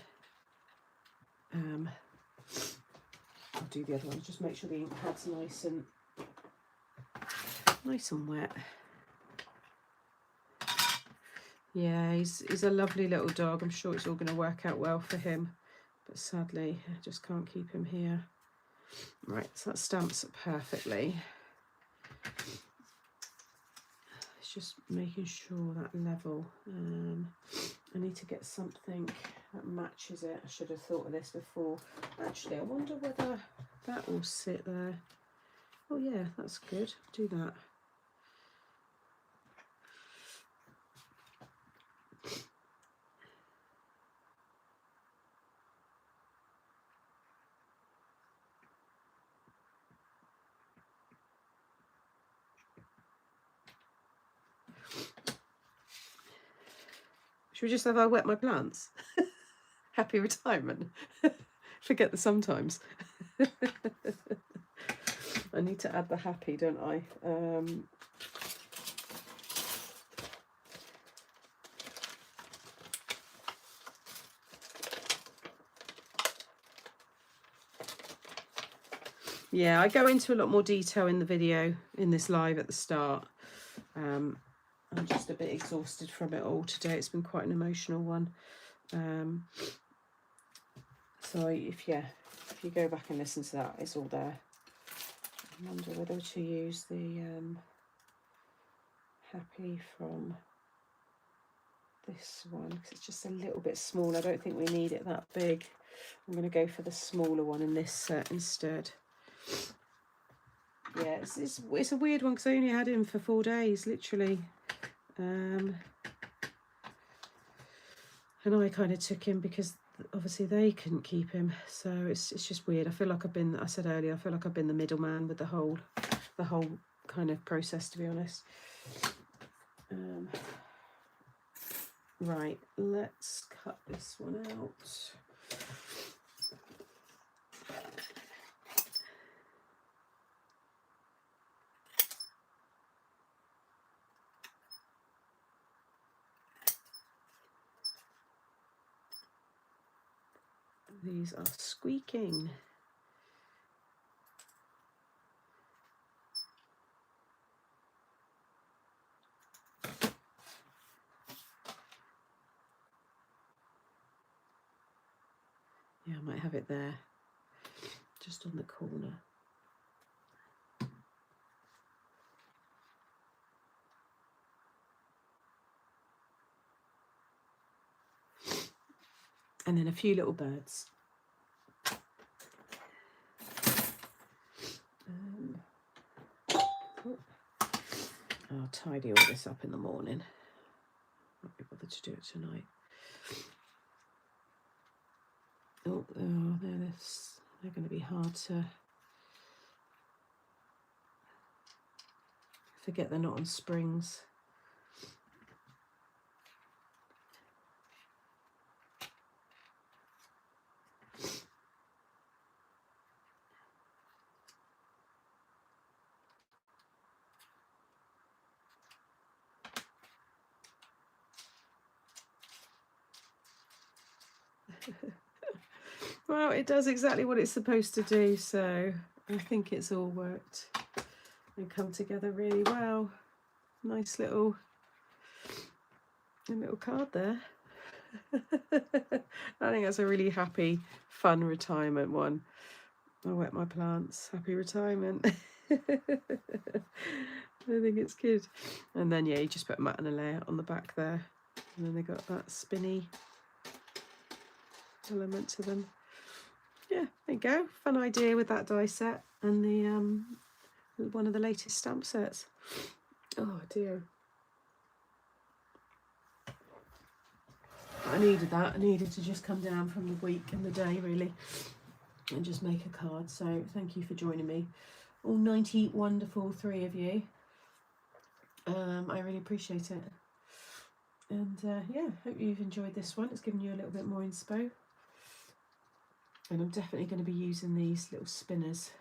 I'll do the other one. Just make sure the ink pad's nice and wet. Yeah, he's a lovely little dog. I'm sure it's all going to work out well for him. But sadly, I just can't keep him here. Right, so that stamps perfectly. It's just making sure that level. I need to get something that matches it. I should have thought of this before. Actually, I wonder whether that will sit there. Oh yeah, that's good. Do that. Should we just have I wet my plants? Happy retirement. Forget the sometimes. I need to add the happy, don't I? Yeah, I go into a lot more detail in the video, in this live at the start. I'm just a bit exhausted from it all today. It's been quite an emotional one. So if you go back and listen to that, it's all there. I wonder whether to use the happy from this one, because it's just a little bit small. I don't think we need it that big. I'm going to go for the smaller one in this set instead. Yeah, it's a weird one because I only had him for 4 days, literally. And I kind of took him because obviously they couldn't keep him. So it's just weird. I feel like I said earlier, I feel like I've been the middleman with the whole kind of process, to be honest. Right, let's cut this one out. These are squeaking. Yeah, I might have it there, just on the corner. And then a few little birds. I'll tidy all this up in the morning. Won't be bothered to do it tonight. Oh, they're going to be hard to forget they're not on springs. Well, it does exactly what it's supposed to do, so I think it's all worked and come together really well. Nice little card there. I think that's a really happy, fun retirement one. I wet my plants. Happy retirement. I think it's good. And then, yeah, you just put a mat and a layer on the back there. And then they got that spinny element to them. Yeah, there you go. Fun idea with that die set and the one of the latest stamp sets. Oh dear. I needed that. I needed to just come down from the week and the day, really, and just make a card. So thank you for joining me, all 90 wonderful 3 of you. I really appreciate it. And yeah, hope you've enjoyed this one. It's given you a little bit more inspo. And I'm definitely going to be using these little spinners.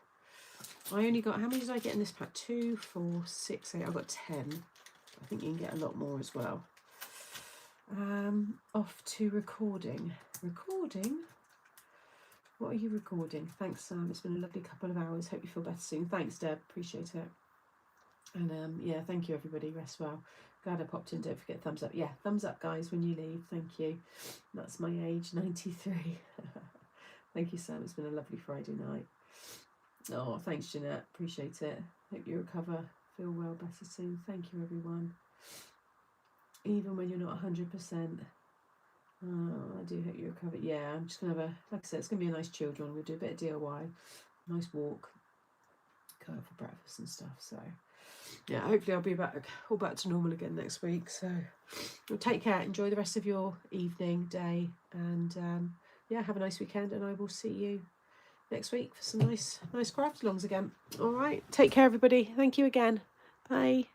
I only got, how many did I get in this pack? 2, 4, 6, 8. I got 10. I think you can get a lot more as well. Off to recording. Recording? What are you recording? Thanks, Sam. It's been a lovely couple of hours. Hope you feel better soon. Thanks, Deb. Appreciate it. And yeah, thank you, everybody. Rest well. Glad I popped in. Don't forget thumbs up. Yeah, thumbs up, guys, when you leave. Thank you. That's my age, 93. Thank you, Sam. It's been a lovely Friday night. Oh, thanks, Jeanette. Appreciate it. Hope you recover. Feel well, better soon. Thank you, everyone. Even when you're not 100%. Oh, I do hope you recover. Yeah, I'm just going to have a, like I said, it's going to be a nice chill one. We'll do a bit of DIY, nice walk, go out for breakfast and stuff. So, yeah, hopefully I'll be all back to normal again next week. So, well, take care. Enjoy the rest of your evening, day, and yeah, have a nice weekend. And I will see you next week for some nice craft alongs again. All right, take care, everybody. Thank you again. Bye.